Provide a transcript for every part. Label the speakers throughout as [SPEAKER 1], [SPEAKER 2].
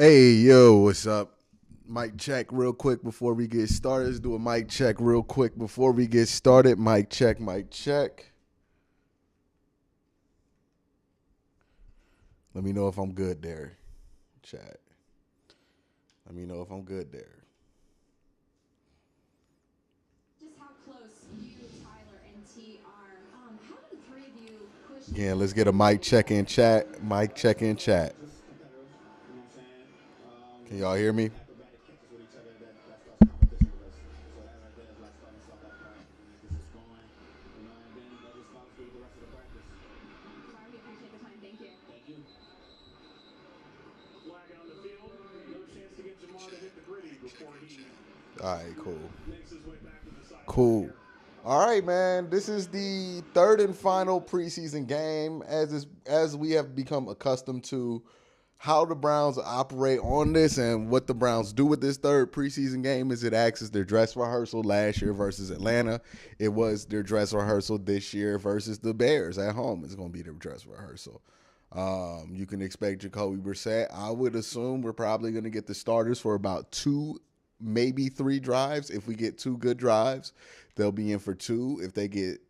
[SPEAKER 1] Hey, yo, what's up? Mic check real quick before we get started. Let's do a mic check real quick before we get started. Mic check, mic check. Let me know if I'm good there, chat. Let me know if I'm good there.
[SPEAKER 2] Just how close you, Tyler, and T are. How do the three of you push?
[SPEAKER 1] Again, let's get a mic check in chat. Mic check in chat.
[SPEAKER 3] Just competitive, you know what I'm saying?
[SPEAKER 1] Can y'all hear me?
[SPEAKER 3] Acrobatic catches with each other that starts competition with us. So that right there is like starting to start that part. This is going, and then that just follows through with the rest of the practice.
[SPEAKER 2] Amari, we appreciate the time. Thank you.
[SPEAKER 3] Thank you.
[SPEAKER 4] Flag on the field. No chance to get Jamar to hit the gritty before he
[SPEAKER 1] All right, cool.
[SPEAKER 4] makes his way back to the sideline.
[SPEAKER 1] Cool. All right, man. This is the third and final preseason game, as we have become accustomed to how the Browns operate on this and what the Browns do with this third preseason game is it acts as their dress rehearsal last year versus Atlanta. It was their dress rehearsal this year versus the Bears at home. It's going to be their dress rehearsal. You can expect Jacoby Brissett. I would assume we're probably going to get the starters for about two, maybe three drives. If we get two good drives, they'll be in for two. If they get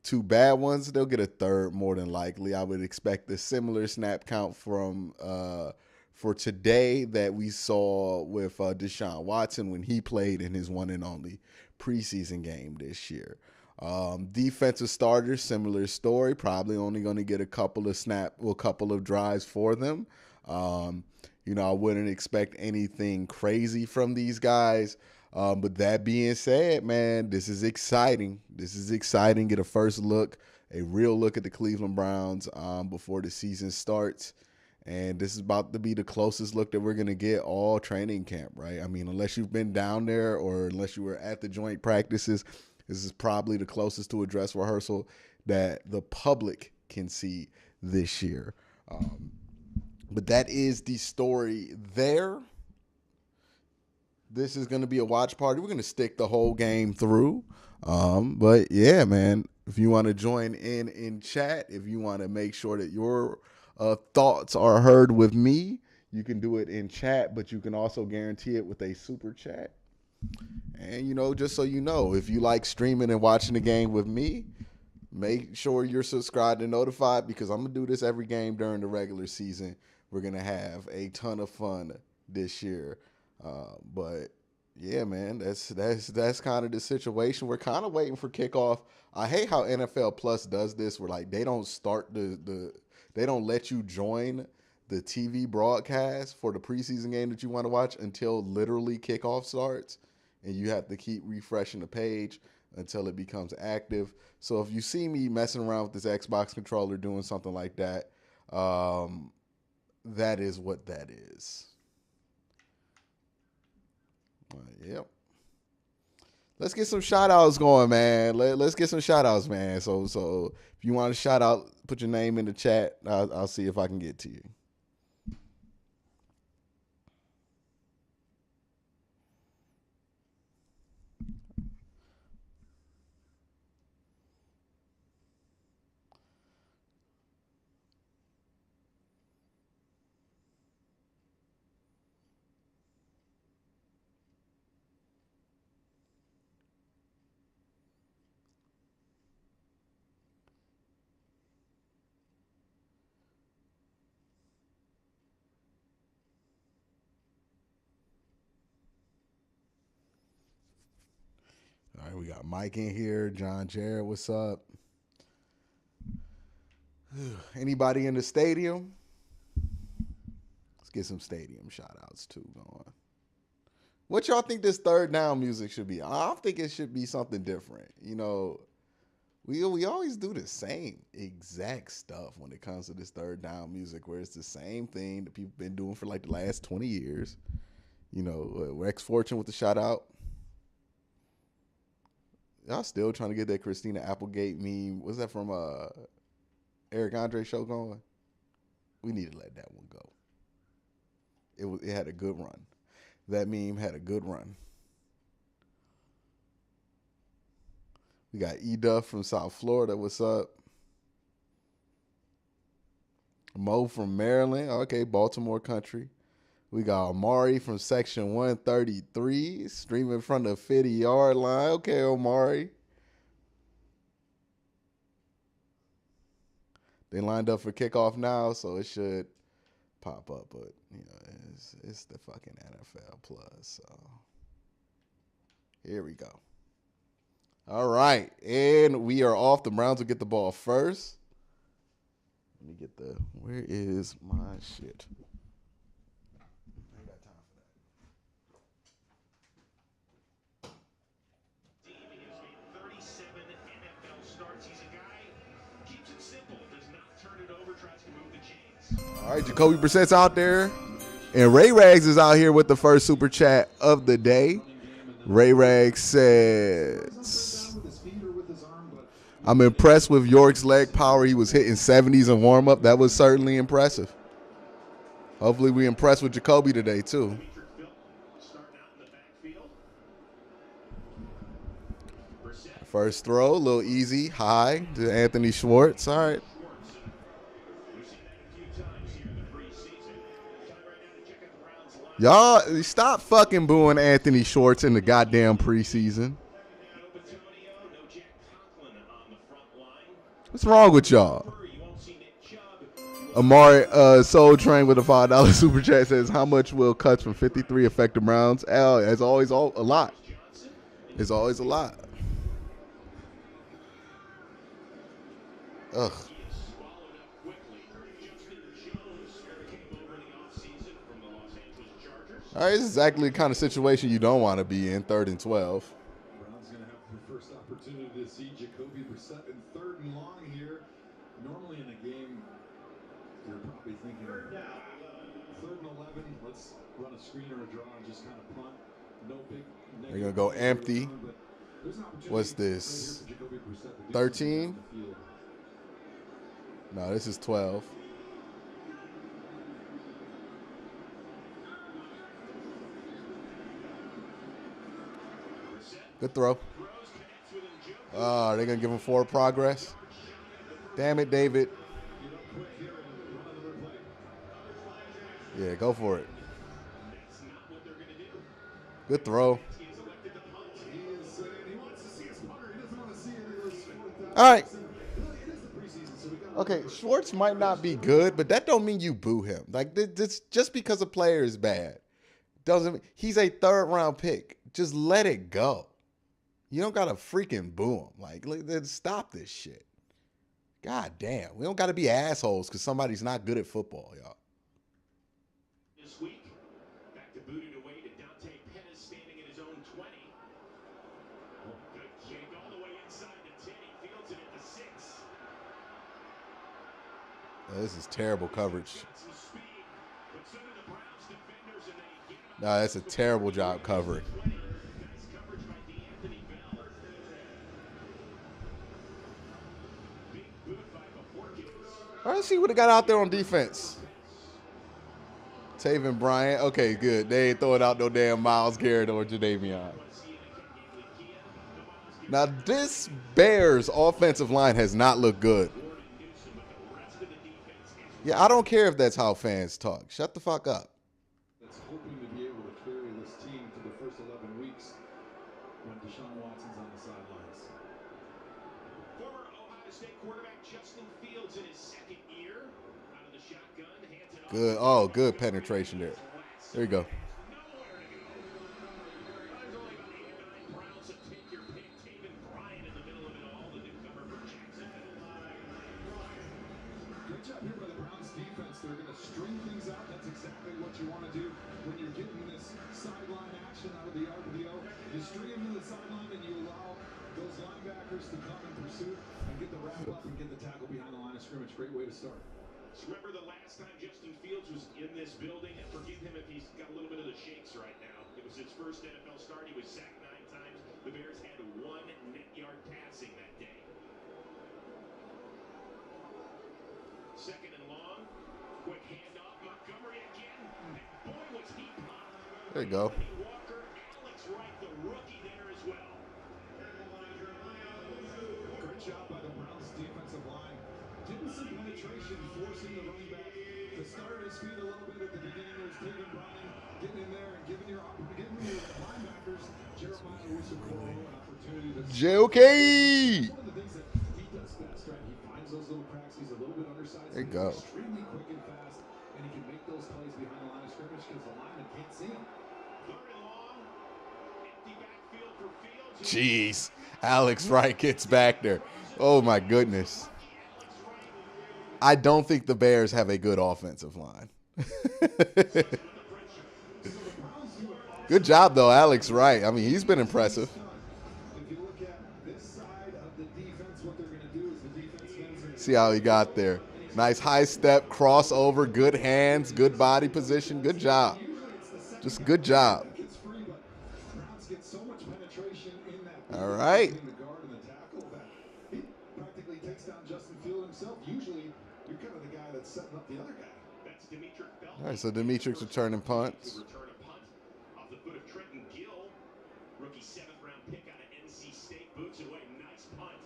[SPEAKER 1] two bad ones, they'll get a third more than likely. I would expect a similar snap count from for today that we saw with Deshaun Watson when he played in his one and only preseason game this year. Defensive starters, similar story. Probably only going to get a couple of drives for them. I wouldn't expect anything crazy from these guys. But that being said, man, this is exciting. This is exciting. Get a first look, a real look at the Cleveland Browns before the season starts. And this is about to be the closest look that we're going to get all training camp, right? I mean, unless you've been down there or unless you were at the joint practices, this is probably the closest to a dress rehearsal that the public can see this year. But that is the story there. This is going to be a watch party. We're going to stick the whole game through. But yeah, man, if you want to join in chat, if you want to make sure that your thoughts are heard with me, you can do it in chat, but you can also guarantee it with a super chat. And, just so you know, if you like streaming and watching the game with me, make sure you're subscribed and notified because I'm going to do this every game during the regular season. We're going to have a ton of fun this year. But yeah, man, that's kind of the situation. We're kind of waiting for kickoff. I hate how NFL Plus does this where like they don't start they don't let you join the TV broadcast for the preseason game that you want to watch until literally kickoff starts. And you have to keep refreshing the page until it becomes active. So if you see me messing around with this Xbox controller doing something like that, that is what that is. Yep. Let's get some shout outs going, man. Let's get some shout outs, man. So if you want to shout out, put your name in the chat. I'll see if I can get to you. All right, we got Mike in here. John Jarrett, what's up? Anybody in the stadium? Let's get some stadium shout outs too going. What y'all think this third down music should be? I think it should be something different. We always do the same exact stuff when it comes to this third down music, where it's the same thing that people have been doing for like the last 20 years. Rex Fortune with the shout out. Y'all still trying to get that Christina Applegate meme. Was that from Eric Andre show going? We need to let that one go. It had a good run. That meme had a good run. We got E-Duff from South Florida. What's up? Mo from Maryland. Okay, Baltimore country. We got Amari from section 133, streaming from the 50-yard line. Okay, Amari. They lined up for kickoff now, so it should pop up. But, you know, it's the fucking NFL Plus. So here we go. All right, and we are off. The Browns will get the ball first. Let me get the, where is my shit? I ain't got time for that.
[SPEAKER 4] He has made 37 NFL starts. He's a guy, keeps it simple, does not turn it over, tries to move the chains.
[SPEAKER 1] All right, Jacoby Brissett's out there. And Ray Rags is out here with the first super chat of the day. Ray Rags says, I'm impressed with York's leg power. He was hitting 70s in warm-up. That was certainly impressive. Hopefully we impressed with Jacoby today, too. First throw, a little easy, high to Anthony Schwartz. All right. Y'all, stop fucking booing Anthony Schwartz in the goddamn preseason. What's wrong with y'all? Amari Soul Train with a $5 super chat says, how much will cuts from 53 affect the Browns? As always, a lot. It's always a lot. Ugh. All right, this is exactly the kind of situation you don't want to be in, 3rd and 12.
[SPEAKER 3] Brown's going to have the first opportunity to see Jacoby Brissett in 3rd and long here. Normally in a game, you're probably thinking 3rd and 11, let's run a screen or a draw and just kind of punt. No big.
[SPEAKER 1] They're going to go empty. What's this? 13? No, this is 12. Good throw. Oh, they're going to give him forward progress. Damn it, David. Yeah, go for it. Good throw. All right. Okay, Schwartz might not be good, but that don't mean you boo him. Like, this, just because a player is bad doesn't. He's a 3rd-round pick. Just let it go. You don't got to freaking boo him. Like, stop this shit. God damn. We don't got to be assholes because somebody's not good at football, y'all.
[SPEAKER 4] This week, back to booted away to Dante Pettis standing in his own 20. Good kick all the way inside the 10. He fields it at the 6.
[SPEAKER 1] This is terrible coverage. No, that's a terrible job covering. All right, let's see what they got out there on defense. Taven Bryant. Okay, good. They ain't throwing out no damn Myles Garrett or Jadeveon. Now, this Bears offensive line has not looked good. Yeah, I don't care if that's how fans talk. Shut the fuck up.
[SPEAKER 3] That's hoping to be able to carry this team for the first 11 weeks when Deshaun Watson's on the sidelines.
[SPEAKER 4] Former Ohio State quarterback Justin Fields in his 2nd year out of the shotgun. Hands it off.
[SPEAKER 1] Good. Oh, good penetration there. There you go.
[SPEAKER 3] Great job here by the Browns defense. They're going to string things out. That's exactly what you want to do when you're getting this sideline action out of the RPO. You string them to the sideline and you allow those linebackers to come in pursuit and get the wrap up and get the tackle behind the line of scrimmage. Great way to start.
[SPEAKER 4] Remember the last time Justin Fields was in this building? And forgive him if he's got a little bit of the shakes right now. It was his first NFL start. He was sacked 9 times. The Bears had 1 net yard passing that day. 2nd and long. Quick handoff. Montgomery again. And boy, was he popped.
[SPEAKER 1] There you go.
[SPEAKER 4] Walker, Alex Wright, the rookie there as well.
[SPEAKER 3] Great job by the Browns defensive line. Getting some penetration, forcing the running back to start his feet a little bit at the beginning. There's Taven Bryan getting in there and giving your linebackers, Jeremiah Owusu-Koramoah, an opportunity to
[SPEAKER 1] Jacoby.
[SPEAKER 3] one of the things that he does best, right? He finds those little cracks. He's a little bit undersized.
[SPEAKER 1] There you
[SPEAKER 3] But
[SPEAKER 1] go.
[SPEAKER 3] he's extremely quick and fast, and he can make those plays behind the line of scrimmage because the lineman can't see him.
[SPEAKER 4] Third and long. Empty backfield for Fields.
[SPEAKER 1] Jeez. Alex Wright gets back there. Oh, my goodness. I don't think the Bears have a good offensive line. Good job, though, Alex Wright. I mean, he's been impressive.
[SPEAKER 3] If you look at this side of the defense, what they're going to do is the defense ends.
[SPEAKER 1] See how he got there. Nice high step, crossover, good hands, good body position. Good job. Just good job.
[SPEAKER 3] It's free, but Browns get so much penetration in that.
[SPEAKER 1] All right.
[SPEAKER 3] Between the guard and the tackle that he practically takes down Justin Field himself. Usually, you're kind of the guy that's setting up the other guy.
[SPEAKER 4] That's Demetric Bell.
[SPEAKER 1] All right, so Demetric's returning punts.
[SPEAKER 4] Return a punt off the foot of Trenton Gill. Rookie 7th-round pick out of NC State. Boots away. Nice punt.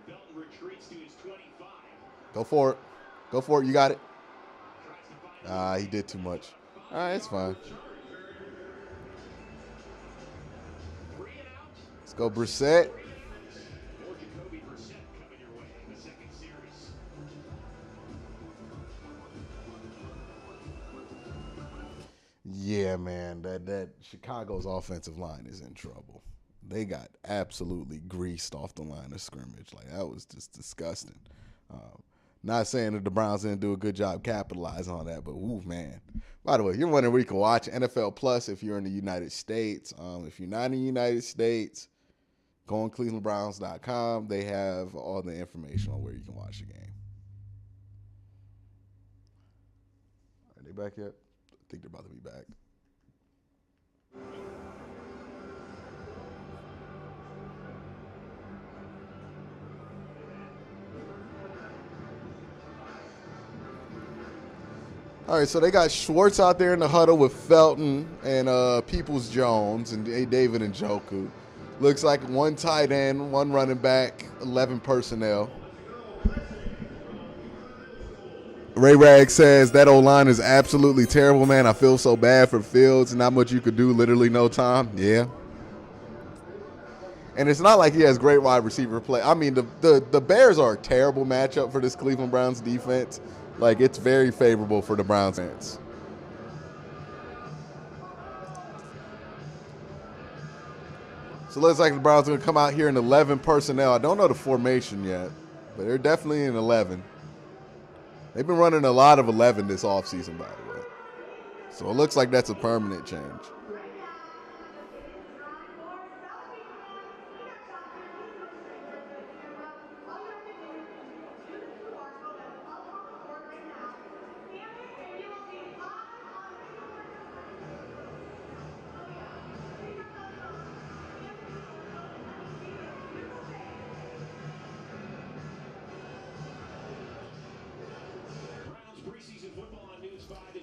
[SPEAKER 4] Belton retreats to his 25.
[SPEAKER 1] Go for it. Go for it. You got it.
[SPEAKER 4] Tries to find
[SPEAKER 1] He did too much. All right, it's fine.
[SPEAKER 4] 3 and out.
[SPEAKER 1] Let's go, Brissett.
[SPEAKER 4] Or Jacoby Brissett coming your way in the second series.
[SPEAKER 1] Yeah, man, that Chicago's offensive line is in trouble. They got absolutely greased off the line of scrimmage. Like, that was just disgusting. Not saying that the Browns didn't do a good job capitalizing on that, but ooh, man. By the way, you're wondering where you can watch NFL Plus if you're in the United States. If you're not in the United States, go on ClevelandBrowns.com. They have all the information on where you can watch the game. Are they back yet? I think they're about to be back. All right, so they got Schwartz out there in the huddle with Felton and Peoples-Jones and David Njoku. Looks like one tight end, one running back, 11 personnel. Ray Rag says that O-line is absolutely terrible, man. I feel so bad for Fields. Not much you could do, literally no time. Yeah. And it's not like he has great wide receiver play. I mean, the Bears are a terrible matchup for this Cleveland Browns defense. Like, it's very favorable for the Browns fans. So it looks like the Browns are going to come out here in 11 personnel. I don't know the formation yet, but they're definitely in 11. They've been running a lot of 11 this offseason, by the way. So it looks like that's a permanent change.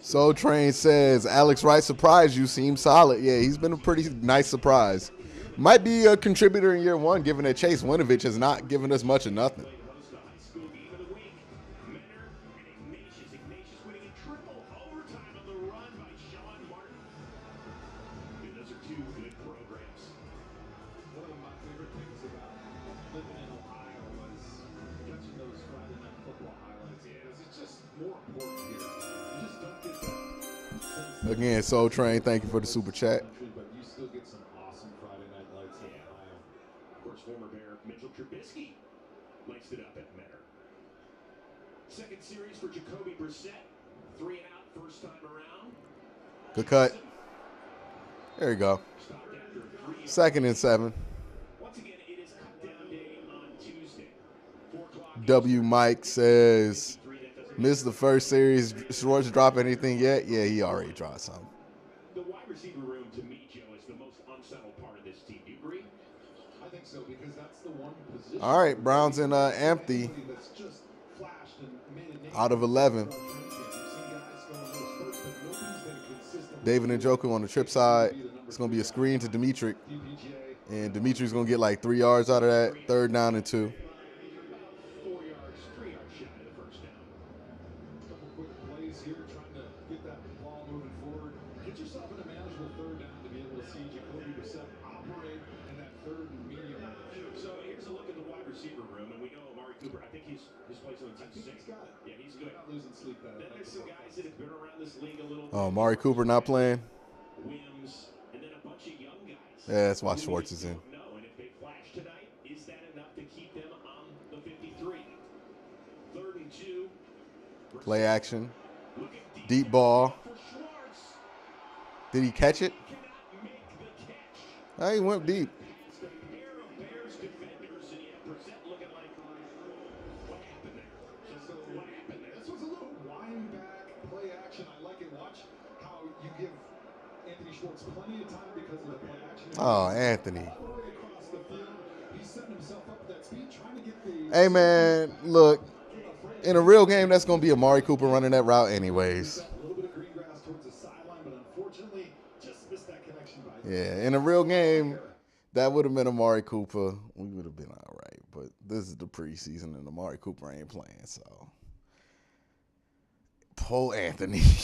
[SPEAKER 1] Soul Train says, Alex Wright surprised you, seems solid. Yeah, he's been a pretty nice surprise. Might be a contributor in year one, given that Chase Winovich has not given us much of nothing. Again, Soul Train, thank you for the super chat.
[SPEAKER 3] But you still get some awesome Friday night lights in Ohio.
[SPEAKER 4] Of course, former Bear Mitchell Trubisky lights it up at Menor. Second series for Jacoby Brissett. 3 and out, first time around.
[SPEAKER 1] Good cut. There you go. 2nd and 7.
[SPEAKER 4] Once again, it is cut down day on Tuesday. 4 o'clock.
[SPEAKER 1] W. Mike says, missed the first series. Schwartz drop anything yet? Yeah, he already dropped some.
[SPEAKER 4] The wide receiver room, to me, Joe, is the most unsettled part of this team. Do you agree?
[SPEAKER 3] I think so, because that's the one position.
[SPEAKER 1] All right, Browns in empty
[SPEAKER 3] That's just flashed and made a name.
[SPEAKER 1] out of 11.
[SPEAKER 3] You've seen guys go in those spurts, but nobody's been consistent.
[SPEAKER 1] David Njoku on the trip side. It's going to be a screen to Demetric.
[SPEAKER 3] DPJ.
[SPEAKER 1] And Demetric's going to get like 3 yards out of that. 3rd down and 2.
[SPEAKER 4] 4 yards, 3 yards shy of the first down.
[SPEAKER 3] Couple quick plays here, trying
[SPEAKER 4] Cooper. I think his place on the team
[SPEAKER 3] He's
[SPEAKER 4] six.
[SPEAKER 3] got it.
[SPEAKER 4] Yeah, he's good.
[SPEAKER 3] We're not losing sleep that.
[SPEAKER 4] Then there's some guys that have been around this league a little bit.
[SPEAKER 1] Oh, Amari Cooper not playing.
[SPEAKER 4] Wims, and then a bunch of young guys.
[SPEAKER 1] Yeah, that's why Schwartz is in.
[SPEAKER 4] No, and if they flash tonight, is that enough to keep them on the 53? 3rd and 2.
[SPEAKER 1] Play action. Deep ball. Did he catch it? Oh, he went deep.
[SPEAKER 4] Bears defenders, and you have Brissett looking like, what happened there? So what happened there?
[SPEAKER 3] This was a little wind back play action. I like it. Watch how you give Anthony Schwartz plenty of time because of the play action.
[SPEAKER 1] Oh, Anthony.
[SPEAKER 3] All the way across the field. He's setting himself up with that speed, trying to get the.
[SPEAKER 1] Hey, man, look. In a real game, that's going to be Amari Cooper running that route anyways.
[SPEAKER 3] A little bit of green grass towards the sideline, but unfortunately, just missed that connection by.
[SPEAKER 1] Yeah, in a real game, that would have been Amari Cooper. We would have been all right. But this is the preseason, and Amari Cooper ain't playing, so. Poor Anthony.
[SPEAKER 4] Goes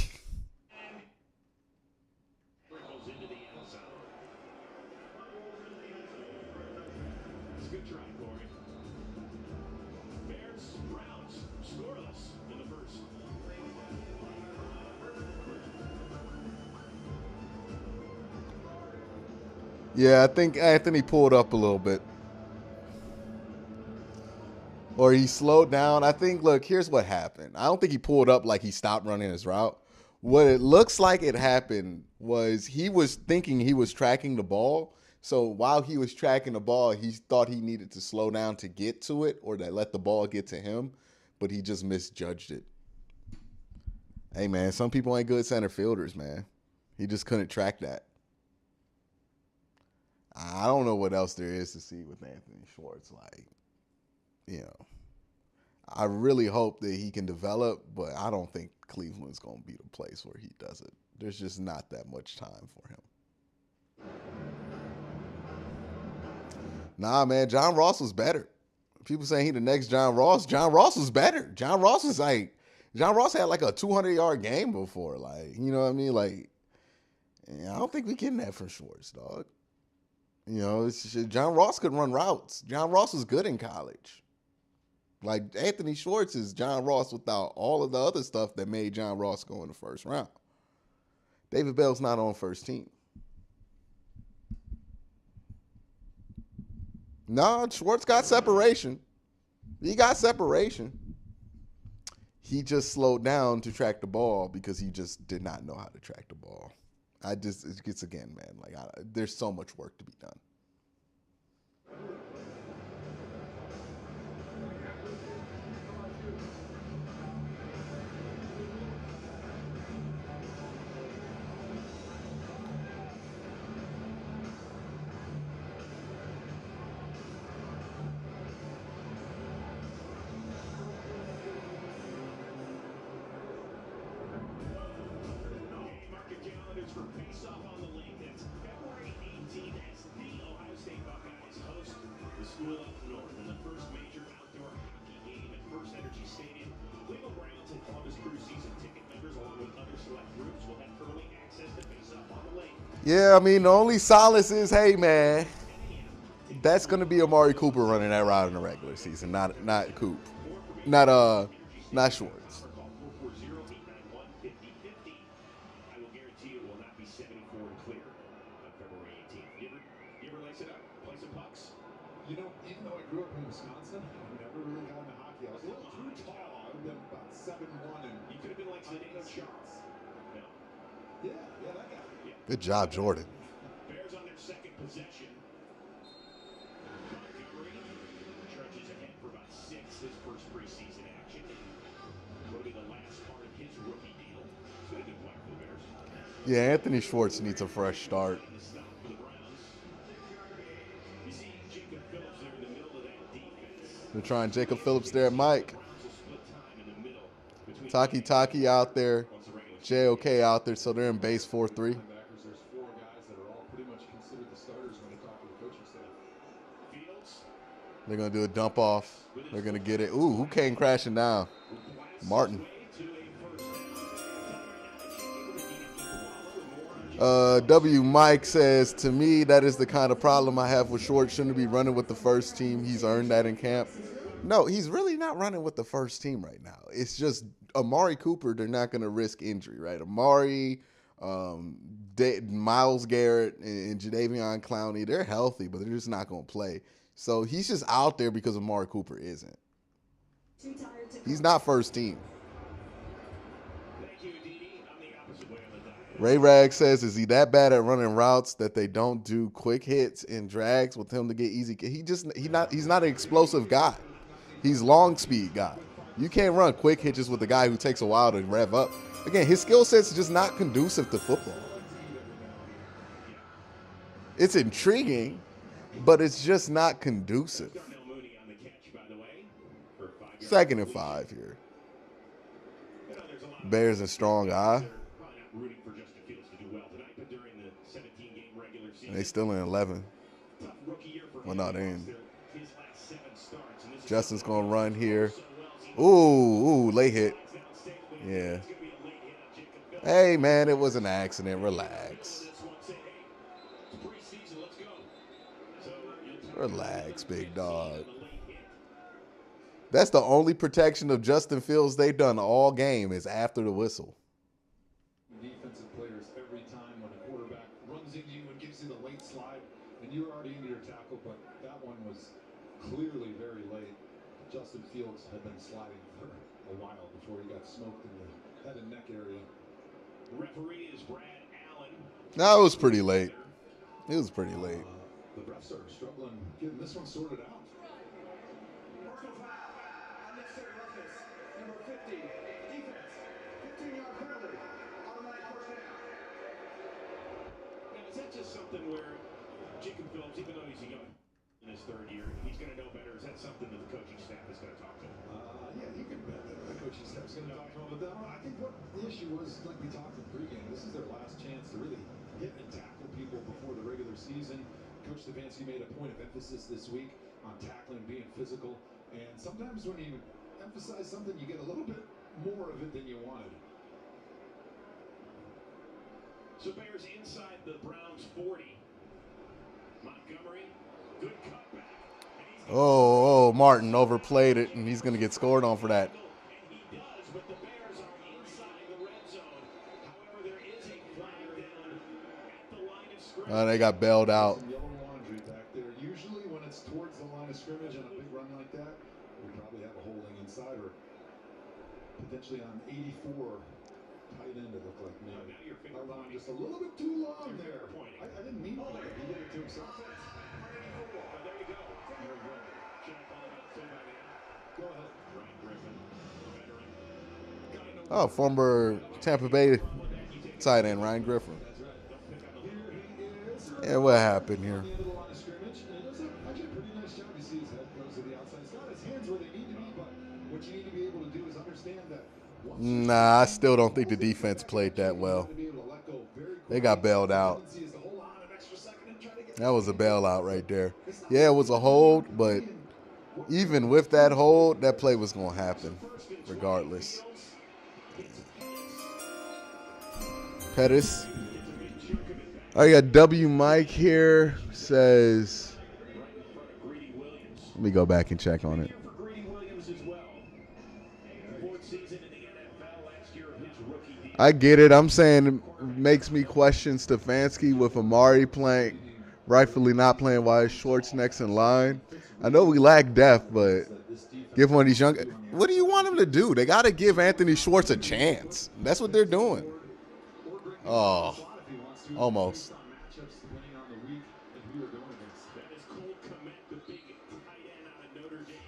[SPEAKER 4] into the end zone. It's a good try, Corey. Bears, Browns, scoreless in the first.
[SPEAKER 1] Yeah, I think Anthony pulled up a little bit. Or he slowed down. I think, look, here's what happened. I don't think he pulled up like he stopped running his route. What it looks like it happened was he was thinking he was tracking the ball. So while he was tracking the ball, he thought he needed to slow down to get to it or to let the ball get to him, but he just misjudged it. Hey, man, some people ain't good center fielders, man. He just couldn't track that. I don't know what else there is to see with Anthony Schwartz. Like, you know, I really hope that he can develop, but I don't think Cleveland's going to be the place where he does it. There's just not that much time for him. Nah, man, John Ross was better. People saying he the next John Ross. John Ross was better. John Ross had like a 200-yard game before. Like, you know what I mean? Like, I don't think we getting that from Schwartz, dog. You know, John Ross could run routes. John Ross was good in college. Like, Anthony Schwartz is John Ross without all of the other stuff that made John Ross go in the first round. David Bell's not on first team. No, Schwartz got separation. He got separation. He just slowed down to track the ball because he just did not know how to track the ball. It gets again, man. Like, there's so much work to be done.
[SPEAKER 4] For face-off on the lake. That's February 18th as the Ohio State Buckeyes host the school up north in the first major outdoor hockey game at First Energy Stadium. Cleveland Browns and Columbus Preseason ticket members, along with other select groups, will have early access to face-off on the lake.
[SPEAKER 1] Yeah, I mean, the only solace is, hey, man, that's going to be Amari Cooper running that route in the regular season, not Coop. Not Schwartz.
[SPEAKER 3] You know, even though I grew up in Wisconsin, I never really got into hockey. I was a little too tall. I would have been about 7'1", and
[SPEAKER 4] you could have been like Zidane shots.
[SPEAKER 3] Yeah, that guy. Yeah.
[SPEAKER 1] Good job, Jordan.
[SPEAKER 4] Bears on their second possession. Montgomery trudges ahead for about 6, his first preseason action. Will be the last part of his rookie deal. He's been a good player for the Bears.
[SPEAKER 1] Yeah, Anthony Schwartz needs a fresh start. They're trying Jacob Phillips there at Mike. Taki out there. JOK out there, so they're in base 4-3.
[SPEAKER 3] There's 4 guys that are all pretty much considered the starters when you talk to the coaching staff.
[SPEAKER 1] They're going to do a dump off. They're going to get it. Ooh, who came crashing down? Martin. W. Mike says, to me, that is the kind of problem I have with Schwartz. Shouldn't be running with the first team. He's earned that in camp. No, he's really not running with the first team right now. It's just Amari Cooper. They're not going to risk injury, right? Amari, Myles Garrett, and Jadeveon Clowney, they're healthy, but they're just not going to play. So he's just out there because Amari Cooper isn't. He's not first team.
[SPEAKER 4] Thank you, Didi. I'm the opposite way on the diet.
[SPEAKER 1] Ray Rag says, is he that bad at running routes that they don't do quick hits and drags with him to get easy? He's not an explosive guy. He's long speed guy. You can't run quick hitches with a guy who takes a while to rev up. Again, his skill set's just not conducive to football. It's intriguing, but it's just not conducive. Second and 5 here. Bears a strong eye. They still in 11. Well, no, they ain't. Justin's going to run here. Ooh, late hit. Yeah. Hey, man, it was an accident. Relax. Relax, big dog. That's the only protection of Justin Fields they've done all game is after the whistle.
[SPEAKER 3] Defensive players every time when a quarterback runs into you and gives you the late slide, and you're already into your tackle, but that one was clearly very late. Justin Fields had been sliding for a while before he got smoked in the head and neck area.
[SPEAKER 4] The referee is Brad Allen.
[SPEAKER 1] No, it was pretty late. It was pretty late.
[SPEAKER 3] The refs are struggling getting this one sorted out.
[SPEAKER 5] Personal foul. Unnecessary roughness. Number 50. Defense. 15-yard penalty. Automatic first down.
[SPEAKER 4] Now, is that just something where Jacob Phillips, even though he's young in his third year, he's going to know better? Is that something that the coaching staff is going to talk to him?
[SPEAKER 3] Yeah, you can bet that the coaching staff's going to talk to him about that. I think what the issue was, like we talked in pregame, this is their last chance to really hit and tackle people before the regular season. Coach Stefanski made a point of emphasis this week on tackling, being physical, and sometimes when you emphasize something, you get a little bit more of it than you wanted.
[SPEAKER 4] So Bears inside the Browns 40. Montgomery, good cutback.
[SPEAKER 1] Oh, Martin overplayed it, and he's going to get scored on for that.
[SPEAKER 4] And he does, but the Bears are inside the red zone. However, there is a flag down at the line of scrimmage.
[SPEAKER 1] They got bailed out.
[SPEAKER 3] Some yellow laundry back there. Usually when it's towards the line of scrimmage on a big run like that, we probably have a holding inside or potentially on 84 tight end it looked like me.
[SPEAKER 4] Now you're finger
[SPEAKER 3] Held on
[SPEAKER 4] pointing.
[SPEAKER 3] just a little bit too long
[SPEAKER 4] You're
[SPEAKER 3] there.
[SPEAKER 4] finger pointing.
[SPEAKER 3] I didn't mean to. He did it to himself.
[SPEAKER 4] There you go.
[SPEAKER 3] There we go.
[SPEAKER 4] Should I call him out so by now?
[SPEAKER 3] Go ahead.
[SPEAKER 4] Ryan Griffin, veteran. Gotta know
[SPEAKER 1] Oh, former Tampa Bay tight end Ryan Griffin.
[SPEAKER 3] That's right. Here he is.
[SPEAKER 1] Yeah, what happened here?
[SPEAKER 3] On the end of the line of scrimmage, and he does actually a pretty nice job. You see his head goes to the outside. It's not his hands where they need to be, but what you need to be able to do is understand that.
[SPEAKER 1] Nah, I still don't think the defense played that well. They got bailed out. That was a bailout right there. Yeah, it was a hold, but even with that hold, that play was going to happen regardless. Pettis. I got W Mike here. Says, let me go back and check on it.
[SPEAKER 4] for Greedy Williams as well. Fourth season in the NFL, last year of his rookie deal.
[SPEAKER 1] I get it. I'm saying it makes me question Stefanski with Amari playing, rightfully not playing while Schwartz next in line. I know we lack depth, but give one of these young. What do you want them to do? They got to give Anthony Schwartz a chance. That's what they're doing. Oh, almost.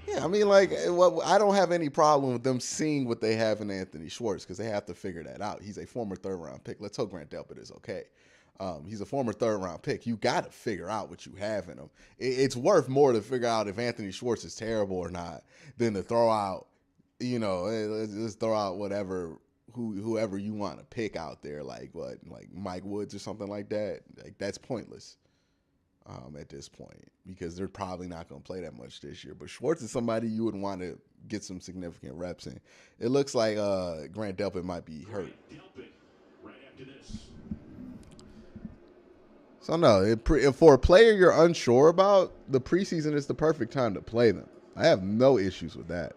[SPEAKER 1] Yeah, I mean, like, I don't have any problem with them seeing what they have in Anthony Schwartz because they have to figure that out. He's a former third-round pick. Let's hope Grant Delpit is okay. He's a former third-round pick. You got to figure out what you have in him. It's worth more to figure out if Anthony Schwartz is terrible or not than to throw out, let's throw out whatever, whoever you want to pick out there, like Mike Woods or something like that. Like, that's pointless. At this point, because they're probably not going to play that much this year. But Schwartz is somebody you would want to get some significant reps in. It looks like Grant Delpit might be hurt.
[SPEAKER 4] Right after this.
[SPEAKER 1] So no, for a player you're unsure about, the preseason is the perfect time to play them. I have no issues with that.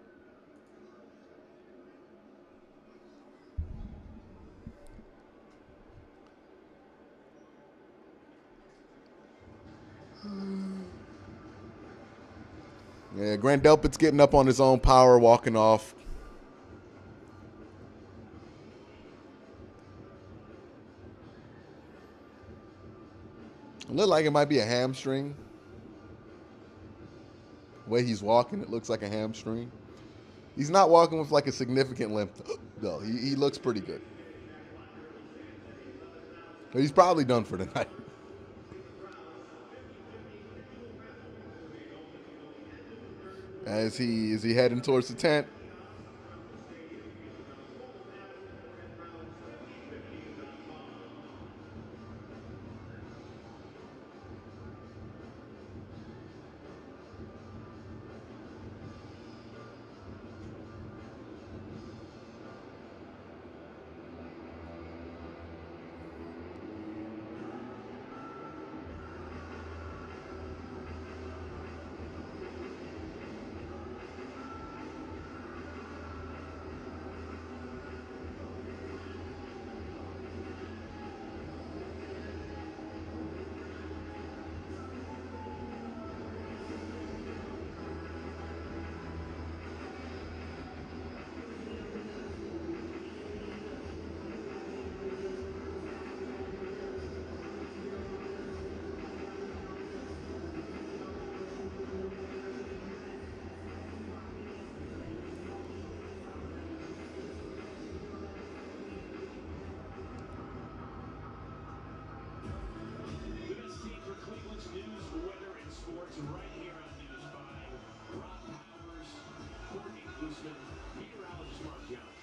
[SPEAKER 1] Yeah, Grant Delpit's getting up on his own power, walking off. It looked like it might be a hamstring. The way he's walking, it looks like a hamstring. He's not walking with like a significant limp, though. He looks pretty good. But he's probably done for the night. As he heading towards the tent.
[SPEAKER 4] The best team for Cleveland's news, weather, and sports right here on News 5. Rob Powers, Courtney Guzman, meteorologist Mark Young,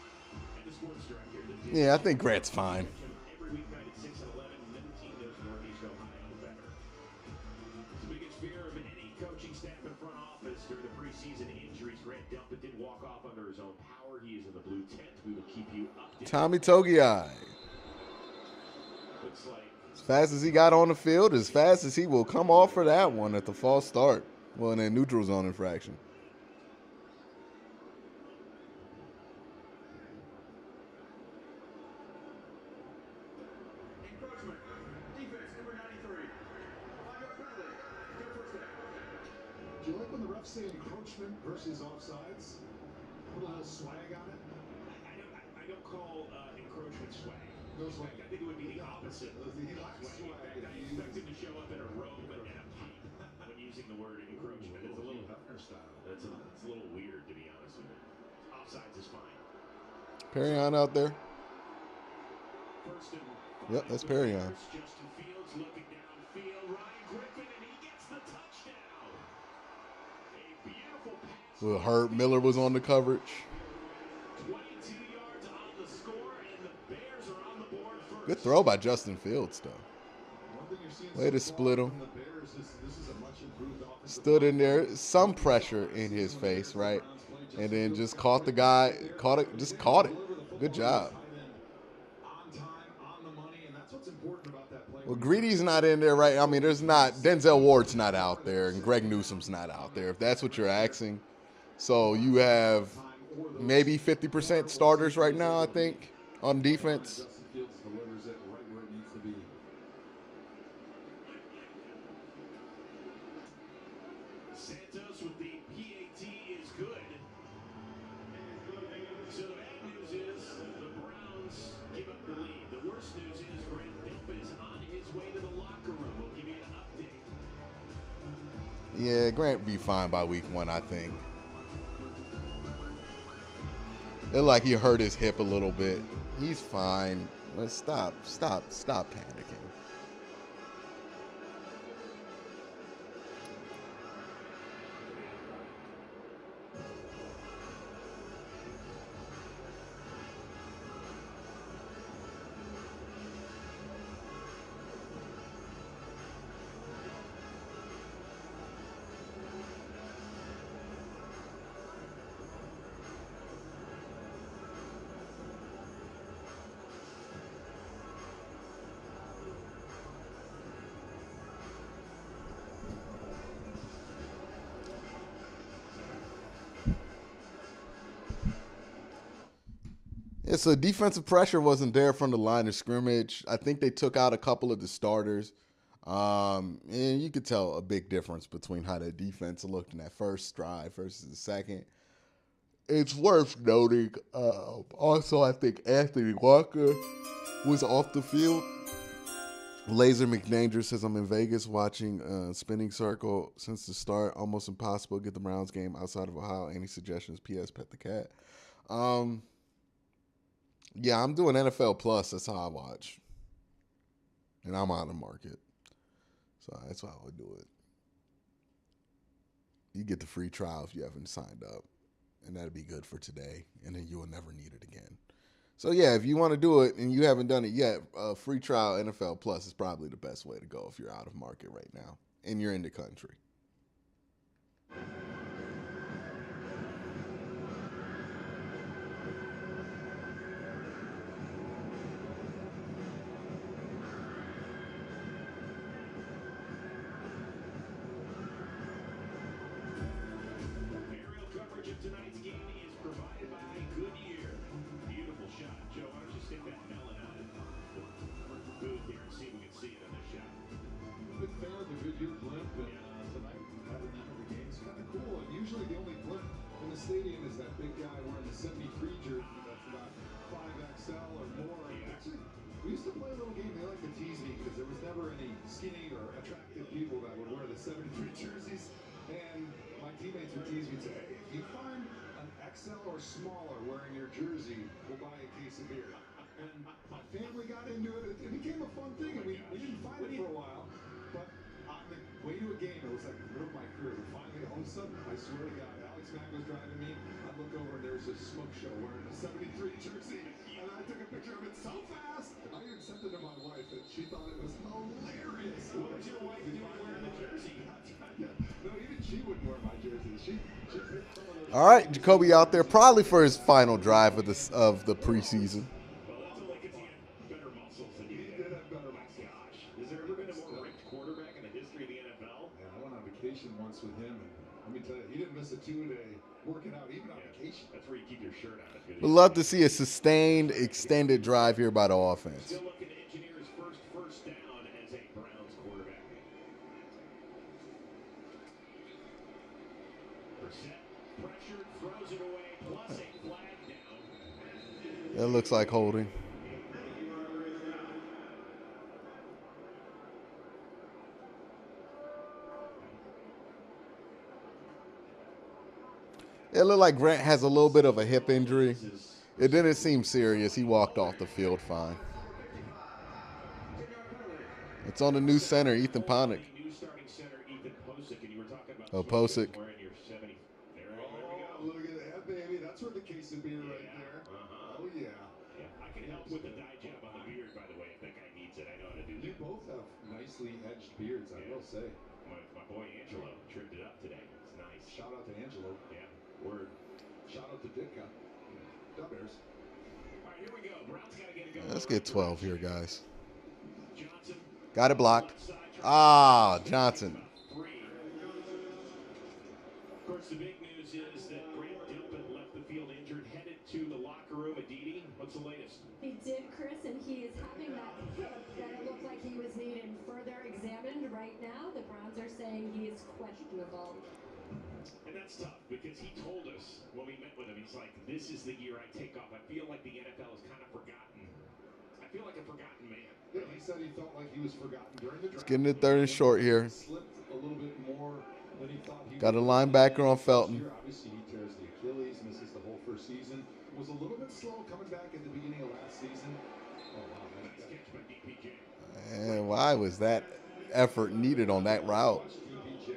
[SPEAKER 4] and the sports director.
[SPEAKER 1] Yeah, I think Grant's fine.
[SPEAKER 4] Every weeknight at 6 and 11, no team knows Northeast Ohio better. The biggest fear of any coaching staff and front office during the preseason injuries. Grant Delpit did walk off under his own power. He is in the blue tent. We will keep you updated.
[SPEAKER 1] Tommy Togiai.
[SPEAKER 4] Looks like
[SPEAKER 1] As fast as he got on the field, as fast as he will come off for that one at the false start. Well, in a neutral zone infraction.
[SPEAKER 5] Encroachment. Defense, number 93. 5-yard penalty. Go first down.
[SPEAKER 3] Do you like when the refs say encroachment versus offsides? Put a little swag on it.
[SPEAKER 4] I don't call encroachment swag.
[SPEAKER 3] No swag.
[SPEAKER 4] I think it would be the opposite.
[SPEAKER 3] He likes swag.
[SPEAKER 4] I expect him to show up in a robe and a pipe when using the word encroachment. It's a little
[SPEAKER 3] style.
[SPEAKER 4] It's a little weird, to be honest with you. Offsides is fine.
[SPEAKER 1] Perrion out there.
[SPEAKER 4] First and
[SPEAKER 1] Yep, that's Perrion.
[SPEAKER 4] Justin Fields looking downfield. Ryan Griffin, and he gets the touchdown. A beautiful pass.
[SPEAKER 1] Well, Herb Miller was on the coverage.
[SPEAKER 4] 22 yards on the score, and the Bears are on the board first.
[SPEAKER 1] Good throw by Justin Fields, though.
[SPEAKER 3] One thing you're seeing
[SPEAKER 1] Way to
[SPEAKER 3] so
[SPEAKER 1] split
[SPEAKER 3] far
[SPEAKER 1] him.
[SPEAKER 3] from the Bears is this is a much improved offensive
[SPEAKER 1] Stood
[SPEAKER 3] line.
[SPEAKER 1] in there, some pressure in his face, right? And then just caught the guy, caught it. Good job.
[SPEAKER 3] On time, on the money, and that's what's important about that play.
[SPEAKER 1] Well, Greedy's not in there, right? I mean, there's not, Denzel Ward's not out there, and Greg Newsome's not out there, if that's what you're asking. So you have maybe 50% starters right now, I think, on defense.
[SPEAKER 3] Justin Fields delivers it right where it needs to be.
[SPEAKER 4] Santos with the PAT is good. So the bad news is the Browns give up the lead. The worst news is Grant Delpit is on his way to the locker room. We'll give you an update.
[SPEAKER 1] Yeah, Grant be fine by week 1, I think. It looked like he hurt his hip a little bit. He's fine. Let's stop panicking. Yeah, so defensive pressure wasn't there from the line of scrimmage. I think they took out a couple of the starters. And you could tell a big difference between how the defense looked in that first drive versus the second. It's worth noting, also, I think Anthony Walker was off the field. Laser McDanger says, I'm in Vegas watching Spinning Circle since the start. Almost impossible to get the Browns game outside of Ohio. Any suggestions? P.S. Pet the cat. Yeah, I'm doing NFL Plus. That's how I watch. And I'm on the market. So that's how I would do it. You get the free trial if you haven't signed up. And that'd be good for today. And then you will never need it again. So, yeah, if you want to do it and you haven't done it yet, free trial NFL Plus is probably the best way to go if you're out of market right now and you're in the country.
[SPEAKER 4] Aerial coverage of tonight's game is provided by Goodyear. Beautiful shot. Joe, why don't you stick that melon on it? Booth here and see if we can see it on this shot.
[SPEAKER 3] Big fan of the Goodyear blimp, and tonight having that in the game is kind of cool. And usually the only blimp in the stadium is that big guy wearing the 73 jersey that's about 5XL or more. Actually, we used to play a little game. They like to tease me because there was never any skinny or attractive people that would wear the 73 jerseys. And my teammates would tease me and say, hey, if you find an XL or smaller wearing your jersey, we'll buy a case of beer. And my family got into it. It became a fun thing, and we didn't find it for a while. But on the way to a game, it was like the middle of my career. But finally, all of a sudden, I swear to God, Alex Mack was driving me. I look over, and there was a smoke show wearing a 73 jersey. And I took a picture of it so fast. I even sent it to my wife, and she thought it was hilarious.
[SPEAKER 4] What was your wife doing wearing the jersey?
[SPEAKER 3] No, even she wouldn't wear my jersey. She picked some of those.
[SPEAKER 1] All right, Jacoby out there probably for his final drive of the preseason.
[SPEAKER 4] Well, that's only because he had better muscles than you
[SPEAKER 3] He
[SPEAKER 4] did.
[SPEAKER 3] did have better
[SPEAKER 4] My
[SPEAKER 3] muscles.
[SPEAKER 4] gosh. Has there ever been a more ripped quarterback in the history of the NFL?
[SPEAKER 3] Yeah, I went on vacation once with him, and let me tell you, he didn't miss a 2-a-day working out, even on vacation.
[SPEAKER 4] That's where you keep your shirt on.
[SPEAKER 1] We'd love to see a sustained, extended drive here by the offense.
[SPEAKER 4] Still looking to engineer his first down as a Browns quarterback. Brissett pressured, throws it away, plus a flag down.
[SPEAKER 1] That looks like holding. It looked like Grant has a little bit of a hip injury. It didn't seem serious. He walked off the field fine. It's on the new center, Ethan Ponick.
[SPEAKER 4] New starting center, Ethan Posick, and you were talking about
[SPEAKER 1] Posick.
[SPEAKER 4] wearing your 70. There
[SPEAKER 3] Oh,
[SPEAKER 4] we go.
[SPEAKER 3] look at that, baby. That's worth a case of beer right there. Oh, yeah.
[SPEAKER 4] I can help with the dye job on the beard, by the way, if that guy needs it. I know how to do
[SPEAKER 3] You
[SPEAKER 4] that.
[SPEAKER 3] both have nicely edged beards, I will say.
[SPEAKER 4] My boy Angelo trimmed it up today. It's nice.
[SPEAKER 3] Shout out to Angelo.
[SPEAKER 4] Yeah, word.
[SPEAKER 3] Shout out to Ditka. Dubbers.
[SPEAKER 4] All right, here we go. Browns got to get it going.
[SPEAKER 1] Let's get 12 here, guys.
[SPEAKER 4] Johnson.
[SPEAKER 1] Got it blocked. Ah, Johnson.
[SPEAKER 4] Of course, the big news is that Grant Delpit left the field injured, headed to the locker room. Aditi, what's the latest?
[SPEAKER 2] He did, Chris, and he is having that hip that it looked like he was needing further examined right now. The Browns are saying he is questionable.
[SPEAKER 4] And that's tough because he told us when we met with him, he's like, this is the year I take off. I feel like the NFL has kind of forgotten. I feel like a forgotten man.
[SPEAKER 3] Yeah, he said he felt like he was forgotten during the draft.
[SPEAKER 1] Getting it third and short here.
[SPEAKER 3] Slipped a little bit more than he thought he
[SPEAKER 1] Got a
[SPEAKER 3] would.
[SPEAKER 1] linebacker on Felton.
[SPEAKER 3] Obviously, he tears the Achilles, misses the whole first season. Was a little bit slow coming back at the beginning of last season. Oh, wow.
[SPEAKER 4] Nice catch by DPJ.
[SPEAKER 1] And why was that effort needed on that route?
[SPEAKER 3] Watch DPJ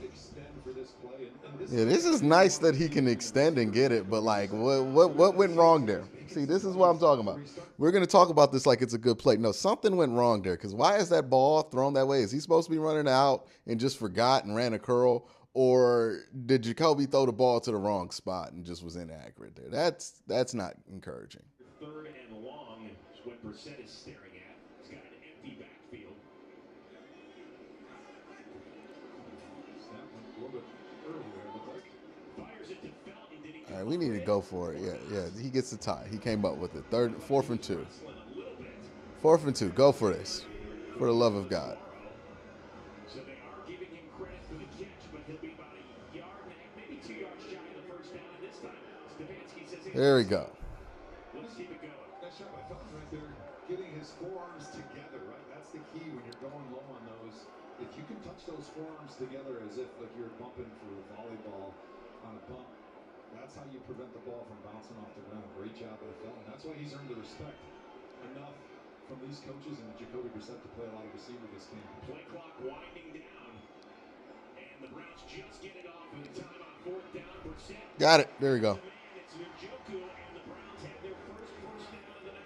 [SPEAKER 3] extend for this play. And this
[SPEAKER 1] Yeah, this is nice that he can extend and get it, but like, what went wrong there? See, this is what I'm talking about. We're going to talk about this like it's a good play. No, something went wrong there, because why is that ball thrown that way? Is he supposed to be running out and just forgot and ran a curl? Or did Jacoby throw the ball to the wrong spot and just was inaccurate there? That's not encouraging.
[SPEAKER 4] Third and long is what Brissett is staring at. He's got an empty backfield.
[SPEAKER 3] snap went a little bit early there, it looked like.
[SPEAKER 4] Fires it to Felton. Did he
[SPEAKER 1] All right, we need to go for it. Yeah. He gets the tie. He came up with it. 4th and 2. 4th and 2. Go for this. For the love of God.
[SPEAKER 4] So they are giving him credit for the catch, but he'll be about a yard and a half, maybe 2 yards shy of the first down. And this time, Stefanski says, hey,
[SPEAKER 1] There we go.
[SPEAKER 4] let's keep it going.
[SPEAKER 3] Nice shot by Felton right there, getting his forearms together, right? That's the key when you're going low on those. If you can touch those forearms together as if like you're bumping for a volleyball on a bump, that's how you prevent the ball from bouncing off the ground. Great job by Felton. That's why he's earned the respect enough from these coaches and Jacoby Brissett to play a lot of receiver this game.
[SPEAKER 4] Play clock winding down, and the Browns just get it off in time on 4th down. Brissett.
[SPEAKER 1] Got it. There we go.
[SPEAKER 4] It's Jacoby, and the Browns have their first down of the night.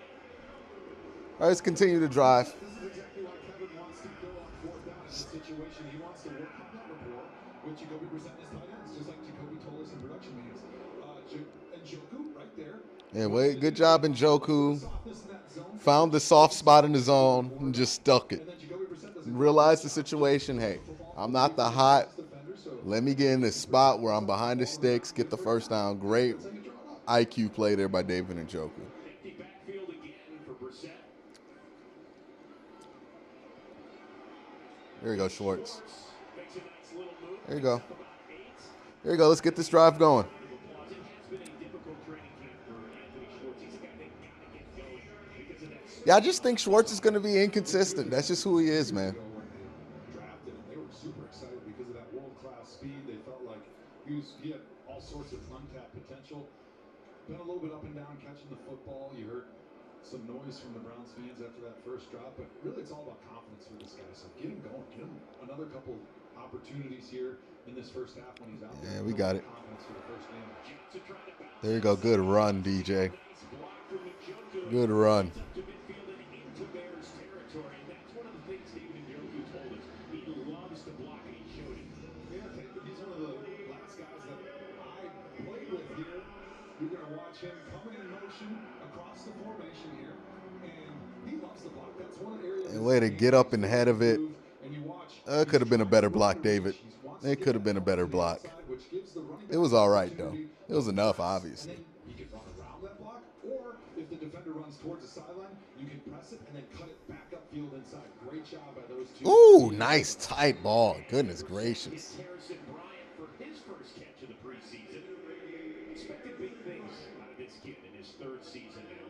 [SPEAKER 1] All right, let's continue to drive.
[SPEAKER 3] This is exactly why Kevin wants to go on 4th down in this situation. He wants to work on that rapport with Jacoby Brissett and his tight ends, just like Jacoby told us in production meetings. And Joku right there.
[SPEAKER 1] Yeah, wait, good job in Joku. Found the soft spot in the zone and just stuck it. Realized the situation. Hey, I'm not the hot. Let me get in this spot where I'm behind the sticks, get the first down. Great IQ play there by David and Joku.
[SPEAKER 4] Empty backfield again for Brissett.
[SPEAKER 1] There you go, Schwartz.
[SPEAKER 4] Makes a nice little move.
[SPEAKER 1] There you go.
[SPEAKER 4] About 8.
[SPEAKER 1] There you go. Let's get this drive going.
[SPEAKER 4] It has been a difficult training camp for Anthony Schwartz. He's a guy that got to get going because of that.
[SPEAKER 1] Yeah, I just think Schwartz is going to be inconsistent. That's just who he is, man.
[SPEAKER 3] When they drafted him, they were super excited because of that world-class speed. They felt like he had all sorts of untapped potential. Been a little bit up and down catching the football. You heard some noise from the Browns fans after that first drop, but really it's all about confidence for this guy. So get him going. Give him another couple opportunities here in this first half when he's out there.
[SPEAKER 1] Yeah, we got it.
[SPEAKER 3] Confidence for the first game.
[SPEAKER 1] There you go. Good run, DJ. Good run.
[SPEAKER 4] To midfield and into Bears territory, and that's one of the things David Njoku told us. He loves to block, and he showed it.
[SPEAKER 3] Yeah, he's one of the last guys that I played with here. You're going to watch him coming in motion across the formation here, and he loves the block. That's one area.
[SPEAKER 1] And way to get up and ahead of it. It could have been a better block, David. It could have been a better block. It was all right, though. It was enough, obviously.
[SPEAKER 3] You can run around that block, or if the defender runs towards the sideline, you can press it and then cut it back upfield inside. Great job by those two.
[SPEAKER 1] Ooh, nice tight ball. Goodness gracious.
[SPEAKER 4] Harrison Bryant for his first catch of the preseason. Expected big things out of this kid in his 3rd season now.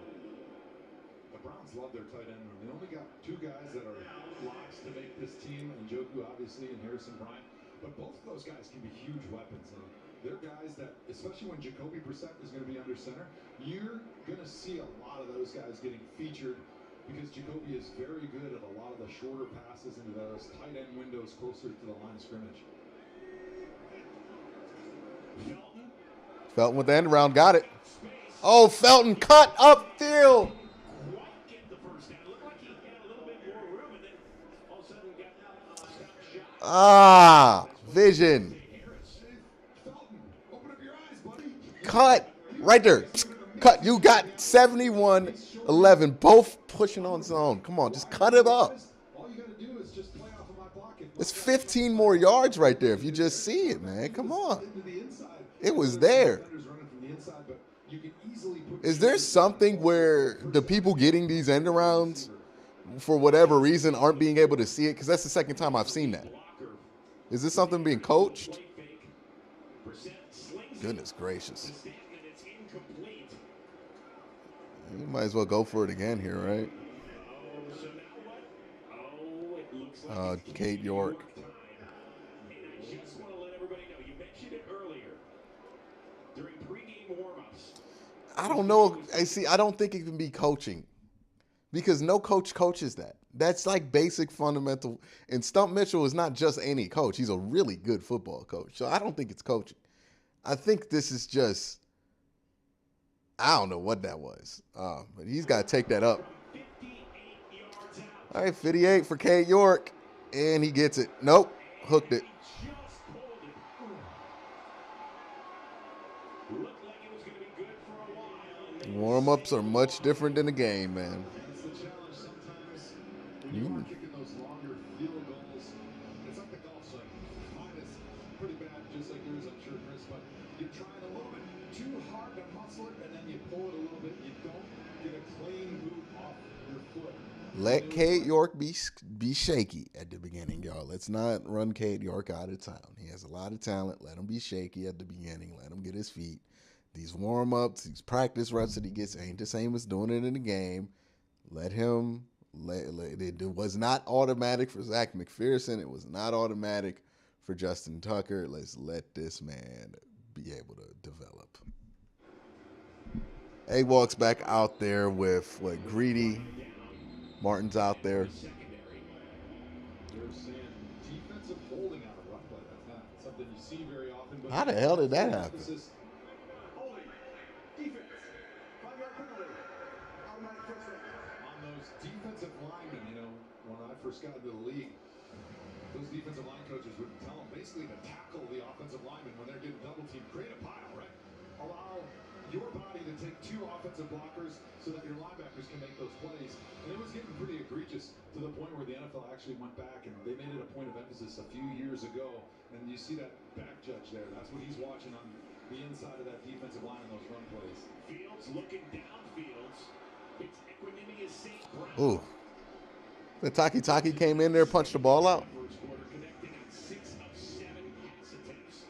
[SPEAKER 3] The Browns love their tight end room. They only got 2 guys that are locks to make this team, and Joku obviously and Harrison Bryant. But both of those guys can be huge weapons, and they're guys that, especially when Jacoby Brissett is going to be under center, you're going to see a lot of those guys getting featured because Jacoby is very good at a lot of the shorter passes into those tight end windows closer to the line of scrimmage.
[SPEAKER 1] Felton with the end around. Got it. Oh, Felton cut upfield. Ah, vision. Cut. Right there. Cut. You got 71-11. Both pushing on zone. Come on, just cut it up. It's 15 more yards right there if you just see it, man. Come on. It was there. Is there something where the people getting these end arounds, for whatever reason, aren't being able to see it? Because that's the second time I've seen that. Is this something being coached? Goodness gracious. You might as well go for it again here, right? Kate York.
[SPEAKER 4] I just want to let everybody know, you mentioned it earlier during pregame warmups.
[SPEAKER 1] I don't know. I don't think it can be coaching because no coach coaches that. That's like basic fundamental. And Stump Mitchell is not just any coach. He's a really good football coach. So I don't think it's coaching. I think this is just, I don't know what that was. But he's got to take that up. All right, 58 for Kate York. And he gets it. Nope. Hooked it. Warm-ups are much different than the game, man.
[SPEAKER 3] That's the challenge sometimes. When you are kicking those longer field goals, it's like the golf swing. Mine is pretty bad, just like yours, I'm sure, Chris, but you're trying a little bit too to muscle it, and then you pull it a little bit. You don't get a clean boot off your foot.
[SPEAKER 1] Let Cade York be shaky at the beginning, y'all. Let's not run Cade York out of town. He has a lot of talent. Let him be shaky at the beginning. Let him get his feet. These warm-ups, these practice reps that he gets ain't the same as doing it in the game. Let him. It was not automatic for Zach McPherson. It was not automatic for Justin Tucker. Let's let this man be able to develop. A walks back out there with Greedy. Martin's out there.
[SPEAKER 3] They're saying defensive holding out of run play. That's not something you see very often. But
[SPEAKER 1] How the hell did that happen?
[SPEAKER 5] Holding. Defense. 5-yard penalty. Automatic first down.
[SPEAKER 3] On those defensive linemen, when I first got into the league, those defensive line coaches would tell them basically to tackle the offensive linemen when they're getting double teamed. Create a pile, right? Allow your body to take 2 offensive blockers so that your linebackers can make those plays. And it was getting pretty egregious to the point where the NFL actually went back and they made it a point of emphasis a few years ago. And you see that back judge there. That's what he's watching on the inside of that defensive line in those run plays.
[SPEAKER 4] Fields looking downfields. It's Equinemius St. Brown.
[SPEAKER 1] Ooh. The Taki came in there, punched the ball out.
[SPEAKER 4] First quarter connecting on 6 of 7 pass attempts.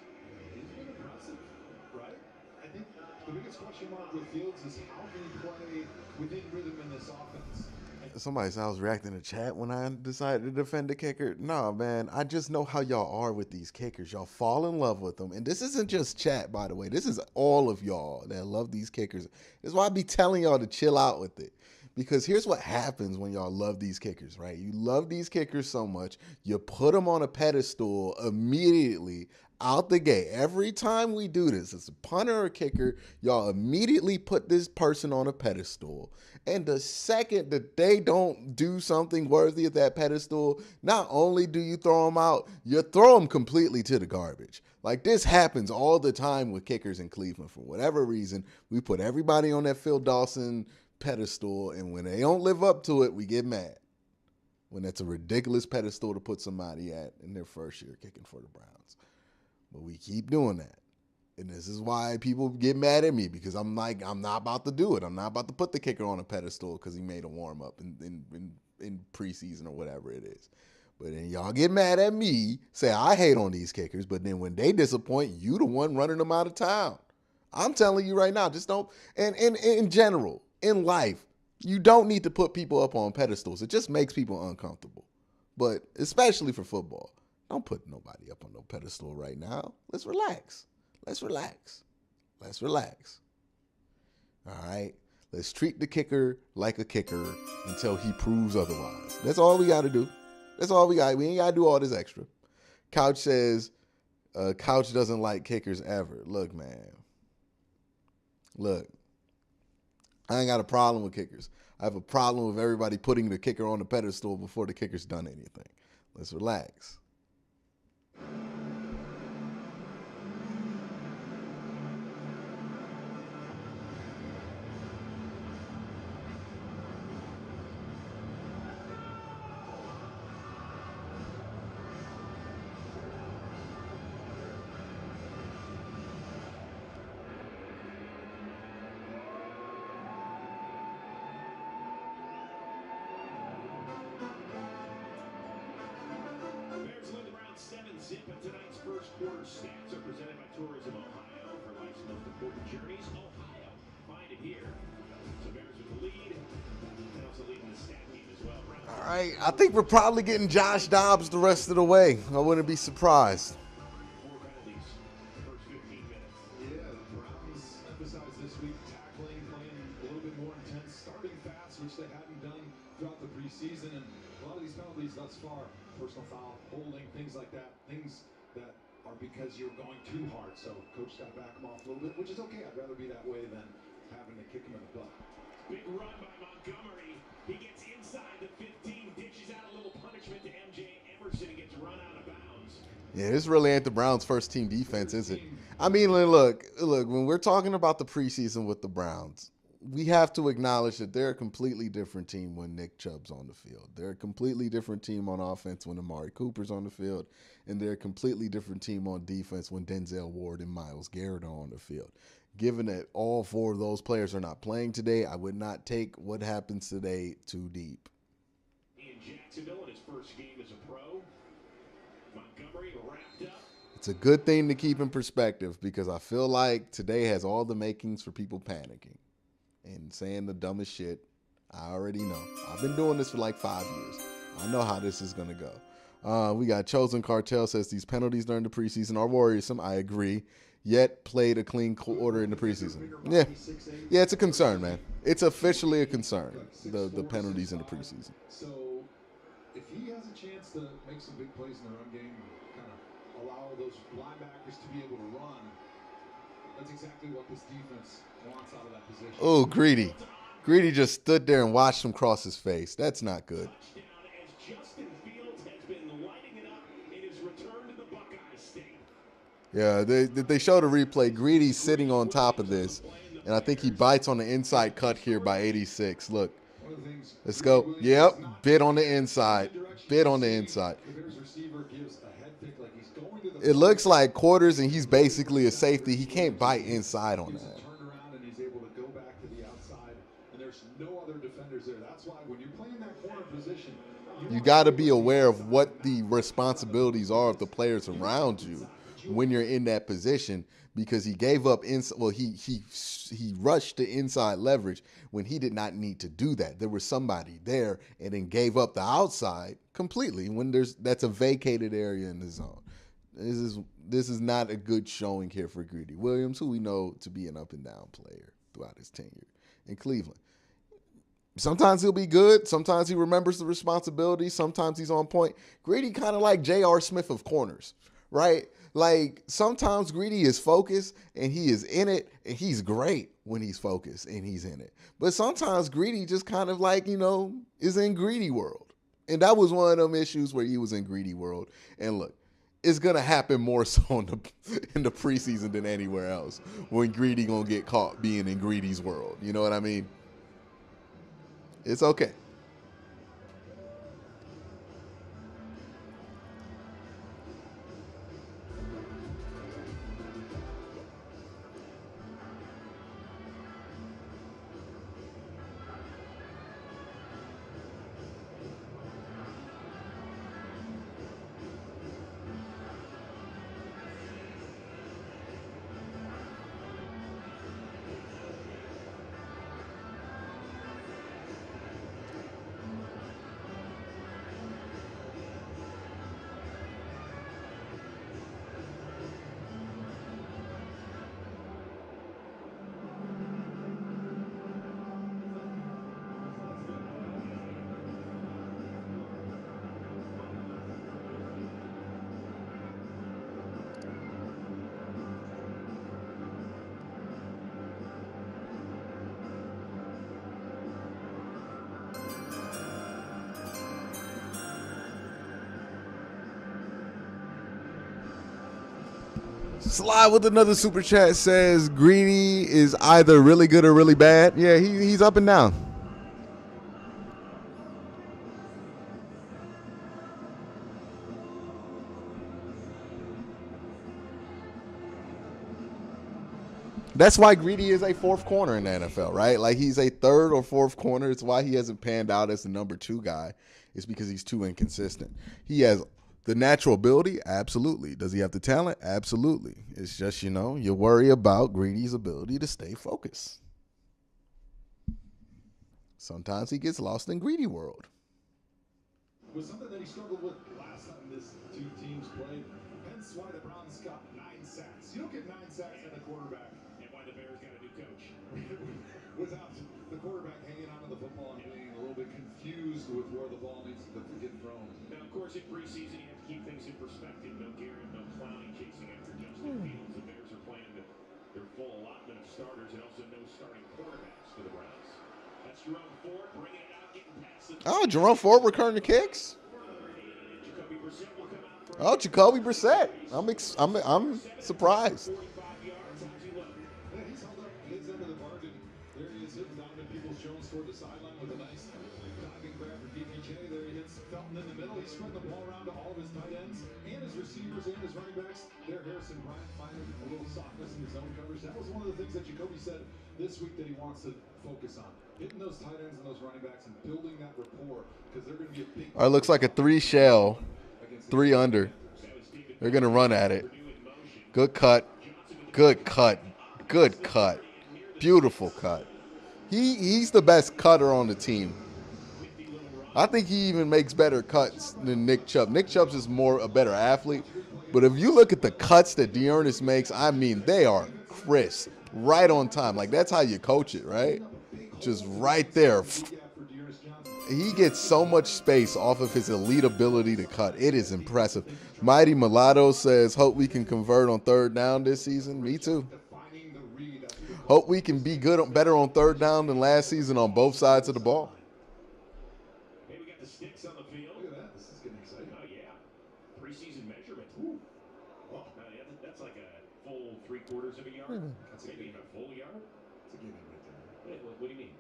[SPEAKER 3] He's been impressive, right? I think the biggest question mark with Fields is how can he play within rhythm in this offense?
[SPEAKER 1] Somebody said I was reacting to chat when I decided to defend the kicker. No, man, I just know how y'all are with these kickers. Y'all fall in love with them. And this isn't just chat, by the way. This is all of y'all that love these kickers. This is why I be telling y'all to chill out with it. Because here's what happens when y'all love these kickers, right? You love these kickers so much, you put them on a pedestal immediately out the gate. Every time we do this, it's a punter or kicker, y'all immediately put this person on a pedestal. And the second that they don't do something worthy of that pedestal, not only do you throw them out, you throw them completely to the garbage. Like this happens all the time with kickers in Cleveland. For whatever reason, we put everybody on that Phil Dawson pedestal, and when they don't live up to it, we get mad. When that's a ridiculous pedestal to put somebody at in their first year kicking for the Browns. But we keep doing that. And this is why people get mad at me, because I'm like, I'm not about to do it. I'm not about to put the kicker on a pedestal because he made a warm-up in preseason or whatever it is. But then y'all get mad at me, say I hate on these kickers, but then when they disappoint, you the one running them out of town. I'm telling you right now, just don't, and in general, in life, you don't need to put people up on pedestals. It just makes people uncomfortable. But especially for football, don't put nobody up on no pedestal right now. Let's relax. Let's relax. Let's relax. All right? Let's treat the kicker like a kicker until he proves otherwise. That's all we got to do. That's all we got. We ain't got to do all this extra. Couch says, Couch doesn't like kickers ever. Look, man. Look. I ain't got a problem with kickers. I have a problem with everybody putting the kicker on the pedestal before the kicker's done anything. Let's relax.
[SPEAKER 4] Bears lead the Browns 7-zip, and tonight's first quarter stats are presented by Tourism Ohio. For life's most important journeys, Ohio. Find it here. So Bears with the lead, and also leading the stat team as well. Browns
[SPEAKER 1] All right. I think we're probably getting Josh Dobbs the rest of the way. I wouldn't be surprised.
[SPEAKER 4] 4 penalties, first 15 minutes.
[SPEAKER 3] Yeah, the Browns emphasized this week tackling, playing a little bit more intense, starting fast, which they hadn't done throughout the preseason. And a lot of these penalties thus far, personal foul, holding, things like that, things that are because you're going too hard. So coach got to back them off a little bit, which is okay. I'd rather be that way than having to kick him in the butt.
[SPEAKER 4] Big run by Montgomery. He gets inside the 15, dishes out a little punishment to MJ Emerson and gets run out of bounds.
[SPEAKER 1] Yeah, this really ain't the Browns' first team defense, is it? I mean, look, when we're talking about the preseason with the Browns, we have to acknowledge that they're a completely different team when Nick Chubb's on the field. They're a completely different team on offense when Amari Cooper's on the field. And they're a completely different team on defense when Denzel Ward and Myles Garrett are on the field. given that all 4 of those players are not playing today, I would not take what happens today too deep.
[SPEAKER 4] In Jacksonville in his first game as a pro, Montgomery wrapped up.
[SPEAKER 1] It's a good thing to keep in perspective because I feel like today has all the makings for people panicking and saying the dumbest shit. I already know. I've been doing this for like 5 years. I know how this is going to go. We got Chosen Cartel says these penalties during the preseason are worrisome. I agree. Yet played a clean quarter in the preseason. Yeah, it's a concern, man. It's officially a concern, the penalties in the preseason.
[SPEAKER 3] So if he has a chance to make some big plays in the run game, kind of allow those linebackers to be able to run, that's exactly what this defense wants out of that position.
[SPEAKER 1] Oh, Greedy. Greedy just stood there and watched him cross his face. That's not good.
[SPEAKER 4] As Justin Fields has been lighting it up in his return to the Buckeye State.
[SPEAKER 1] Yeah, they showed a replay. Greedy's sitting on top of this, and I think he bites on the inside cut here by 86. Look, let's go. Yep, bit on the inside. Bit on the inside. It looks like quarters, and he's basically a safety. He can't bite inside on that.
[SPEAKER 3] Turned around and he's able to go back to the outside, and there's no other defenders there. That's why when you're playing that corner position,
[SPEAKER 1] You got to be aware of what the responsibilities are of the players around you when you're in that position, because he gave up he rushed the inside leverage when he did not need to do that. There was somebody there and then gave up the outside completely when that's a vacated area in the zone. This is not a good showing here for Greedy Williams, who we know to be an up and down player throughout his tenure in Cleveland. Sometimes he'll be good. Sometimes he remembers the responsibility. Sometimes he's on point. Greedy kind of like J.R. Smith of corners, right? Like sometimes Greedy is focused and he is in it, and he's great when he's focused and he's in it. But sometimes Greedy just kind of like, is in Greedy world. And that was one of them issues where he was in Greedy world. And look, it's going to happen more so in the preseason than anywhere else when Greedy going to get caught being in Greedy's world. You know what I mean? It's okay. Slide with another super chat says Greedy is either really good or really bad. Yeah, he's up and down. That's why Greedy is a fourth corner in the NFL, right? Like he's a third or fourth corner. It's why he hasn't panned out as the number 2 guy. It's because he's too inconsistent. He has the natural ability, absolutely. Does he have the talent? Absolutely. It's just, you worry about Greedy's ability to stay focused. Sometimes he gets lost in Greedy world.
[SPEAKER 3] Was something that he struggled with last time these two teams played. Hence why the Browns got 9 sacks. You don't get 9 sacks at a quarterback.
[SPEAKER 4] And why the Bears got a new coach.
[SPEAKER 3] Without the quarterback hanging onto the football and being a little bit confused with where the ball needs to get thrown.
[SPEAKER 4] Now, of course, in preseason, you have to keep things in perspective. No Garrett, no Clowney chasing after Justin Fields. The Bears are playing their full allotment of starters and also no starting quarterbacks for the Browns. That's Jerome Ford bringing it out, getting past the...
[SPEAKER 1] Oh, Jerome Ford returning the kicks.
[SPEAKER 4] Jacoby Brissett will come out for...
[SPEAKER 1] Oh, Jacoby Brissett. I'm surprised.
[SPEAKER 4] 45 yards. How's he look?
[SPEAKER 3] Yeah, he's held up his end of the bargain. There he is hitting Donovan Peoples-Jones toward the sideline with a nice diving grab for DPJ. There he hits Felton in the middle. He's spreading the ball around to all of his tight ends and his receivers and his running backs. There, Harrison Bryant finding a little softness in his zone coverage. That was one of the things that Jacoby said this week that he wants to focus on. Hitting those tight ends and those running backs and building that rapport, because they're going to be a big...
[SPEAKER 1] All right, looks like a 3 shell, 3 under. They're going to run at it. Good cut. Good cut. Good cut. Beautiful cut. He's the best cutter on the team. I think he even makes better cuts than Nick Chubb. Nick Chubb's is a better athlete. But if you look at the cuts that Dearness makes, I mean, they are crisp, right on time. Like, that's how you coach it, right? Just right there. He gets so much space off of his elite ability to cut. It is impressive. Mighty Mulatto says, hope we can convert on 3rd down this season. Me too. Hope we can be better on 3rd down than last season on both sides of the ball.
[SPEAKER 4] Hey, we got the sticks on the field.
[SPEAKER 3] Look at that. This is getting exciting.
[SPEAKER 4] Oh, yeah. Preseason measurement. Ooh. Well, that's like a full 3/4 of a yard.
[SPEAKER 3] That's
[SPEAKER 4] Maybe a full yard.
[SPEAKER 3] It's a gimme right there.
[SPEAKER 4] Hey, what do you mean?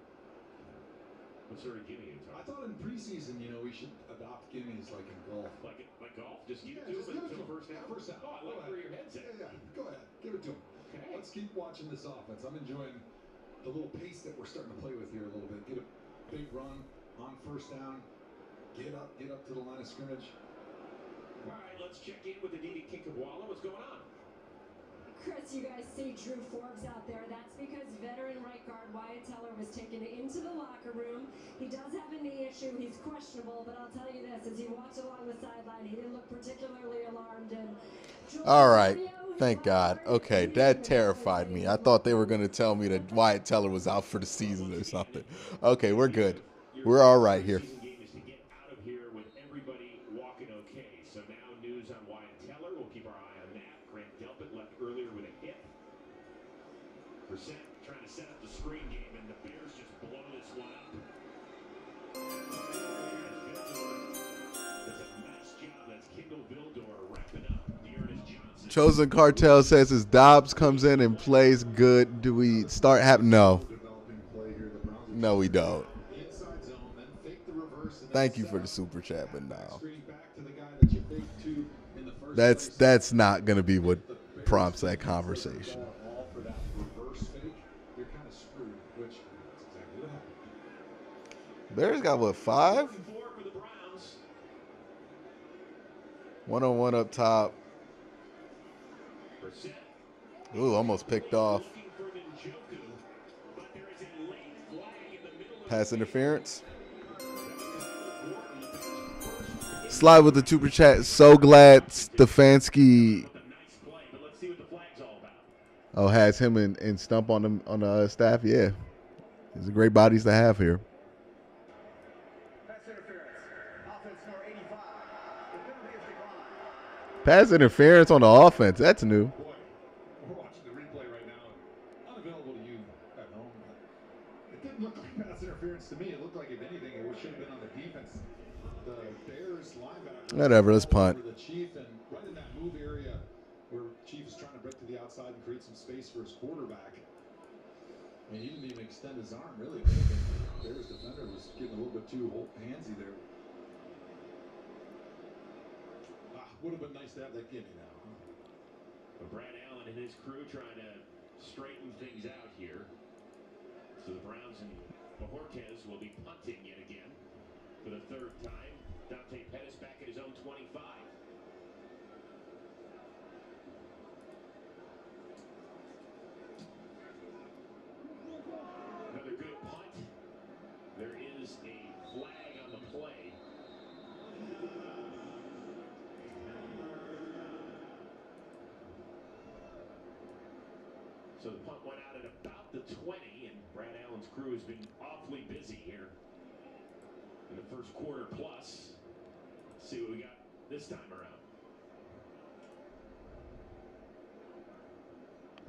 [SPEAKER 4] What sort of gimme are you
[SPEAKER 3] I
[SPEAKER 4] talking?
[SPEAKER 3] thought in preseason, we should adopt gimmies like in golf.
[SPEAKER 4] Like golf? Just give it
[SPEAKER 3] Just
[SPEAKER 4] to
[SPEAKER 3] give
[SPEAKER 4] him
[SPEAKER 3] it to
[SPEAKER 4] until
[SPEAKER 3] him.
[SPEAKER 4] first down?
[SPEAKER 3] First down.
[SPEAKER 4] Oh, I like where your head's at.
[SPEAKER 3] Yeah. Go ahead. Give it to him.
[SPEAKER 4] Okay.
[SPEAKER 3] Let's keep watching this offense. I'm enjoying the little pace that we're starting to play with here a little bit. Get a big run on first down. Get up to the line of scrimmage.
[SPEAKER 4] All right, let's check in with Aditi Kinkabwala. What's going on?
[SPEAKER 2] Chris, you guys see Drew Forbes out there. That's because veteran right guard Wyatt Teller was taken into the locker room. He does have a knee issue. He's questionable, but I'll tell you this, as he walked along the sideline, he didn't look particularly alarmed. And
[SPEAKER 1] All right. Thank God. Okay, that terrified me. I thought they were going to tell me that Wyatt Teller was out for the season or something. Okay, we're good. We're all right here.
[SPEAKER 4] Preseason game is to get out of here with everybody walking okay. So now news on Wyatt Teller. We'll keep our eye on that. Grant Delpit left earlier with a hip. Brissett trying to set up the screen game, and the Bears just blow this one up. Does a nice job. That's Kendall Vildor wrapping up. Dearness Johnson.
[SPEAKER 1] Chosen Cartel says as Dobbs comes in and plays good, do we start having? No. No, we don't. Thank you for the super chat, but no. That's not going to be what prompts that conversation. Bears got what, 5? 1-on-1 up top. Ooh, almost picked off. Pass interference. Slide with the super chat. So glad Stefanski has him and Stump on the staff. Yeah, these are great bodies to have here. Pass interference on the offense. That's new.
[SPEAKER 3] We're watching the replay right now. Unavailable to you at home. It didn't look like pass interference to me. It looked like, if anything, it should have been on the defense. The Bears linebacker.
[SPEAKER 1] Whatever, let's punt.
[SPEAKER 3] The Chief, and right in that move area where Chief is trying to break to the outside and create some space for his quarterback. I mean, he didn't even extend his arm, really. The Bears defender was getting a little bit too handsy there. Would have been nice to have that gimme now.
[SPEAKER 4] But Brad Allen and his crew trying to straighten things out here. So the Browns and Bojorquez will be punting yet again for the 3rd time. Dante Pettis back at his own 25. Another good punt. There is a flag on the play. So the punt went out at about the 20, and Brad Allen's crew has been awfully busy here in the first quarter plus. Let's see what we got this time around.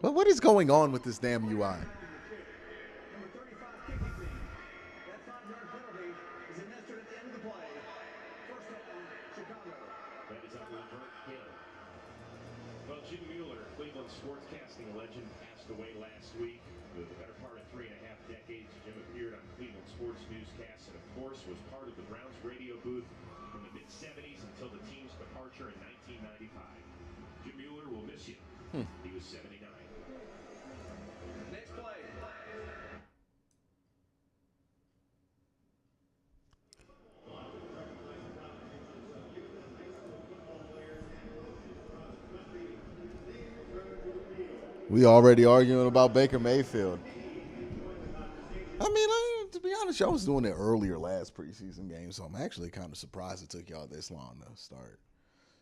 [SPEAKER 1] Well, what is going on with this damn UI?
[SPEAKER 5] Number 35 kicking team. That 5-yard penalty is administered at the end of the play. First down, Chicago.
[SPEAKER 4] That is on Robert Hill. Well, Jim Mueller, Cleveland sportscasting legend, passed away last week. For the better part of 3.5 decades, Jim appeared on Cleveland sports newscasts and, of course, was part of the Browns radio booth from the mid-'70s until the team's departure in 1995. Jim Mueller will miss you. He was 79.
[SPEAKER 5] Next play.
[SPEAKER 1] We already arguing about Baker Mayfield. I mean, to be honest, y'all was doing it earlier last preseason game, so I'm actually kind of surprised it took y'all this long to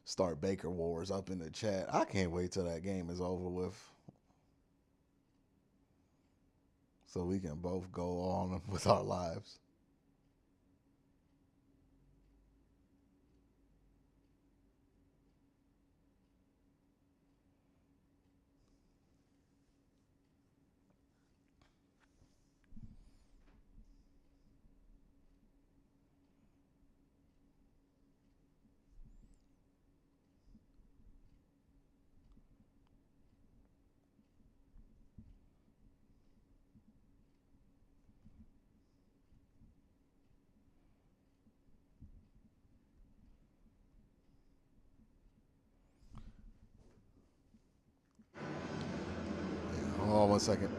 [SPEAKER 1] start Baker Wars up in the chat. I can't wait till that game is over with, so we can both go on with our lives. Hold on 1 second.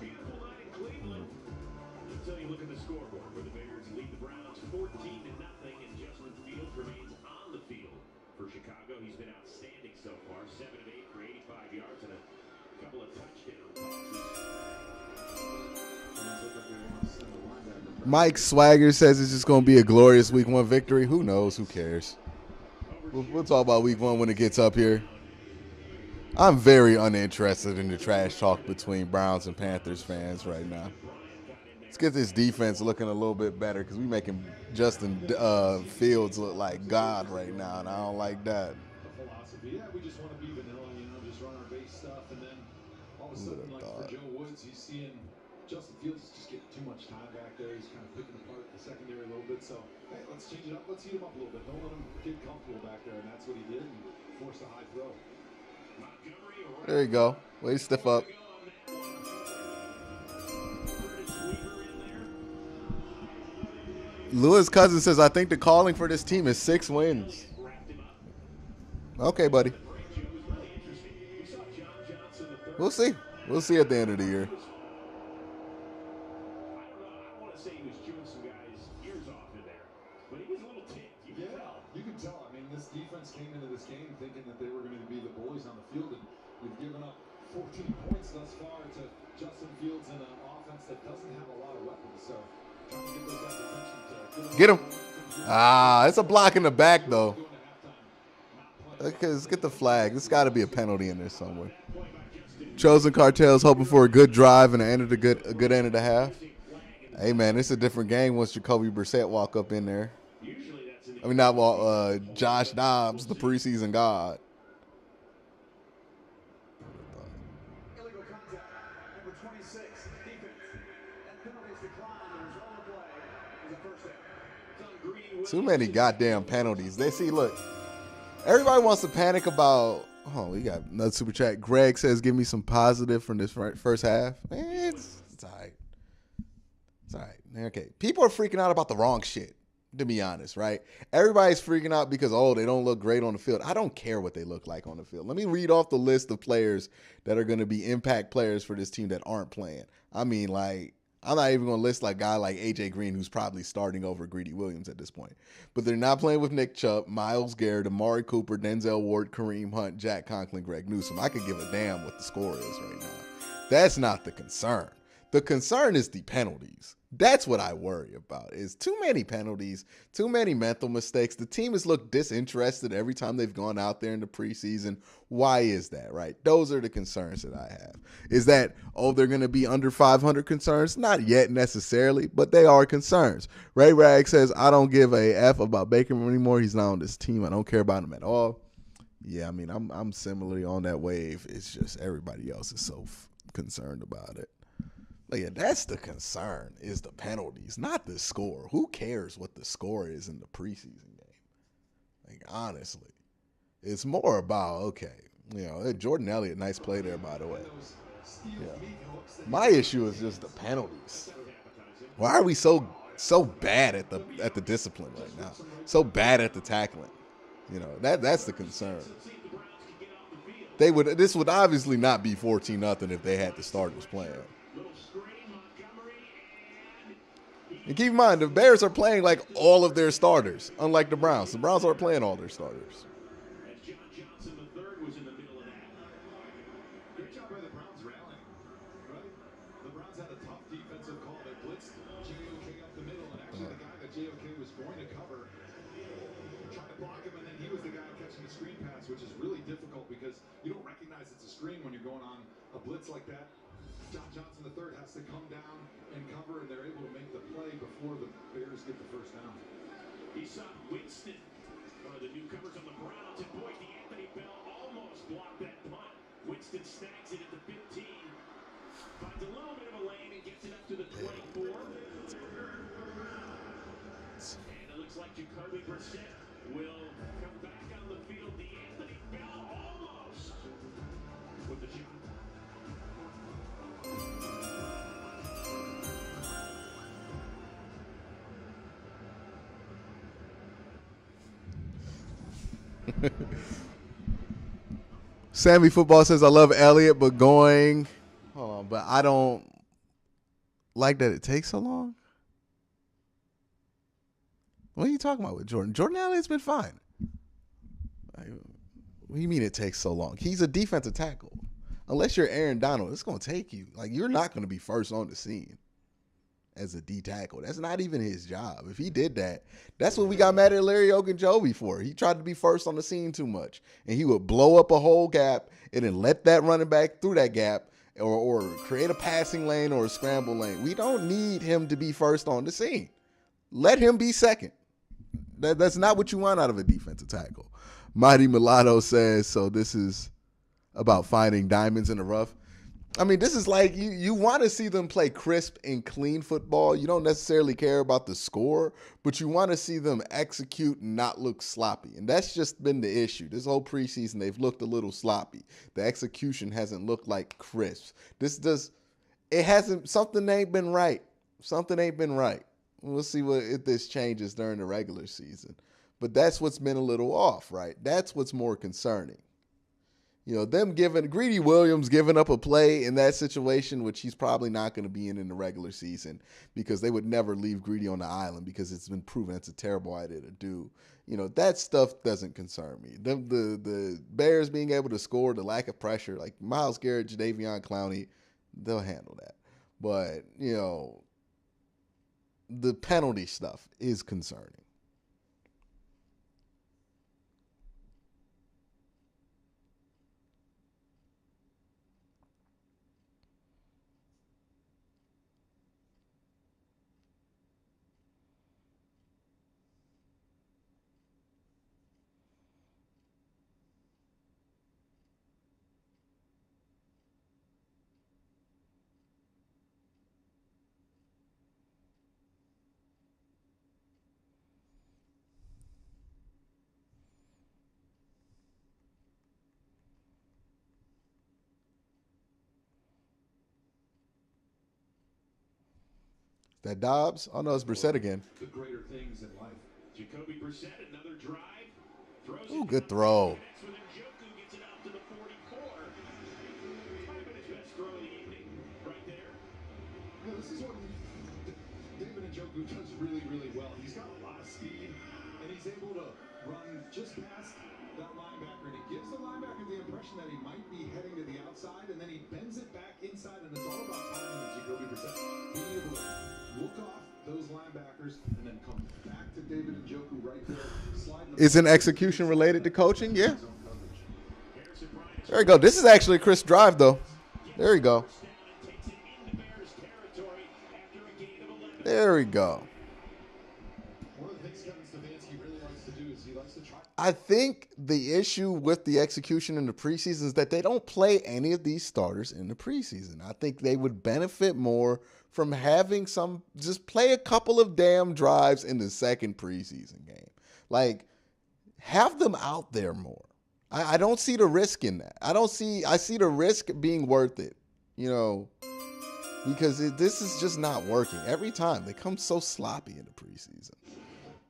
[SPEAKER 4] Beautiful night in Cleveland. Until you look at the scoreboard, where the Bears lead the Browns 14-0, and Justin Fields remains on the field. For Chicago, he's been outstanding so far. 7 of 8 for 85 yards and a couple of touchdown passes.
[SPEAKER 1] Mike Swagger says it's just going to be a glorious Week 1 victory. Who knows? Who cares? We'll talk about Week 1 when it gets up here. I'm very uninterested in the trash talk between Browns and Panthers fans right now. Let's get this defense looking a little bit better because we're making Justin Fields look like God right now, and I don't like that.
[SPEAKER 3] The philosophy, we just want to be vanilla, just run our base stuff, and then all of a sudden, like for Joe Woods, he's seeing Justin Fields is just getting too much time back there. He's kind of picking apart the secondary a little bit. So, hey, let's change it up. Let's heat him up a little bit. Don't let him get comfortable back there, and that's what he did, and forced a high throw.
[SPEAKER 1] There you go. Way to stiff up. Lewis Cousins says, I think the calling for this team is 6 wins. Okay, buddy. We'll see. We'll see at the end of the year.
[SPEAKER 4] I want to say he was chewing some guys' ears off in there, but he was a little ticked. You can tell.
[SPEAKER 3] You can tell. I mean, this defense came into this game thinking that they were going to be the bullies on the field, and we've given up 14 points thus far to Justin Fields in an offense that doesn't have a lot of weapons. So, trying to get those guys' attention to
[SPEAKER 1] get him. It's a block in the back, though. Okay, let's get the flag. There's got to be a penalty in there somewhere. Chosen Cartel's hoping for a good drive and a good end of the half. Hey, man, it's a different game once Jacoby Brissett walk up in there. I mean, not Josh Dobbs, the preseason god.
[SPEAKER 5] Illegal contact. Number 26, defense. That penalty's declined. The result of the play is a first down.
[SPEAKER 1] Too many goddamn penalties. They see, look, everybody wants to panic about. Oh, we got another super chat. Greg says, give me some positive from this first half. It's all right. It's all right. Okay. People are freaking out about the wrong shit, to be honest, right? Everybody's freaking out because, they don't look great on the field. I don't care what they look like on the field. Let me read off the list of players that are going to be impact players for this team that aren't playing. I mean, like, I'm not even going to list like a guy like AJ Green, who's probably starting over Greedy Williams at this point. But they're not playing with Nick Chubb, Myles Garrett, Amari Cooper, Denzel Ward, Kareem Hunt, Jack Conklin, Greg Newsome. I could give a damn what the score is right now. That's not the concern. The concern is the penalties. That's what I worry about, is too many penalties, too many mental mistakes. The team has looked disinterested every time they've gone out there in the preseason. Why is that, right? Those are the concerns that I have. Is that, they're going to be under 500 concerns? Not yet necessarily, but they are concerns. Ray Rag says, I don't give a F about Baker anymore. He's not on this team. I don't care about him at all. Yeah, I mean, I'm similarly on that wave. It's just everybody else is so concerned about it. But yeah, that's the concern, is the penalties, not the score. Who cares what the score is in the preseason game? Like, honestly, it's more about, Jordan Elliott, nice play there, by the way. Yeah. My issue is just the penalties. Why are we so bad at the discipline right now? So bad at the tackling. That's the concern. This would obviously not be 14-0 if they had the starters playing. And keep in mind, the Bears are playing like all of their starters, unlike the Browns. The Browns aren't playing all their starters.
[SPEAKER 3] Great job by the Browns rallying, right? The Browns had a tough defensive call. They blitzed Jacoby up the middle, and actually the guy that Jacoby was going to cover tried to block him, and then he was the guy catching the screen pass, which is really difficult because you don't recognize it's a screen when you're going on a blitz like that. John Johnson III has to come down and cover, and they're able to make the play before the Bears get the first down.
[SPEAKER 4] He saw Winston, one of the newcomers on the Browns, and boy, D'Anthony Bell almost blocked that punt. Winston snags it at the 15, finds a little bit of a lane and gets it up to the 24. And it looks like Jacoby Brissett will come back on the field. D'Anthony Bell almost with the shot.
[SPEAKER 1] Sammy Football says, I love Elliott, but I don't like that it takes so long. What are you talking about with Jordan? Jordan Elliott's been fine. What do you mean it takes so long? He's a defensive tackle. Unless you're Aaron Donald, it's going to take you. Like, you're not going to be first on the scene as a D tackle. That's not even his job. If he did that, that's what we got mad at Larry Ogunjobi for. He tried to be first on the scene too much, and he would blow up a whole gap and then let that running back through that gap or create a passing lane or a scramble lane. We don't need him to be first on the scene. Let him be second. That's not what you want out of a defensive tackle. Mighty Mulatto says, so this is about finding diamonds in the rough. I mean, this is like you want to see them play crisp and clean football. You don't necessarily care about the score, but you want to see them execute and not look sloppy. And that's just been the issue. This whole preseason, they've looked a little sloppy. The execution hasn't looked like crisp. Something ain't been right. Something ain't been right. We'll see if this changes during the regular season. But that's what's been a little off, right? That's what's more concerning. Greedy Williams giving up a play in that situation, which he's probably not going to be in the regular season, because they would never leave Greedy on the island because it's been proven it's a terrible idea to do. That stuff doesn't concern me. The Bears being able to score, the lack of pressure, like Myles Garrett, Jadeveon Clowney, they'll handle that. But, the penalty stuff is concerning. That Dobbs? Oh, no, it's Brissett again.
[SPEAKER 3] The greater things in life.
[SPEAKER 4] Jacoby Brissett, another drive.
[SPEAKER 1] Ooh, good throw.
[SPEAKER 4] Gets it out to the 44. Might have been his best throw of the evening right there.
[SPEAKER 3] This is what you really, really well. He's got a lot of speed, and he's able to run just past that linebacker, and it gives the linebacker the impression that he might be heading to the outside, and then he bends it back inside, and it's all about timing with Jacoby Brissett. Being able to look off those linebackers and then come back to David and Joku right there.
[SPEAKER 1] Isn't execution related to coaching? Yeah. There we go. This is actually a crisp drive, though. There we go. There we go.
[SPEAKER 3] One of the things Kevin Stefanski really likes to do is he likes to try.
[SPEAKER 1] I think the issue with the execution in the preseason is that they don't play any of these starters in the preseason. I think they would benefit more from having just play a couple of damn drives in the second preseason game. Like, have them out there more. I don't see the risk in that. I see the risk being worth it, because this is just not working. Every time they come so sloppy in the preseason.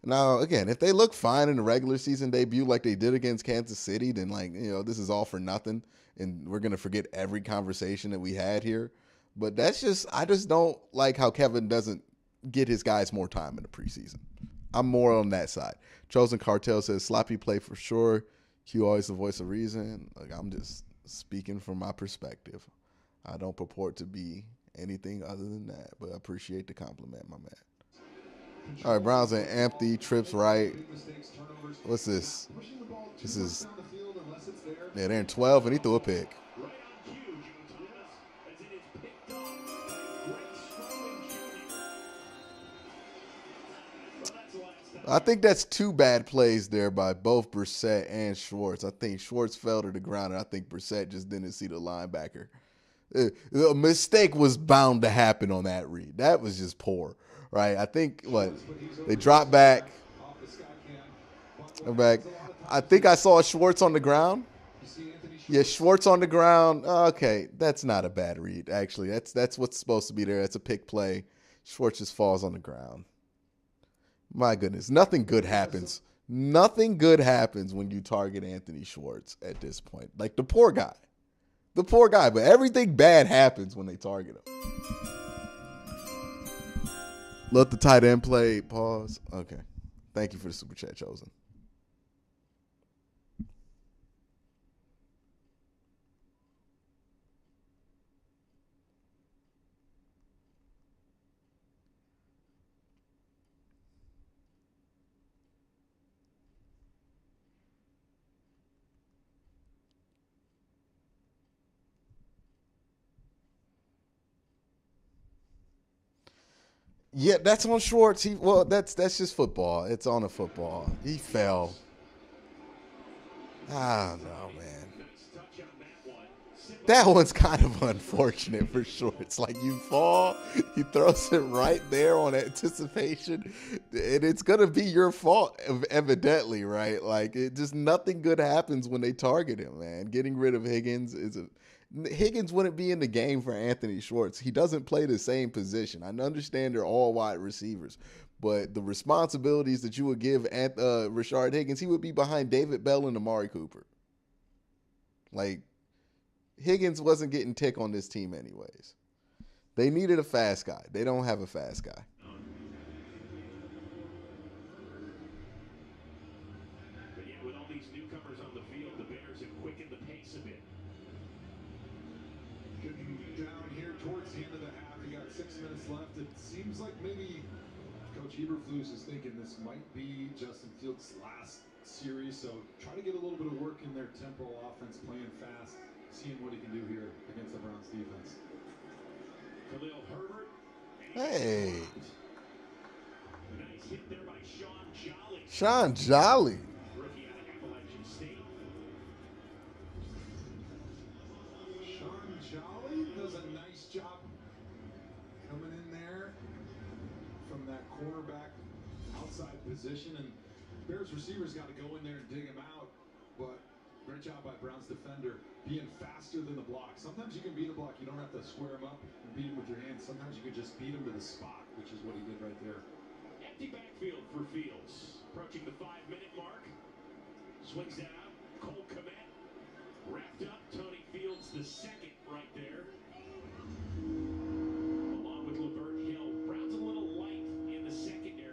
[SPEAKER 1] Now, again, if they look fine in the regular season debut like they did against Kansas City, then this is all for nothing, and we're gonna forget every conversation that we had here. But I just don't like how Kevin doesn't get his guys more time in the preseason. I'm more on that side. Chosen Cartel says sloppy play for sure. Q always the voice of reason. Like, I'm just speaking from my perspective. I don't purport to be anything other than that, but I appreciate the compliment, my man. All right, Browns and empty, trips right. What's this? This is, they're in 12, and he threw a pick. I think that's two bad plays there by both Brissett and Schwartz. I think Schwartz fell to the ground, and I think Brissett just didn't see the linebacker. A mistake was bound to happen on that read. That was just poor, right? I think, they dropped back. I think I saw Schwartz on the ground. Yeah, Schwartz on the ground. Okay, that's not a bad read, actually. That's what's supposed to be there. That's a pick play. Schwartz just falls on the ground. My goodness, nothing good happens. Nothing good happens when you target Anthony Schwartz at this point. Like, the poor guy. But everything bad happens when they target him. Let the tight end play. Pause. Okay. Thank you for the super chat, Chosen. Yeah, that's on Schwartz. That's just football. It's on a football. He fell. I don't know, man. That one's kind of unfortunate for Schwartz. Like, you fall, he throws it right there on anticipation, and it's gonna be your fault, evidently, right? Like, nothing good happens when they target him, man. Getting rid of Higgins Higgins wouldn't be in the game for Anthony Schwartz. He doesn't play the same position. I understand they're all wide receivers, but the responsibilities that you would give Rashard Higgins, he would be behind David Bell and Amari Cooper. Like, Higgins wasn't getting tick on this team anyways. They needed a fast guy. They don't have a fast guy.
[SPEAKER 4] But yeah, with all these newcomers on the field, the Bears have quickened the pace a bit.
[SPEAKER 3] Getting down here towards the end of the half. We got 6 minutes left. It seems like maybe Coach Eberflus is thinking this might be Justin Fields' last series. So try to get a little bit of work in their tempo offense, playing fast, seeing what he can do here against the Browns defense.
[SPEAKER 4] Khalil Herbert.
[SPEAKER 1] Hey.
[SPEAKER 4] Nice hit there by Sean Jolly.
[SPEAKER 1] Sean Jolly.
[SPEAKER 4] Rookie out of Appalachian State.
[SPEAKER 3] Sean Jolly does a nice job coming in there from that cornerback outside position, and Bears receivers got to go in there and dig him out, but great job by Browns defender being faster than the block. Sometimes you can beat a block, you don't have to square him up and beat him with your hands. Sometimes you can just beat him to the spot, which is what he did right there.
[SPEAKER 4] Empty backfield for Fields. Approaching the 5-minute mark. Swings that out. Cole Kmet wrapped up. Tony Fields the second right there. Along with Lavert Hill. Browns a little light in the secondary.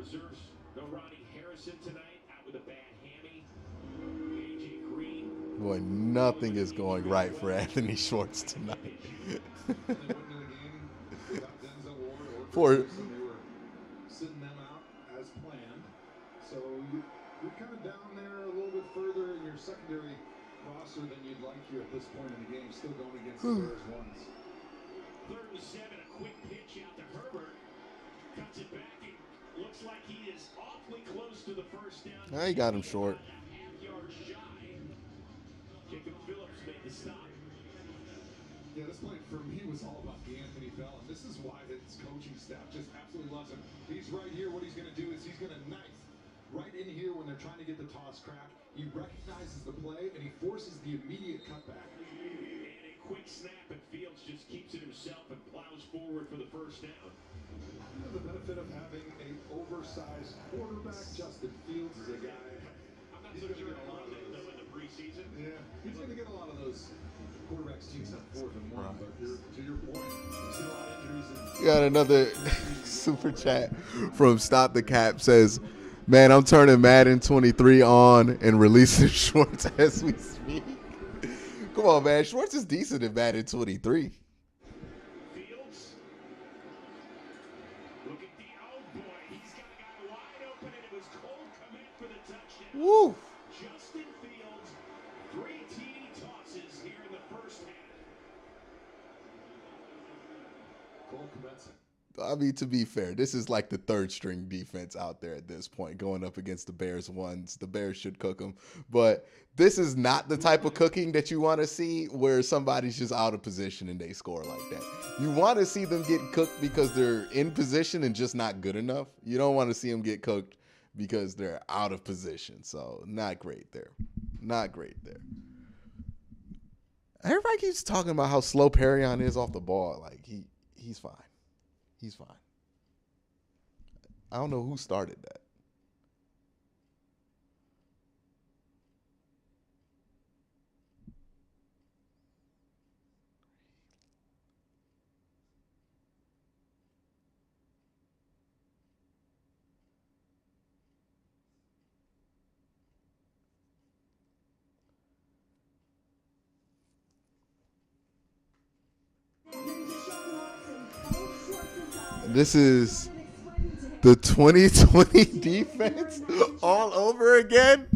[SPEAKER 4] reserves. No Ronnie Harrison tonight, out with a bad hammy. AJ Green.
[SPEAKER 1] Boy, nothing is going right for Anthony Schwartz tonight.
[SPEAKER 3] They went into the game without Denzel Ward or
[SPEAKER 1] For
[SPEAKER 3] Preseason. They were sitting them out as planned. So you're kind of down there a little bit further in your secondary roster than you'd like here at this point in the game. Still going against the Bears ones.
[SPEAKER 4] 3rd and 7, a quick pitch out to Herbert. Cuts it back and looks like he is awfully close to the first down.
[SPEAKER 1] Now he got him short.
[SPEAKER 4] A half-yard shy. Jacob Phillips made the stop.
[SPEAKER 3] Yeah, this play for me was all about Anthony Bell, and this is why his coaching staff just absolutely loves him. He's right here. What he's going to do is he's going to knife right in here when they're trying to get the toss crack. He recognizes the play, and he forces the immediate cutback.
[SPEAKER 4] And a quick snap, and Fields just keeps it himself and plows forward for the first down.
[SPEAKER 3] You know, the benefit of having an oversized quarterback, Justin Fields is a guy.
[SPEAKER 4] I'm not so sure about that, though, in the preseason.
[SPEAKER 3] Yeah, he's going to get a lot of those quarterbacks teams up 4th and 1, but to your point, we've seen a lot of injuries.
[SPEAKER 1] We got another super chat from Stop the Cap says, man, I'm turning Madden 23 on and releasing Schwartz as we speak. Come on, man. Schwartz is decent in Madden 23.
[SPEAKER 4] Fields. Look at the old boy. He's got a guy wide open, and it was Cole Kmet for the touchdown.
[SPEAKER 1] Woo!
[SPEAKER 4] Justin Fields, 3 TD tosses here in the first half.
[SPEAKER 3] Cole Kmet.
[SPEAKER 1] I mean, to be fair, this is like the 3rd string defense out there at this point, going up against the Bears ones. The Bears should cook them. But this is not the type of cooking that you want to see where somebody's just out of position and they score like that. You want to see them get cooked because they're in position and just not good enough. You don't want to see them get cooked because they're out of position. So not great there. Not great there. Everybody keeps talking about how slow Perrion is off the ball. Like, he's fine. He's fine. I don't know who started that. This is the 2020 defense all over again.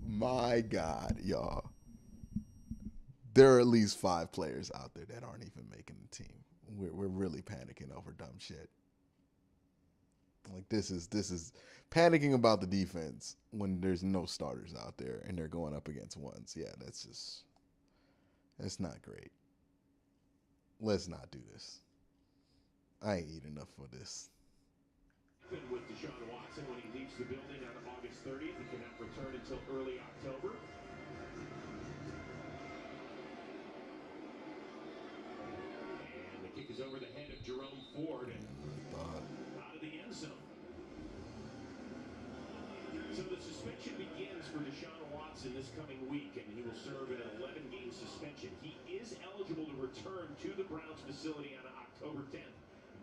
[SPEAKER 1] My God, y'all. There are at least 5 players out there that aren't even making the team. We're really panicking over dumb shit. Like this is panicking about the defense when there's no starters out there and they're going up against ones. Yeah, that's not great. Let's not do this. I ain't eat enough for this.
[SPEAKER 4] With Deshaun Watson when he leaves the building on August 30th. He cannot return until early October. And the kick is over the head of Jerome Ford and out of the end zone. So the suspension begins for Deshaun Watson this coming week, and he will serve an 11-game suspension. He is eligible to return to the Browns facility on October 10th.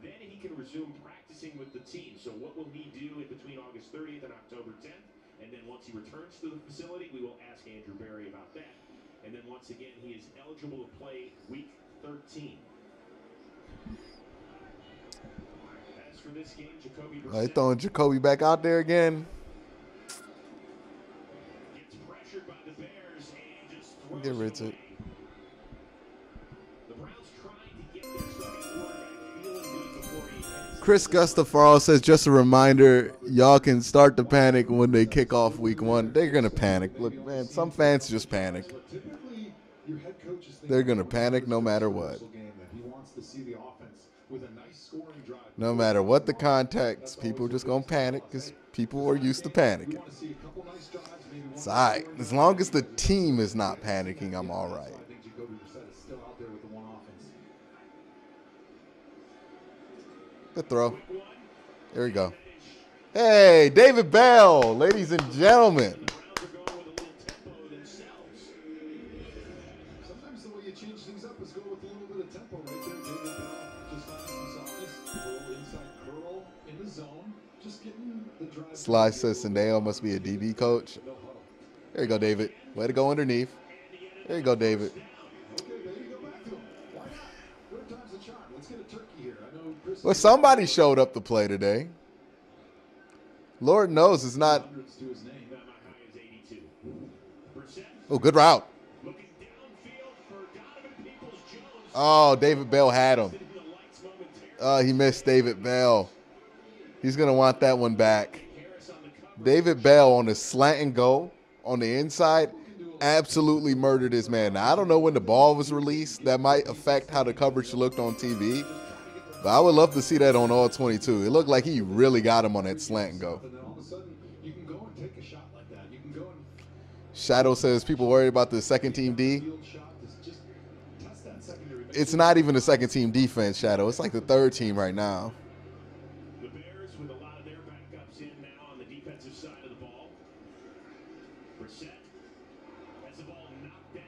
[SPEAKER 4] Then he can resume practicing with the team. So what will he do in between August 30th and October 10th? And then once he returns to the facility, we will ask Andrew Berry about that. And then once again, he is eligible to play week 13. As for this game, Jacoby
[SPEAKER 1] They throwing Jacoby back out there again.
[SPEAKER 4] Gets pressured by the Bears and just throws
[SPEAKER 1] Get rid of it.
[SPEAKER 4] The Browns trying to get their starting quarterback feeling good before he heads.
[SPEAKER 1] Chris Gustafaro says, just a reminder, y'all can start to panic when they kick off week 1. They're going to panic. Look, man, some fans just panic.
[SPEAKER 3] Typically, your head coach is
[SPEAKER 1] They're going to panic no matter what.
[SPEAKER 3] He wants to see the offense with a nice scoring drive.
[SPEAKER 1] No matter what the context, people are just going to panic because people are used to panicking. It's all right. As long as the team is not panicking, I'm all right.
[SPEAKER 3] I think Jacoby Brissett is still out there with the one offense.
[SPEAKER 1] Good throw. There we go. Hey, David Bell, ladies and gentlemen.
[SPEAKER 4] The Browns are going with a little tempo themselves.
[SPEAKER 3] Sometimes the way you change things up is go with a little bit of tempo right there. David Bell just finding some softness, a little inside curl in the zone, just getting
[SPEAKER 1] Sly says Sandeo must be a DB coach. There you go, David. Way to go underneath. There you go, David.
[SPEAKER 3] Okay, baby, go back to him. Why not? Third time's a charm. Let's get a turkey here. I know Chris.
[SPEAKER 1] Well, somebody showed up to play today. Lord knows it's not.
[SPEAKER 3] Hundreds to his name.
[SPEAKER 4] That my high is 82. Brissett
[SPEAKER 1] Oh, good route.
[SPEAKER 4] looking downfield for Donovan Peoples-Jones.
[SPEAKER 1] Oh, David Bell had him.
[SPEAKER 4] Hitting the lights momentarily.
[SPEAKER 1] He missed David Bell. He's going to want that one back.
[SPEAKER 4] Harris on the cover.
[SPEAKER 1] David Bell on the slant and go on the inside absolutely murdered his man. Now, I don't know when the ball was released. That might affect how the coverage looked on TV. But I would love to see that on all 22. It looked like he really got him on that slant and go.
[SPEAKER 3] And then all of a sudden, you can go and take a shot like that. You can go and
[SPEAKER 1] Shadow says people worried about the second team D.
[SPEAKER 3] field shot. Just test that secondary.
[SPEAKER 1] It's not even a second team defense, Shadow. It's like the third team right now.
[SPEAKER 4] The Bears with a lot of their backups in now on the defensive side of the ball. Brissett has the ball knocked down.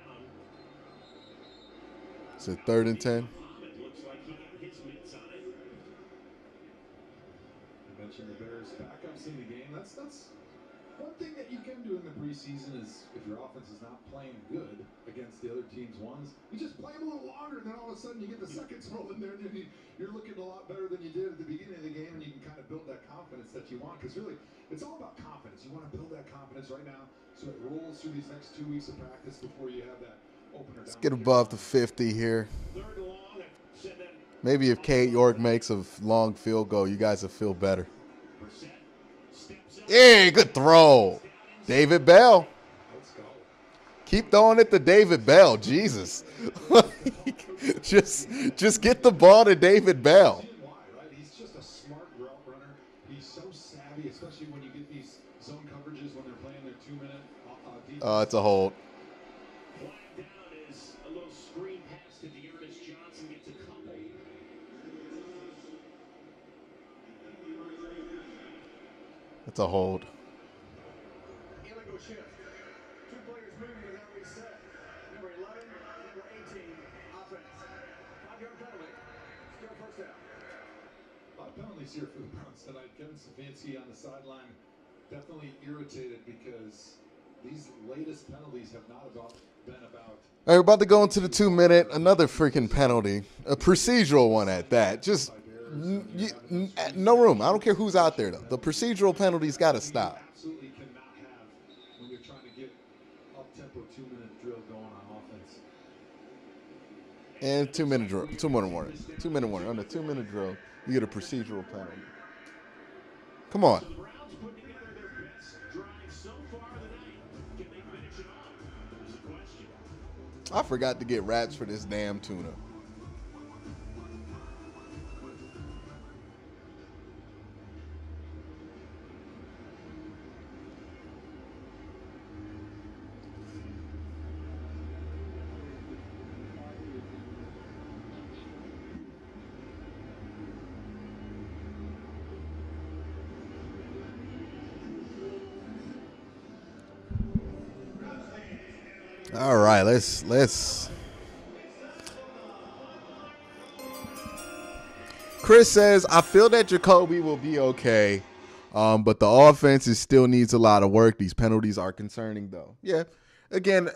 [SPEAKER 1] It's a 3rd and 10.
[SPEAKER 4] Muhammad looks like he got his mitts on it.
[SPEAKER 3] You mentioned the Bears backups in the game. That's one thing that you can do in the preseason is if your offense is not playing good against the other team's ones, you just play them a little longer, and then all of a sudden you get the seconds rolling there, and you're looking a lot better than you did at the beginning of the game, and you can kind of build that confidence that you want. Because really, it's all about confidence. You want to build that confidence right now so it rolls through these next 2 weeks of practice before you have that opener.
[SPEAKER 1] Let's get above the 50 here.
[SPEAKER 4] Third and long. I said that.
[SPEAKER 1] Maybe if Kate York makes a long field goal, you guys will feel better.
[SPEAKER 4] Brissett steps up.
[SPEAKER 1] Hey, good throw. David Bell.
[SPEAKER 3] Let's go.
[SPEAKER 1] Keep throwing it to David Bell. Jesus. just get the ball to David Bell.
[SPEAKER 3] Why, right? He's just a smart route runner. He's so savvy, especially when you get these zone coverages when they're playing their 2-minute defense.
[SPEAKER 1] It's a hold.
[SPEAKER 4] Flag down is a little screen pass to Dearness Johnson. Gets a couple.
[SPEAKER 1] It's a hold.
[SPEAKER 5] Illegal shift. Two players moving without reset. Number 11, number 18, offense. 5-yard penalty. Still first down.
[SPEAKER 3] A lot of penalties here for the Browns tonight. Kevin Stefanski on the sideline, definitely irritated because these latest penalties have not been about.
[SPEAKER 1] All right, we're about to go into the 2-minute. Another freaking penalty. A procedural one at that. Just no room. I don't care who's out there, though. The procedural penalties got to stop.
[SPEAKER 3] Absolutely cannot have when you're trying to get up-tempo 2-minute drill going on offense.
[SPEAKER 1] And 2-minute drill. 2-minute warning. 2-minute warning. On the 2-minute drill, you get a procedural penalty. Come on.
[SPEAKER 4] The Browns put together their best drive so far tonight. Can they finish it off? There's a question.
[SPEAKER 1] I forgot to get wraps for this damn tuna. All right, let's. Chris says, I feel that Jacoby will be okay, but the offense still needs a lot of work. These penalties are concerning, though. Yeah, again,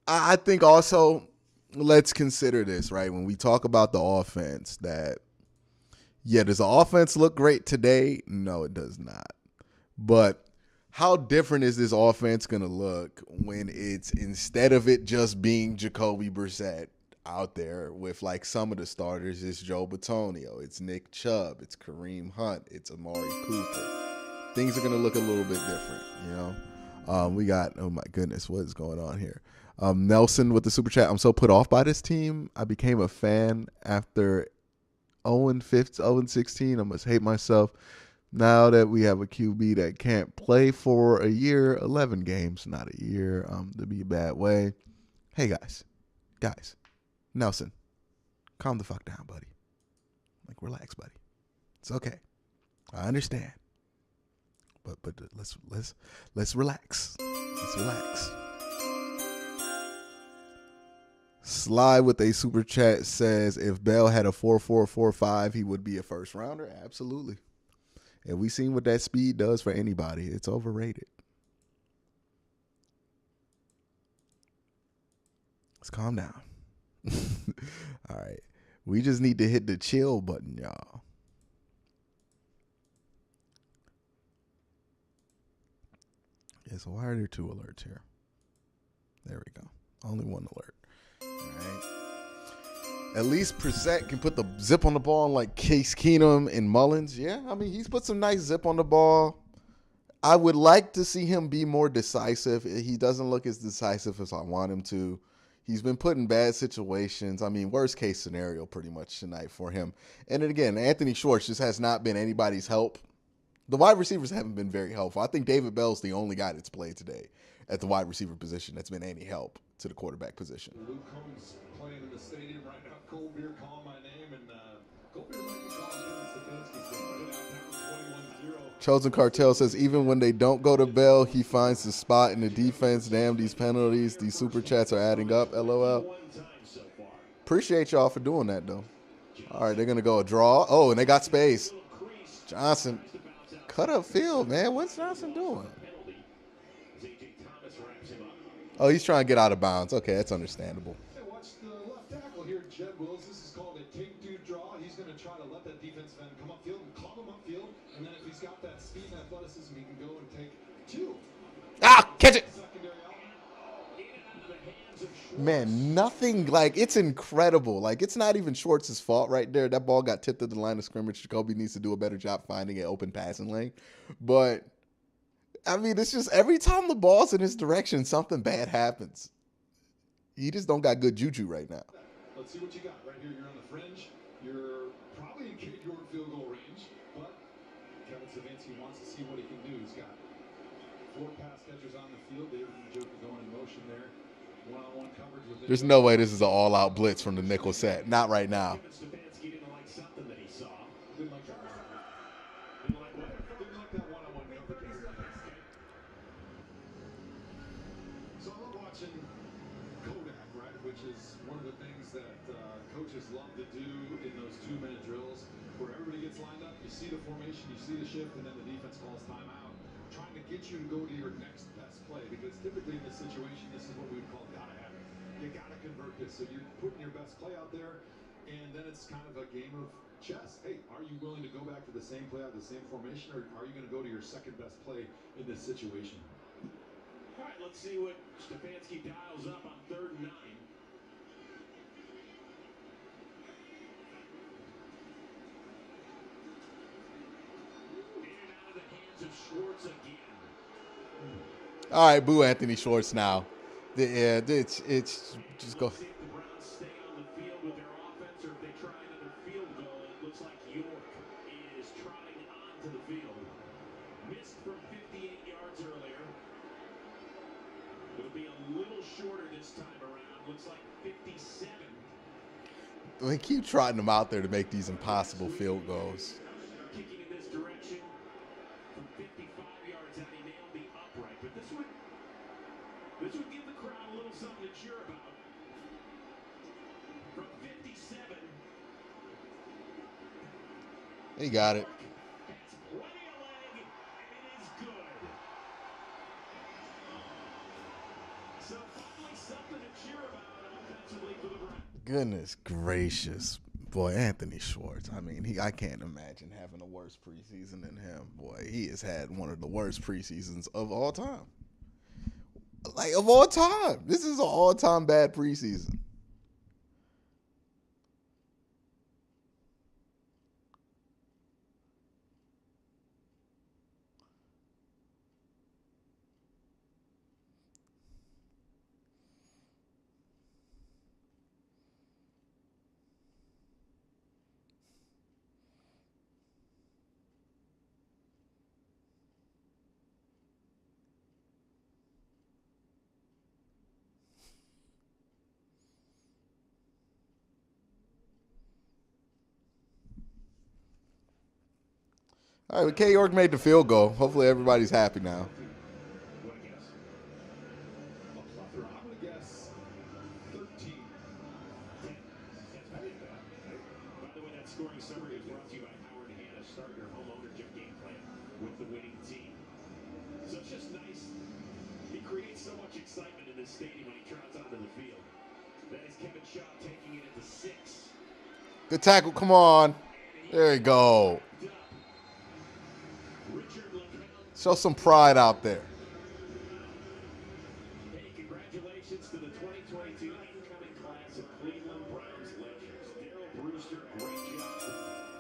[SPEAKER 1] I think also let's consider this, right? When we talk about the offense, that, yeah, does the offense look great today? No, it does not. But how different is this offense going to look when it's, instead of it just being Jacoby Brissett out there with like some of the starters, it's Joe Bitonio, it's Nick Chubb, it's Kareem Hunt, it's Amari Cooper. Things are going to look a little bit different, you know? We got, oh my goodness, what is going on here? Nelson with the super chat. I'm so put off by this team. I became a fan after 0-16. I must hate myself. Now that we have a QB that can't play for a year, 11 games, not a year, to be a bad way. Hey, guys, Nelson, calm the fuck down, buddy. Like, relax, buddy. It's okay. I understand. But let's relax. Let's relax. Sly with a super chat says, if Bell had a 4.445, he would be a first rounder. Absolutely. And we seen what that speed does for anybody. It's overrated. Let's calm down. All right. We just need to hit the chill button, y'all. Yeah, so why are there 2 alerts here? There we go. Only 1 alert. All right. At least Brissett can put the zip on the ball like Case Keenum and Mullins. Yeah, I mean, he's put some nice zip on the ball. I would like to see him be more decisive. He doesn't look as decisive as I want him to. He's been put in bad situations. I mean, worst case scenario pretty much tonight for him. And then again, Anthony Schwartz just has not been anybody's help. The wide receivers haven't been very helpful. I think David Bell's the only guy that's played today at the wide receiver position that's been any help to the quarterback position.
[SPEAKER 3] Luke Combs playing in the stadium right now. Cole Beer calling my name, and Cole Beer might be calling Kevin Stefanski's game. 21-0.
[SPEAKER 1] Chosen Cartel says, even when they don't go to Bell, he finds the spot in the defense. Damn, these penalties, these super chats are adding up. LOL. Appreciate y'all for doing that, though. All right, they're going to go a draw. Oh, and they got space. Johnson. Cut up field, man. What's Johnson doing? Oh, he's trying to get out of bounds. Okay, that's understandable.
[SPEAKER 3] Hey, watch the left tackle here, Jed Wills. This is called a take-two draw. He's going to try to let that defensive end come upfield and club him upfield. And then if he's got that speed and athleticism, he can go and take 2.
[SPEAKER 1] Ah, catch it. Man, nothing, like, it's incredible. Like, it's not even Schwartz's fault right there. That ball got tipped at the line of scrimmage. Jacoby needs to do a better job finding an open passing lane. But, I mean, it's just every time the ball's in his direction, something bad happens. You just don't got good juju right now.
[SPEAKER 3] Let's see what you got right here. You're on the fringe. You're probably in Kate York field goal range, but Kevin Stefanski wants to see what he can do. He's got 4 pass catchers on the field. David Jacoby going in motion there. One-on-one coverage with
[SPEAKER 1] There's no way this is an all-out blitz from the nickel set. Not right now.
[SPEAKER 4] Stefanski didn't like something that he saw.
[SPEAKER 3] Didn't like that.
[SPEAKER 4] Didn't like what?
[SPEAKER 3] Didn't like that one-on-one coverage. So I love watching Kodak, right? Which is one of the things that coaches love to do in those 2-minute drills, where everybody gets lined up. You see the formation, you see the shift, and then the defense calls timeout, trying to get you to go to your next best play. Because typically in this situation, this is what we would call gotta have it. You gotta convert this. So you're putting your best play out there, and then it's kind of a game of chess. Hey, are you willing to go back to the same play out, the same formation, or are you going to go to your second best play in this situation?
[SPEAKER 4] All right, let's see what Stefanski dials up on 3rd and 9. In and out of the hands of Schwartz again.
[SPEAKER 1] All right, boo Anthony Schwartz now. Yeah, it's just go.
[SPEAKER 4] See if the Browns stay on the field with their offense, or if they try another field goal. It looks like York is trotting onto the field. Missed from 58 yards earlier. It'll be a little shorter this time around. Looks like 57.
[SPEAKER 1] They keep trotting them out there to make these impossible field goals.
[SPEAKER 4] Kicking in this direction from 55 yards out. He nailed the upright, but this would give the crowd a little something to cheer about. From 57.
[SPEAKER 1] He got it.
[SPEAKER 4] Has plenty of leg, and it is good. So finally something to cheer about offensively for the Browns.
[SPEAKER 1] Goodness gracious. Boy, Anthony Schwartz. I mean, I can't imagine having a worse preseason than him. Boy, he has had one of the worst preseasons of all time. Like, of all time. This is an all-time bad preseason. All right, but K. York made the field goal. Hopefully everybody's happy now.
[SPEAKER 4] What a guess.
[SPEAKER 3] A plethora. I'm going to guess 13.
[SPEAKER 4] 10. That's pretty bad. By the way, that scoring summary is brought to you by Howard Hanna. Start your home ownership game plan so much excitement in this stadium when he trots onto the field. That is Kevin Shaw taking it into 6.
[SPEAKER 1] Good tackle. Come on. There you go. Show some pride out there.
[SPEAKER 4] Hey, congratulations to the 2022 incoming class of Cleveland Browns legends. Darryl Brewster, great job.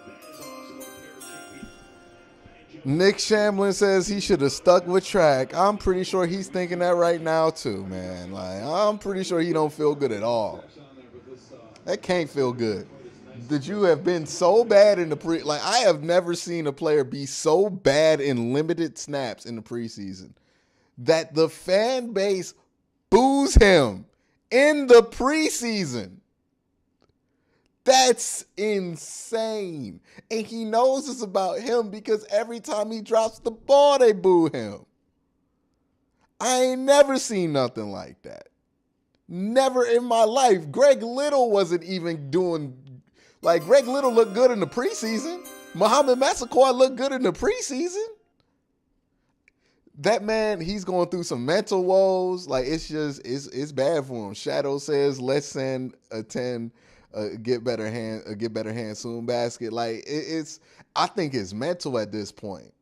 [SPEAKER 4] That is awesome. What a pair of champions.
[SPEAKER 1] Nick Shamlin says he should have stuck with track. I'm pretty sure he's thinking that right now too, man. Like, I'm pretty sure he don't feel good at all. That can't feel good. That you have been so bad in the like I have never seen a player be so bad in limited snaps in the preseason that the fan base boos him in the preseason. That's insane. And he knows it's about him because every time he drops the ball, they boo him. I ain't never seen nothing like that. Never in my life. Greg Little wasn't even doing, like, Greg Little looked good in the preseason. Muhammad Massaquoi looked good in the preseason. That man, he's going through some mental woes. Like, it's bad for him. Shadow says, let's send a 10, get better hand soon basket. Like, I think it's mental at this point.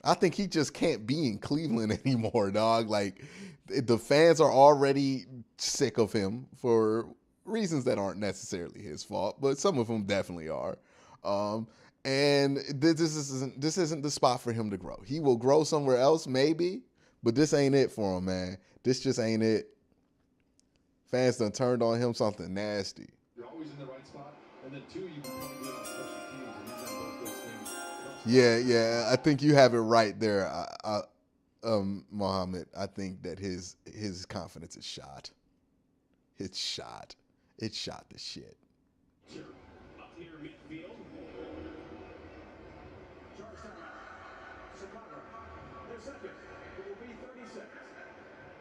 [SPEAKER 1] I think he just can't be in Cleveland anymore, dog. Like, the fans are already sick of him for reasons that aren't necessarily his fault, but some of them definitely are. And this isn't the spot for him to grow. He will grow somewhere else, maybe, but this ain't it for him, man. This just ain't it. Fans done turned on him something nasty.
[SPEAKER 3] You're always in the right spot, and then 2, you can play good on special teams, and he's done both those things.
[SPEAKER 1] Yeah, I think you have it right there, Muhammad. I think that his confidence is shot. It's shot. It shot the shit.
[SPEAKER 4] Up near midfield.
[SPEAKER 5] Chicago. Their second. It will be 30 seconds.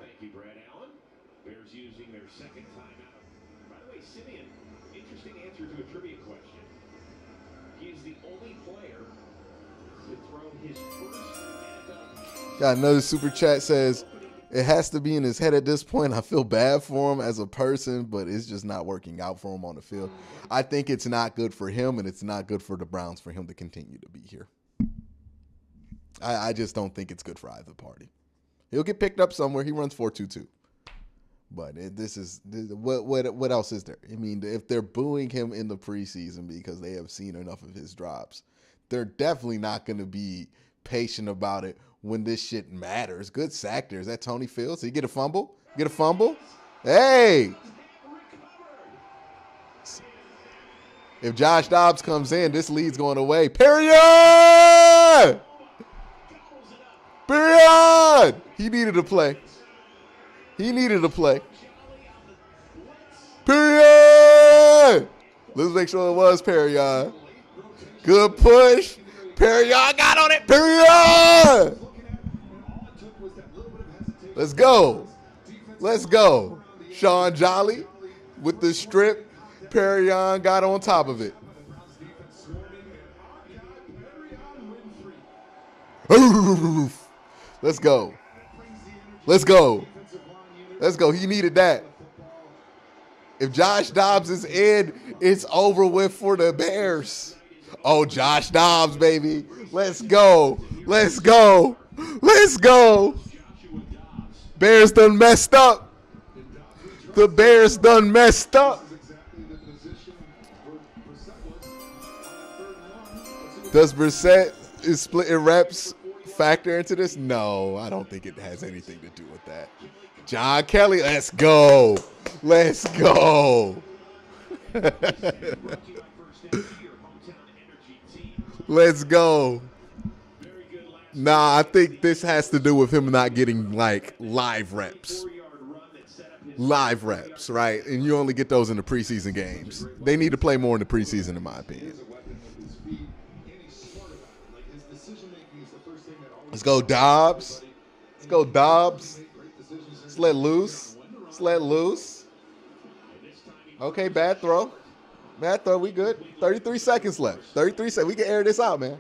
[SPEAKER 4] Thank you, Brad Allen. Bears using their second timeout. By the way, Simeon, interesting answer to a trivia question. He is the only player to throw his first NFL.
[SPEAKER 1] Got another super chat says, it has to be in his head at this point. I feel bad for him as a person, but it's just not working out for him on the field. I think it's not good for him, and it's not good for the Browns for him to continue to be here. I just don't think it's good for either party. He'll get picked up somewhere. He runs 4.22. But what else is there? I mean, if they're booing him in the preseason because they have seen enough of his drops, they're definitely not going to be patient about it when this shit matters. Good sack there. Is that Tony Fields? Did he get a fumble? Get a fumble? Hey! If Josh Dobbs comes in, this lead's going away. Period! Period! He needed to play. Period! Let's make sure it was Period. Good push. Period got on it. Period! Let's go. Sean Jolly with the strip. Period got on top of it. Let's go. He needed that. If Josh Dobbs is in, it's over with for the Bears. Oh, Josh Dobbs, baby. Let's go. Bears done messed up. The Bears done messed up. Does Brissett is splitting reps factor into this? No, I don't think it has anything to do with that. John Kelly, let's go. Let's go. Nah, I think this has to do with him not getting, like, live reps, right? And you only get those in the preseason games. They need to play more in the preseason, in my opinion. Let's go, Dobbs. Let's let loose. Okay, bad throw. We good. 33 seconds left. We can air this out, man.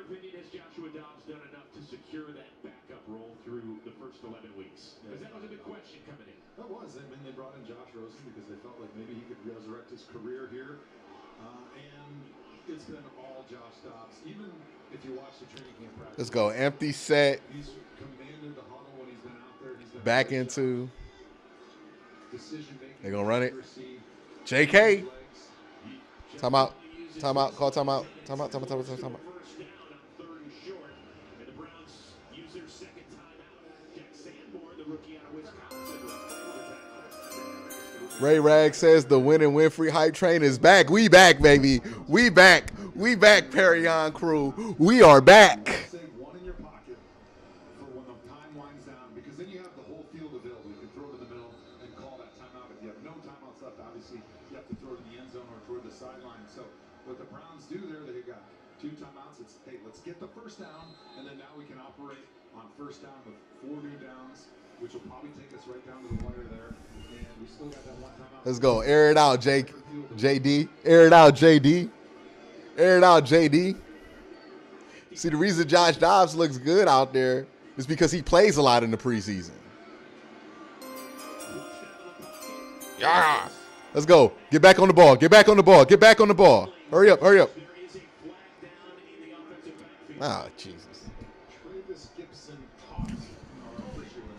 [SPEAKER 4] opinion, has Joshua Dobbs done enough to secure that backup role through the first 11 weeks? Because that was a big question coming in.
[SPEAKER 3] That was. I mean, they brought in Josh Rosen because they felt like maybe he could resurrect his career here. And it's been all Josh Dobbs. Even if you watch the training camp practice.
[SPEAKER 1] Let's go. Empty set.
[SPEAKER 3] He's commanded the huddle when he's been out there. He's been
[SPEAKER 1] Back into.
[SPEAKER 3] decision making.
[SPEAKER 1] They're going to run it. JK. Timeout. Timeout. Call timeout. Timeout. Timeout. Timeout. Timeout.
[SPEAKER 4] First down on 3rd and short, and the Browns use their second timeout. Jack Sanborn, the rookie out of Wisconsin.
[SPEAKER 1] Ray Rag says the Win and Winfrey hype train is back. We back, baby. We back. We back, Perion crew. We are back.
[SPEAKER 3] Save one in your pocket for when the time winds down, because then you have the whole field available. You can throw it in the middle and call that timeout. If you have no timeouts left, obviously you have to throw it in the end zone or toward the sideline. So what the Browns do there, they got 2 timeouts. It's, hey, let's get the first down, and then now we can operate on first down with 4 new downs, which will probably take us right down to the wire there. And we still got that 1 timeout.
[SPEAKER 1] Let's go. Air it out, Jake. JD. Air it out, JD. Air it out, JD. See, the reason Josh Dobbs looks good out there is because he plays a lot in the preseason. Yeah. Let's go. Get back on the ball. Get back on the ball. Get back on the ball. Hurry up. Hurry up. Oh, Jesus.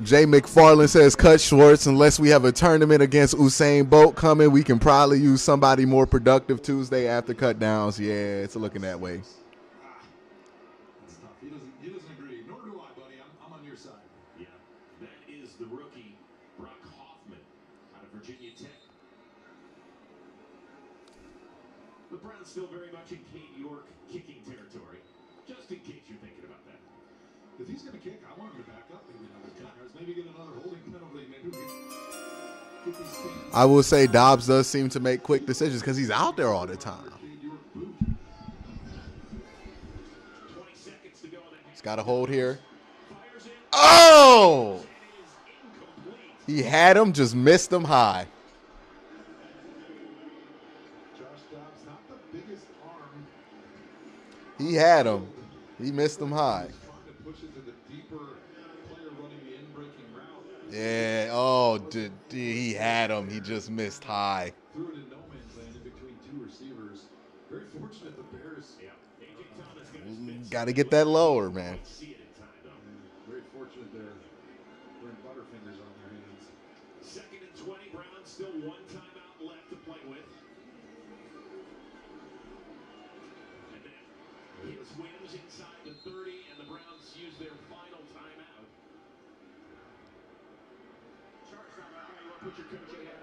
[SPEAKER 1] Jay McFarland says, cut Schwartz. Unless we have a tournament against Usain Bolt coming, we can probably use somebody more productive Tuesday after cut downs. Yeah, it's looking that way.
[SPEAKER 3] That's tough. He doesn't agree. Nor do I, buddy. I'm on your side.
[SPEAKER 4] Yeah, that is the rookie, Brock Hoffman, out of Virginia Tech. The Browns still very much in Kate York kicking territory, just in case you're thinking about that.
[SPEAKER 3] If he's going to kick, I want him to back up maybe another 10 yards. Maybe get another holding penalty. Maybe we get these things.
[SPEAKER 1] I will say Dobbs does seem to make quick decisions because he's out there all the time.
[SPEAKER 4] 20 seconds to go in that.
[SPEAKER 1] He's got a hold here. Oh! He had him, just missed him high.
[SPEAKER 3] Josh Dobbs, not the biggest arm.
[SPEAKER 1] He had him. He missed him high.
[SPEAKER 3] He's trying to push it to the deeper player running the in-breaking route.
[SPEAKER 1] Yeah. Oh, he had him. He just missed high.
[SPEAKER 3] Threw it in no man's land in between 2 receivers. Very fortunate the Bears.
[SPEAKER 4] Yeah, AJ Thomas gonna spin.
[SPEAKER 1] Got to get that lower, man.
[SPEAKER 4] See it in time though.
[SPEAKER 3] Very fortunate they're wearing butterfingers on their hands.
[SPEAKER 4] 2nd and 20. Browns still 1 timeout left to play with. And then hits Williams inside the 30, and the Browns use their final timeout. Put your coaching hat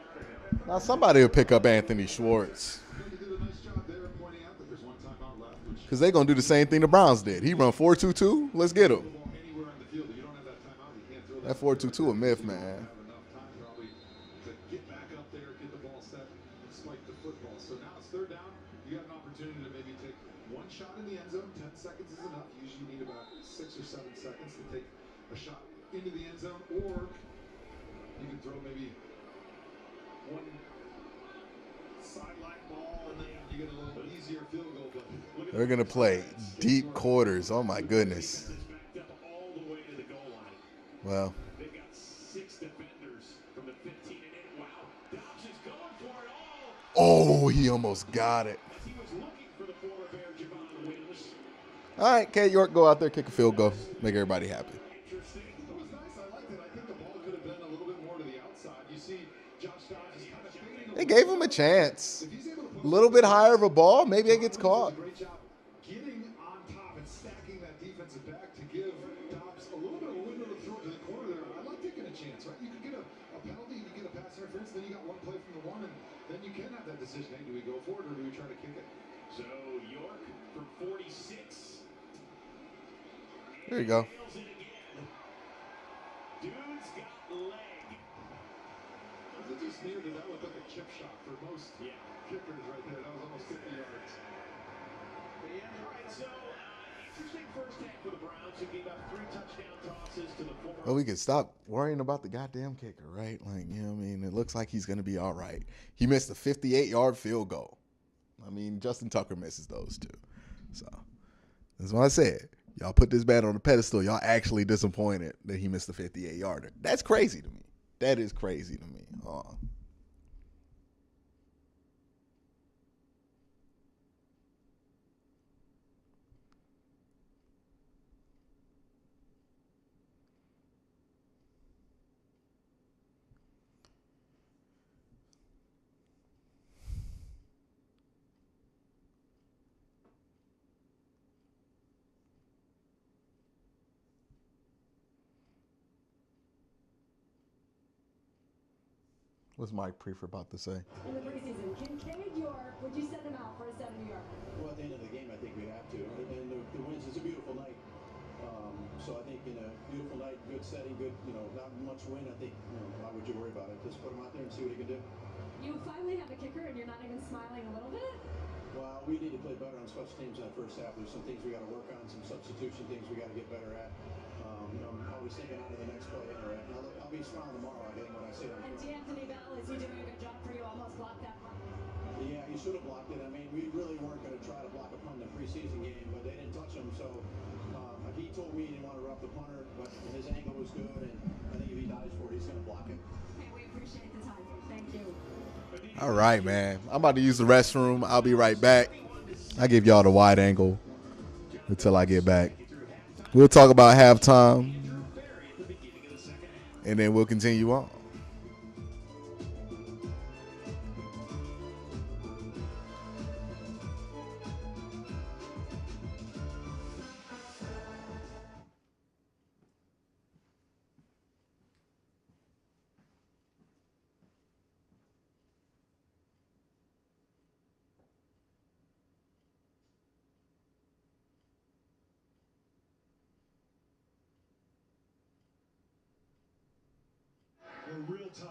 [SPEAKER 4] on.
[SPEAKER 1] Now somebody will pick up Anthony Schwartz
[SPEAKER 3] They did a nice job there pointing out that there's 1 timeout left, which
[SPEAKER 1] because they're going to do the same thing the Browns did. He run 4-2-2. Let's get him.
[SPEAKER 3] the ball anywhere on the field. If you don't have that timeout, you can't throw
[SPEAKER 1] That 4-2-2 a myth, man.
[SPEAKER 3] have enough time probably to get back up there, get the ball set, and spike the football. So now it's 3rd down. You have an opportunity to maybe take 1 shot in the end zone. 10 seconds is enough. You usually need about 6 or 7 seconds to take a shot into the end zone, or you can throw maybe 1 sideline ball, and then you get a little easier field goal. But
[SPEAKER 1] They're going to play deep quarters. Oh, my goodness.
[SPEAKER 4] It's backed up all the way to the goal line.
[SPEAKER 1] Well,
[SPEAKER 4] They've got 6 defenders from the 15 and in. Wow, Dobbs is going for it all.
[SPEAKER 1] oh, he almost got it.
[SPEAKER 4] As he was looking for the former Bear Javon Williams.
[SPEAKER 1] All right, Kate York, go out there, kick a field goal, make everybody happy.
[SPEAKER 4] Interesting.
[SPEAKER 3] it was nice. I liked it. I think the ball could have been a little bit more to the outside. You see, Josh Dobbs is kind of fading.
[SPEAKER 1] They gave him a chance.
[SPEAKER 3] If he's able to put
[SPEAKER 1] A little bit higher of a ball, maybe it gets caught.
[SPEAKER 3] Great job getting on top and stacking that defensive back to give Dobbs a little bit of a window to throw it to the corner there. I like taking a chance, right? You can get a penalty, you can get a pass interference, then you got 1 play from the 1, and then you can have that decision. Hey, do we go for it or do we try to kick it?
[SPEAKER 4] So York from 46.
[SPEAKER 1] There you go.
[SPEAKER 4] Nails it again. Dude's got leg.
[SPEAKER 3] Was it just near? Did that look like a chip shot for most
[SPEAKER 4] Yeah.
[SPEAKER 3] kickers right there? That was almost 50 yards.
[SPEAKER 4] All right, so interesting first half for the Browns, who gave up 3 touchdown tosses to the former.
[SPEAKER 1] Well, we could stop worrying about the goddamn kicker, right? Like, you know what I mean? It looks like he's going to be all right. He missed a 58-yard field goal. I mean, Justin Tucker misses those too. So That's what I said. Y'all put this man on the pedestal. Y'all actually disappointed that he missed the 58-yarder. That's crazy to me. That is crazy to me. What's Mike Prefer about to say?
[SPEAKER 2] In the preseason, Kincaid, York, would you send him out for a 70-yard?
[SPEAKER 5] Well, at the end of the game, I think we have to. And the wins is a beautiful night. So I think in a beautiful night, good setting, good, not much wind, I think, why would you worry about it? Just put him out there and see what he can do.
[SPEAKER 2] You finally have a kicker and you're not even smiling a little bit?
[SPEAKER 5] Well, we need to play better on special teams in that first half. There's some things we got to work on, some substitution things we got to get better at. I'm always thinking on to the next play anyway. I'll be smiling tomorrow, I think, when I see them.
[SPEAKER 2] And D'Anthony Bell, is he doing a good job for you? Almost blocked that punt.
[SPEAKER 5] Yeah, he should have blocked it. I mean, we really weren't going to try to block a punt in the preseason game, but they didn't touch him. So he told me he didn't want to rough the punter, but his angle was good, and I think if he dies for it, he's going to block it.
[SPEAKER 2] Okay, we appreciate the time. Thank you.
[SPEAKER 1] All right, man. I'm about to use the restroom. I'll be right back. I give y'all the wide angle until I get back. We'll talk about halftime, and then we'll continue on.
[SPEAKER 3] We're real tight.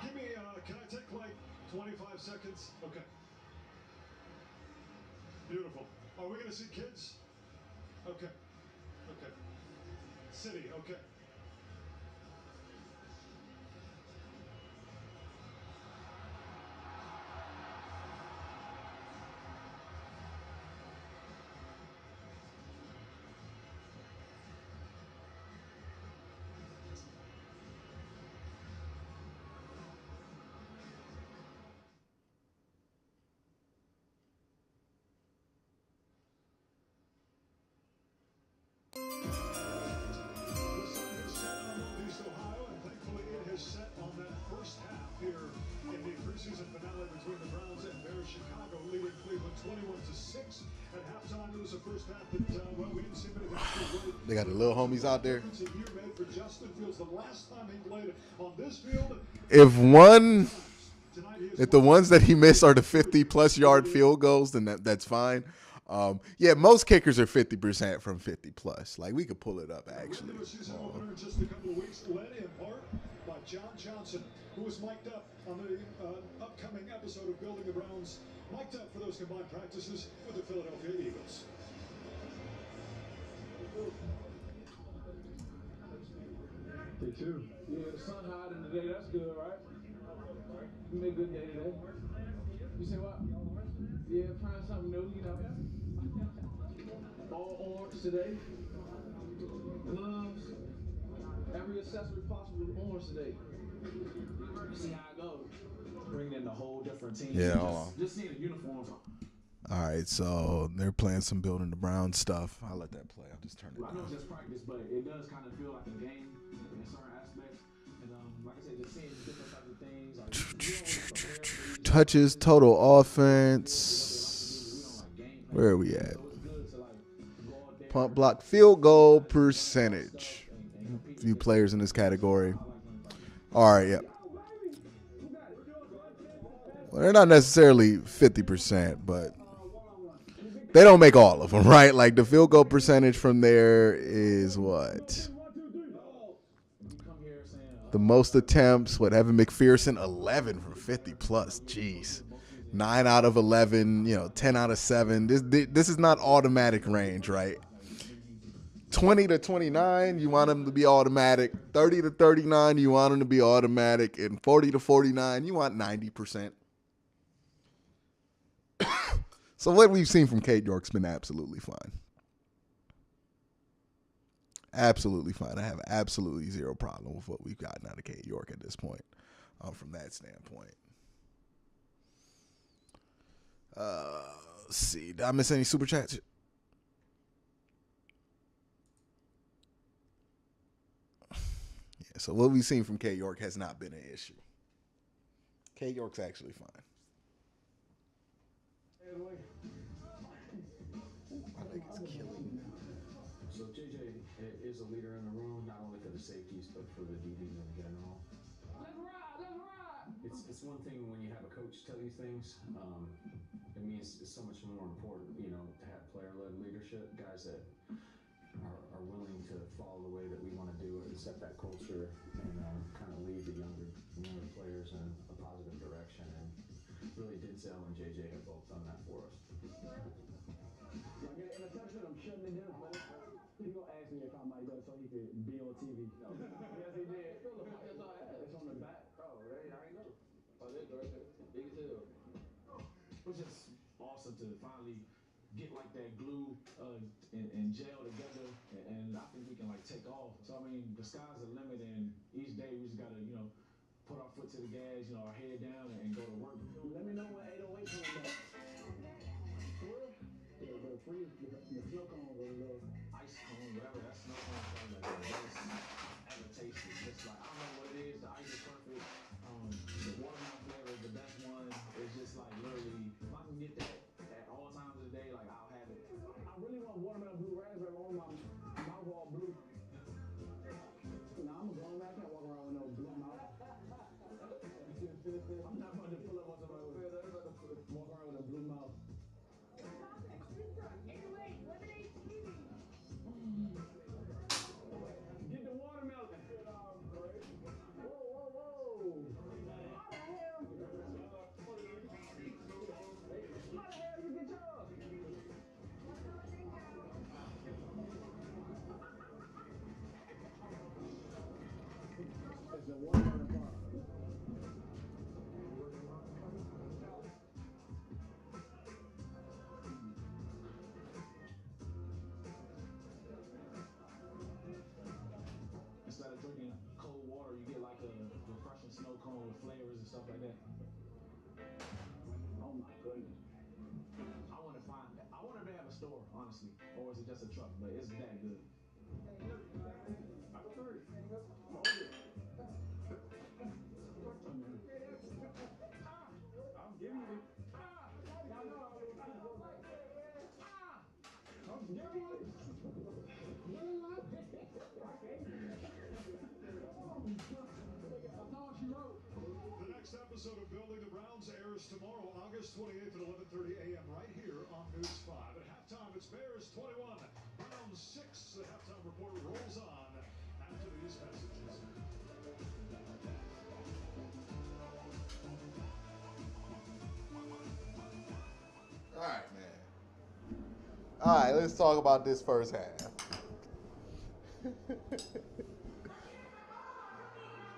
[SPEAKER 3] Give me, can I take like 25 seconds? Okay. Beautiful. Are we going to see kids? Okay. Okay. City, okay. Set on that first half here in the preseason finale between the Browns and Bears. Chicago leading Cleveland 21-6 at halftime. It was the first half that well, we didn't see many things.
[SPEAKER 1] They got the little homies out there.
[SPEAKER 3] For Justin Fields, the last time he played on this field.
[SPEAKER 1] If the ones that he missed are the 50-plus yard field goals, then that's fine. Yeah, most kickers are 50% from 50-plus. Like, we could pull it up, actually.
[SPEAKER 3] Season opener in just a couple of weeks, led in part by John Johnson, who was mic'd up on the upcoming episode of Building the Browns, mic'd up for those combined practices with the Philadelphia Eagles.
[SPEAKER 6] Day two. Yeah, the sun hot in the day. That's good, right? You made a good day today. You say what? Yeah, trying something new, All orange today. Gloves. Every accessory possible with orange today. You see how it goes. Bringing in a whole different team.
[SPEAKER 1] Yeah, hold on.
[SPEAKER 6] Just seeing the uniforms.
[SPEAKER 1] All right, so they're playing some Building the Browns stuff. I'll let that play. I'll just turn it
[SPEAKER 6] I know
[SPEAKER 1] down.
[SPEAKER 6] it's just practice, but it does kind of feel like a game in certain aspects. And like I said, just seeing different types of things. Like, you don't prepare for each
[SPEAKER 1] Touches, total offense. Where are we at? Punt, block, field goal percentage. A few players in this category. All right, yep. Well, they're not necessarily 50%, but they don't make all of them, right? Like, the field goal percentage from there is what? The most attempts, Evan McPherson, 11 from 50 plus. Jeez. 9 out of 11, 10 out of 7. This is not automatic range, right? 20 to 29, you want them to be automatic. 30 to 39, you want them to be automatic. And 40 to 49, you want 90%. So what we've seen from Cade York's been absolutely fine. Absolutely fine. I have absolutely zero problem with what we've gotten out of Cade York at this point from that standpoint. Let's see. Did I miss any super chats? So what we've seen from Cade York has not been an issue. Cade York's actually fine. My leg is killing me.
[SPEAKER 6] So JJ is a leader in the room, not only for the safeties, but for the DBs in general. Let's ride, let's ride. It's one thing when you have a coach tell you things. It means it's so much more important, to have player-led leadership, guys that are willing to follow the way that we want to do it and set that culture and kind of lead the younger players in a positive direction. And really Denzel and JJ have both done that for us.
[SPEAKER 5] I get an interception, I'm shutting it down. He's going to ask me to call my brother so he could be on TV. No. Yes, he did. It's on the back. Oh, I ain't know. Oh, that's right there. Big as hell.
[SPEAKER 6] Which is awesome to finally get like that glue and gel together, and I think we can take off. So I mean, the sky's the limit, and each day we just gotta put our foot to the gas, our head down, and go to work.
[SPEAKER 5] Let me know when 808 comes back. The free, the snow cone or the
[SPEAKER 6] Ice cone, whatever that snow cone sounds like. That's adaptation. It's like I don't know what it is. The ice is perfect. The watermelon flavor is the best one. It's just literally, if I can get that at all times of the day, I'll have it.
[SPEAKER 5] I really want watermelon blue raspberry on my mouth all blue. Nah, I'm a grown man. I can't walk around with no blue mouth. I'm not about to pull up on somebody walk around with a blue mouth. Get the watermelon. Whoa, whoa, whoa. How the hell you get yours? It's the watermelon part.
[SPEAKER 6] Instead of drinking cold water, you get a refreshing snow cone with flavors and stuff like that.
[SPEAKER 5] Oh my goodness.
[SPEAKER 6] I want to have a store, honestly, or is it just a truck? But it's that good.
[SPEAKER 5] I'm giving you. I'm giving you.
[SPEAKER 3] The next episode of Building the Browns airs tomorrow, August 28th at 11:30 a.m. right here on News 5. At halftime, it's Bears 21, Browns 6. The halftime report rolls on after these messages.
[SPEAKER 1] All right, man. All right, let's talk about this first half.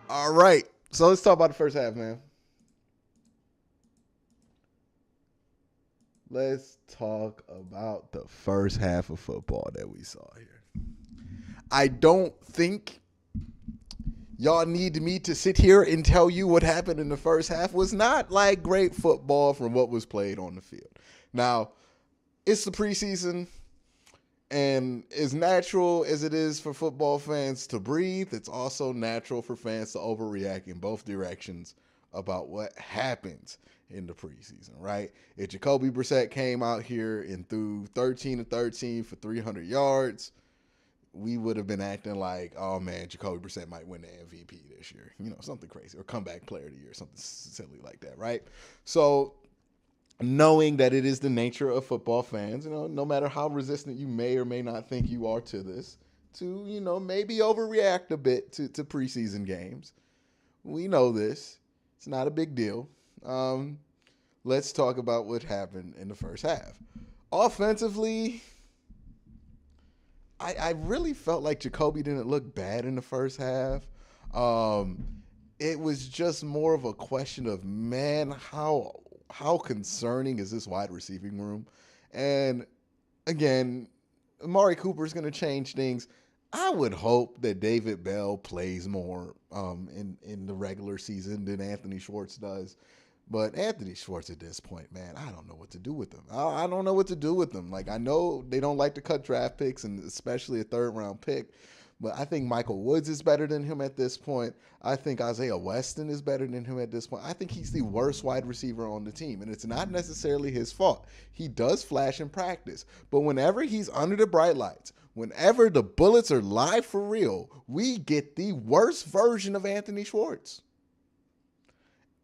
[SPEAKER 1] All right, so let's talk about the first half, man. Let's talk about the first half of football that we saw here. I don't think y'all need me to sit here and tell you what happened in the first half was not great football from what was played on the field. Now, it's the preseason, and as natural as it is for football fans to breathe, it's also natural for fans to overreact in both directions about what happens in the preseason, right? If Jacoby Brissett came out here and threw 13 to 13 for 300 yards, we would have been acting like, oh man, Jacoby Brissett might win the MVP this year, something crazy, or comeback player of the year, something silly like that, right? So knowing that it is the nature of football fans, no matter how resistant you may or may not think you are to this, to, maybe overreact a bit to preseason games. We know this. It's not a big deal. let's talk about what happened in the first half. Offensively, I really felt like Jacoby didn't look bad in the first half. It was just more of a question of, man, how concerning is this wide receiving room? And again, Amari Cooper is going to change things. I would hope that David Bell plays more in the regular season than Anthony Schwartz does. But Anthony Schwartz at this point, man, I don't know what to do with him. I don't know what to do with him. Like, I know they don't like to cut draft picks, and especially a third-round pick. But I think Michael Woods is better than him at this point. I think Isaiah Weston is better than him at this point. I think he's the worst wide receiver on the team, and it's not necessarily his fault. He does flash in practice. But whenever he's under the bright lights, whenever the bullets are live for real, we get the worst version of Anthony Schwartz.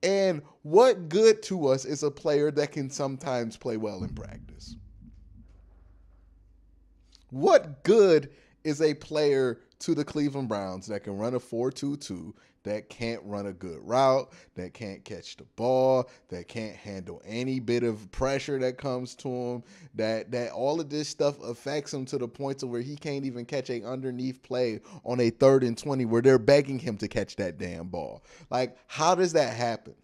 [SPEAKER 1] And what good to us is a player that can sometimes play well in practice? What good is a player to the Cleveland Browns that can run a 4-2-2, that can't run a good route, that can't catch the ball, that can't handle any bit of pressure that comes to him, that all of this stuff affects him to the point to where he can't even catch a underneath play on a 3rd and 20 where they're begging him to catch that damn ball? Like, how does that happen?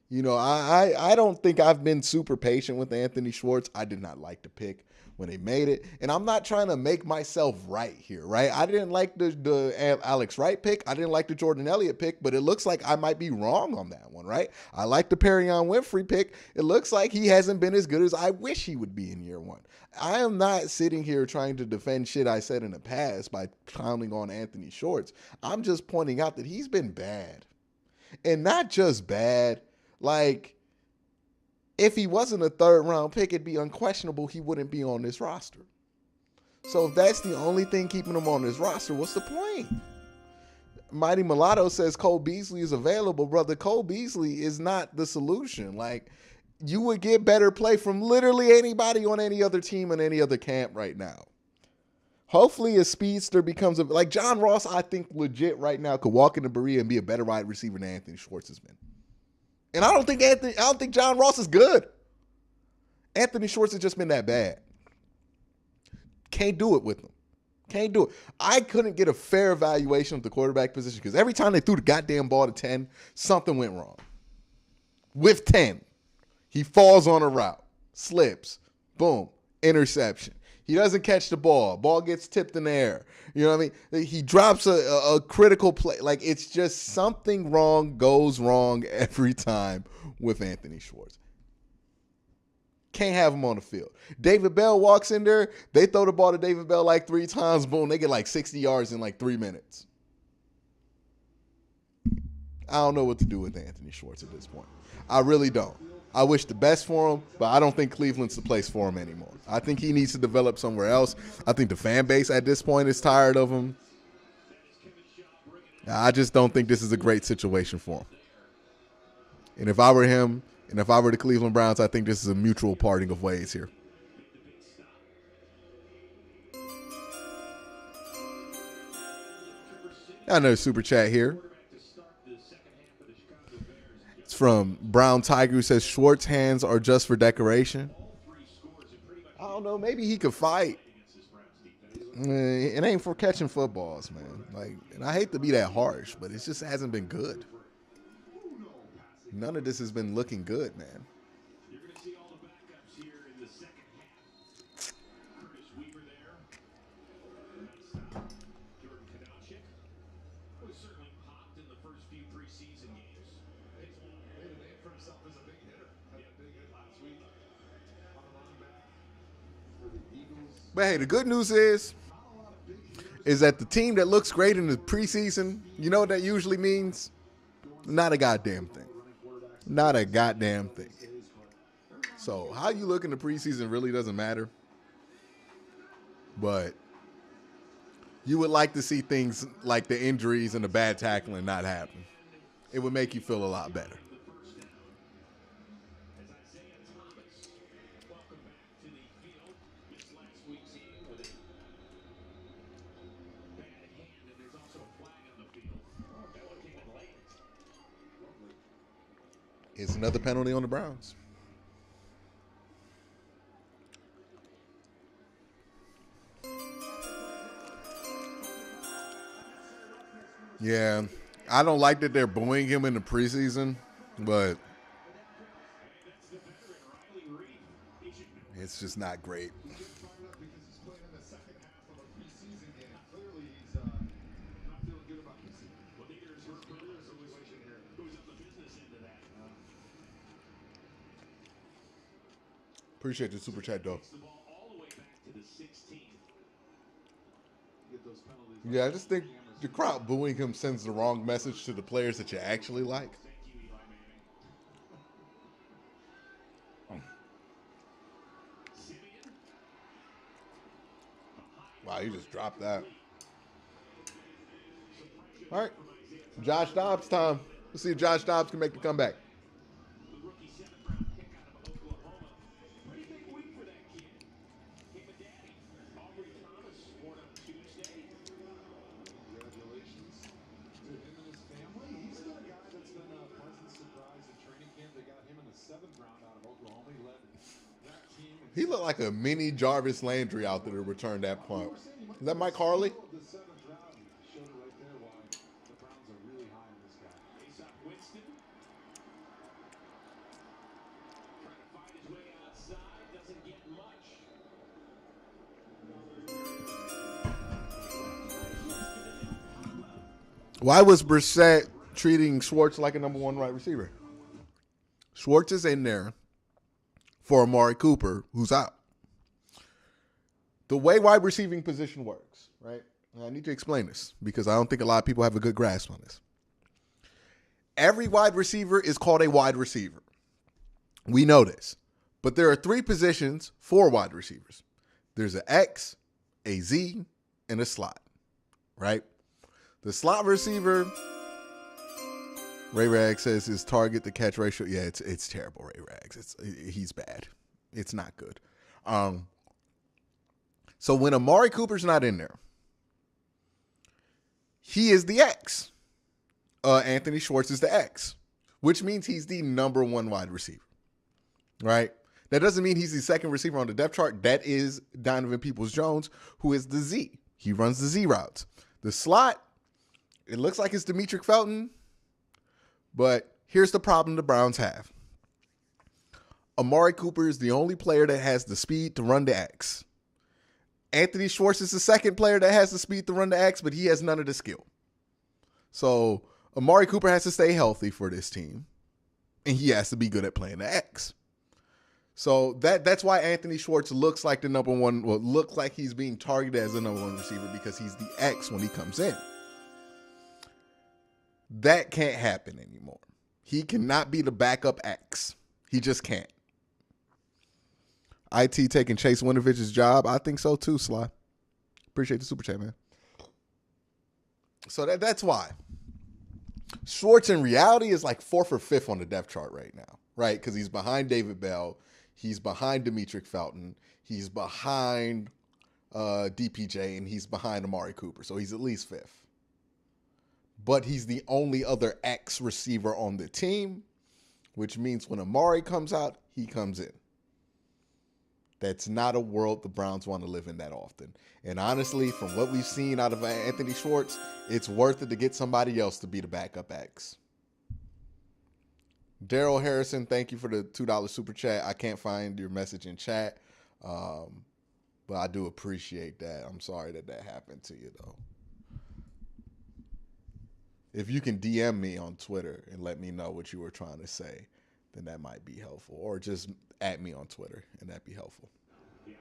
[SPEAKER 1] You know, I don't think I've been super patient with Anthony Schwartz. I did not like the pick when they made it. And I'm not trying to make myself right here, right? I didn't like the Alex Wright pick. I didn't like the Jordan Elliott pick, but it looks like I might be wrong on that one, right? I like the Perion Winfrey pick. It looks like he hasn't been as good as I wish he would be in year one. I am not sitting here trying to defend shit I said in the past by clowning on Anthony Schwartz. I'm just pointing out that he's been bad. And not just bad. Like, if he wasn't a 3rd round pick, it'd be unquestionable he wouldn't be on this roster. So if that's the only thing keeping him on this roster, what's the point? Mighty Mulatto says Cole Beasley is available. Brother, Cole Beasley is not the solution. Like, you would get better play from literally anybody on any other team in any other camp right now. Hopefully a speedster becomes like John Ross, I think legit right now could walk into Berea and be a better wide receiver than Anthony Schwartz has been. And I don't think John Ross is good. Anthony Schwartz has just been that bad. Can't do it with him. Can't do it. I couldn't get a fair evaluation of the quarterback position because every time they threw the goddamn ball to 10, something went wrong. With 10, he falls on a route, slips, boom, interception. He doesn't catch the ball. Ball gets tipped in the air. You know what I mean? He drops a critical play. Like, it's just something wrong goes wrong every time with Anthony Schwartz. Can't have him on the field. David Bell walks in there. They throw the ball to David Bell like 3 times. Boom, they get like 60 yards in like 3 minutes. I don't know what to do with Anthony Schwartz at this point. I really don't. I wish the best for him, but I don't think Cleveland's the place for him anymore. I think he needs to develop somewhere else. I think the fan base at this point is tired of him. I just don't think this is a great situation for him. And if I were him, and if I were the Cleveland Browns, I think this is a mutual parting of ways here. Another super chat here. It's from Brown Tiger, who says Schwartz hands are just for decoration. I don't know. Maybe he could fight. It ain't for catching footballs, man. Like, and I hate to be that harsh, but it just hasn't been good. None of this has been looking good, man.
[SPEAKER 4] You're going to see all the backups here in the second half. Curtis Weaver there. Nice stop. Jordan Kadalchik was certainly popped in the first few preseason games.
[SPEAKER 3] Made a name for himself as a big hitter. Had a big hit last week on the running back for the Eagles.
[SPEAKER 1] But hey, the good news is that the team that looks great in the preseason, you know what that usually means? Not a goddamn thing. Not a goddamn thing. So how you look in the preseason really doesn't matter. But you would like to see things like the injuries and the bad tackling not happen. It would make you feel a lot better. It's another penalty on the Browns. Yeah, I don't like that they're booing him in the preseason, but it's just not great.
[SPEAKER 3] He's getting fired up because he's playing in the second half of a preseason game. Clearly, he's not feeling good about this.
[SPEAKER 4] Well, neither is her brother, who's on the business end of that.
[SPEAKER 1] Appreciate the super chat, though.
[SPEAKER 4] The ball all the way back to the 16th.
[SPEAKER 3] Get those penalties.
[SPEAKER 1] Yeah, I just think the crowd booing him sends the wrong message to the players that you actually like.
[SPEAKER 4] Thank you, Eli Manning. Simeon.
[SPEAKER 1] Wow, you just dropped that. All right, Josh Dobbs time. Let's see if Josh Dobbs can make the comeback.
[SPEAKER 4] The rookie 7th-round pick out of Oklahoma. Pretty big week for that kid. Came a daddy. Aubrey Thomas born on Tuesday.
[SPEAKER 3] Congratulations to him and his family. He's been a guy that's been a pleasant surprise in training camp. They got him in the 7th round out of Oklahoma. He led that team.
[SPEAKER 1] He looked like a mini Jarvis Landry out there to return that punt. Is that Mike Harley?
[SPEAKER 3] The 7th round showed it right there why the Browns are really high on this guy.
[SPEAKER 4] Aesop Winston. Trying to find his way outside. Doesn't get much.
[SPEAKER 1] Why was Brissett treating Schwartz like a number 1 wide receiver? Schwartz is in there for Amari Cooper, who's out. The way wide receiving position works, right? And I need to explain this because I don't think a lot of people have a good grasp on this. Every wide receiver is called a wide receiver. We know this. But there are 3 positions for wide receivers. There's an X, a Z, and a slot, right? The slot receiver, Ray Rags says his target to catch ratio. Yeah, it's terrible, Ray Rags. He's bad. It's not good. So when Amari Cooper's not in there, he is the X. Anthony Schwartz is the X, which means he's the number 1 wide receiver, right? That doesn't mean he's the second receiver on the depth chart. That is Donovan Peoples-Jones, who is the Z. He runs the Z routes. The slot, it looks like it's Demetric Felton, but here's the problem the Browns have. Amari Cooper is the only player that has the speed to run the X. Anthony Schwartz is the second player that has the speed to run the X, but he has none of the skill. So Amari Cooper has to stay healthy for this team, and he has to be good at playing the X. So that's why Anthony Schwartz looks like the number 1, well, looks like he's being targeted as the number 1 receiver because he's the X when he comes in. That can't happen anymore. He cannot be the backup X. He just can't. IT taking Chase Winovich's job. I think so too, Sly. Appreciate the super chat, man. So that's why. Schwartz in reality is like 4th or 5th on the depth chart right now, right? Because he's behind David Bell. He's behind Demetric Felton. He's behind DPJ, and he's behind Amari Cooper. So he's at least 5th. But he's the only other X receiver on the team, which means when Amari comes out, he comes in. That's not a world the Browns want to live in that often. And honestly, from what we've seen out of Anthony Schwartz, it's worth it to get somebody else to be the backup X. Daryl Harrison, thank you for the $2 super chat. I can't find your message in chat, but I do appreciate that. I'm sorry that happened to you, though. If you can DM me on Twitter and let me know what you were trying to say, then that might be helpful. Or just at me on Twitter, and that'd be helpful.
[SPEAKER 4] Yeah.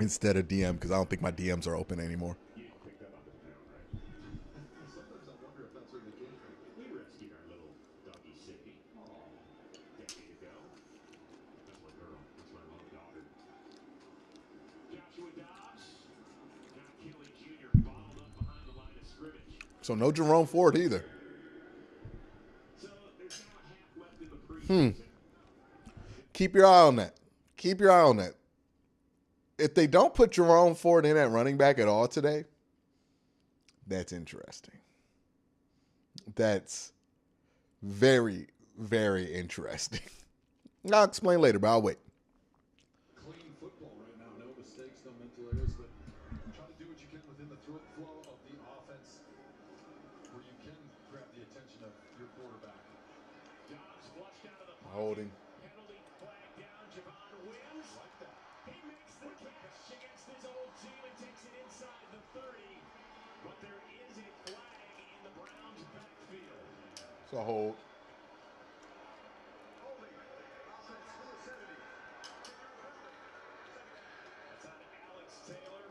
[SPEAKER 1] Instead of DM, because I don't think my DMs are open anymore.
[SPEAKER 4] You picked that up in town, right?
[SPEAKER 3] Sometimes I wonder if that's where they came from.
[SPEAKER 4] We rescued our little doggy Sydney. Decade ago. That's my girl. That's my little daughter. Joshua Dobbs. John Kelly Jr. balled up behind the line of scrimmage.
[SPEAKER 1] So no Jerome Ford either.
[SPEAKER 4] So there's now a half left in the preseason.
[SPEAKER 1] Keep your eye on that. Keep your eye on that. If they don't put Jerome Ford in at running back at all today, that's interesting. That's very, very interesting. I'll explain later, but I'll wait.
[SPEAKER 3] Clean football right now. No mistakes, no mental errors, but try to do what you can within the flow of the offense where you can grab the attention of your quarterback.
[SPEAKER 4] Dobbs flushed out of the pocket.
[SPEAKER 1] Holding.
[SPEAKER 4] Penalty flag down. Javon Wims.
[SPEAKER 3] Like that.
[SPEAKER 4] He makes the catch against his old team and takes it inside the 30. But there is a flag in the Browns' backfield.
[SPEAKER 1] It's a hold.
[SPEAKER 4] That's on Alex Taylor.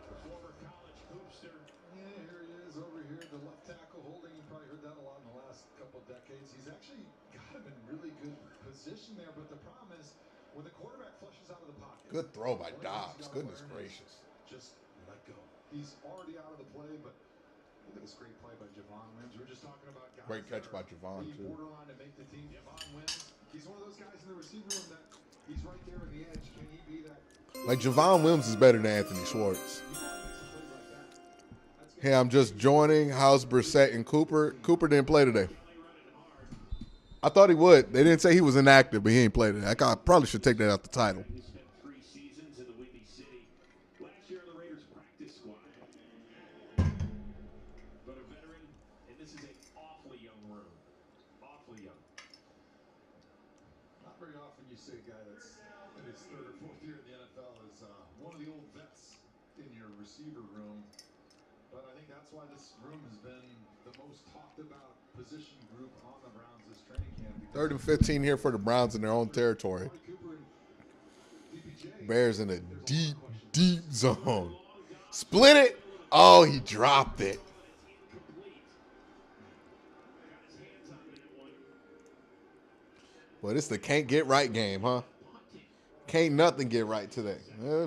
[SPEAKER 4] The former college hoopster.
[SPEAKER 3] Yeah, here he is over here, the left tackle holding. You probably heard that a lot in the last couple of decades. He's actually got him in really good position there, but the problem is when the quarterback flushes out of the pocket.
[SPEAKER 1] Good throw by
[SPEAKER 3] one of the things
[SPEAKER 1] Dobbs.
[SPEAKER 3] you gotta
[SPEAKER 1] Goodness
[SPEAKER 3] learn is
[SPEAKER 1] gracious.
[SPEAKER 3] Just let go. He's already out of the play, but look at this great play by Javon Wims. We're just talking about guys.
[SPEAKER 1] Great catch
[SPEAKER 3] that
[SPEAKER 1] by Javon,
[SPEAKER 3] being
[SPEAKER 1] too.
[SPEAKER 3] borderline to make the team. Javon Wims. He's one of those guys in the receiver room that he's right there on the edge. Can he be that?
[SPEAKER 1] Like, Javon Wims is better than Anthony Schwartz. Hey, I'm just joining. How's Brissett and Cooper? Cooper didn't play today. I thought he would. They didn't say he was inactive, but he ain't played today. I probably should take that out the title.
[SPEAKER 4] He spent 3 seasons in the Windy City. Last year on the Raiders practice squad. But a veteran, and this is an awfully young room. Awfully young.
[SPEAKER 3] Not very often you see a guy that's in his 3rd or 4th year in the NFL is one of the old vets in your receiver room. But I think that's why this room has been the most talked about position group on the Browns this training camp.
[SPEAKER 1] 3rd and 15 here for the Browns in their own territory. Bears in a deep, deep zone. Split it. Oh, he dropped it. Well, this is the can't get right game, huh? Can't nothing get right today.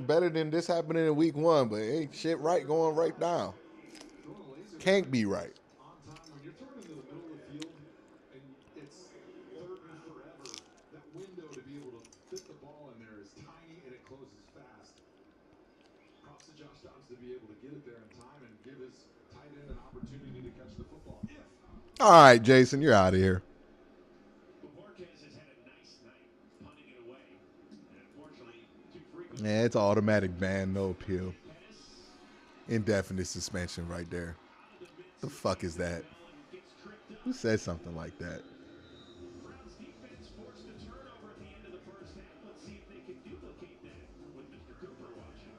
[SPEAKER 1] Better than this happening in week 1, but ain't shit right going right now. Can't be right.
[SPEAKER 3] On time, when you're throwing into the middle of the field and it's 3rd and forever, that window to be able to fit the ball in there is tiny and it closes fast. Props to Josh Dobbs to be able to get it there in time and give his tight end an opportunity to catch the football.
[SPEAKER 1] All right, Jason, you're out of here.
[SPEAKER 4] Marquez has had a nice night punting it away. And unfortunately, too frequent.
[SPEAKER 1] Yeah, it's automatic ban, no appeal. Indefinite suspension right there. The fuck is that? Who says something like that?
[SPEAKER 4] Browns defense forced a turnover at the end of the first half. Let's see if they can duplicate that with Mr. Cooper watching.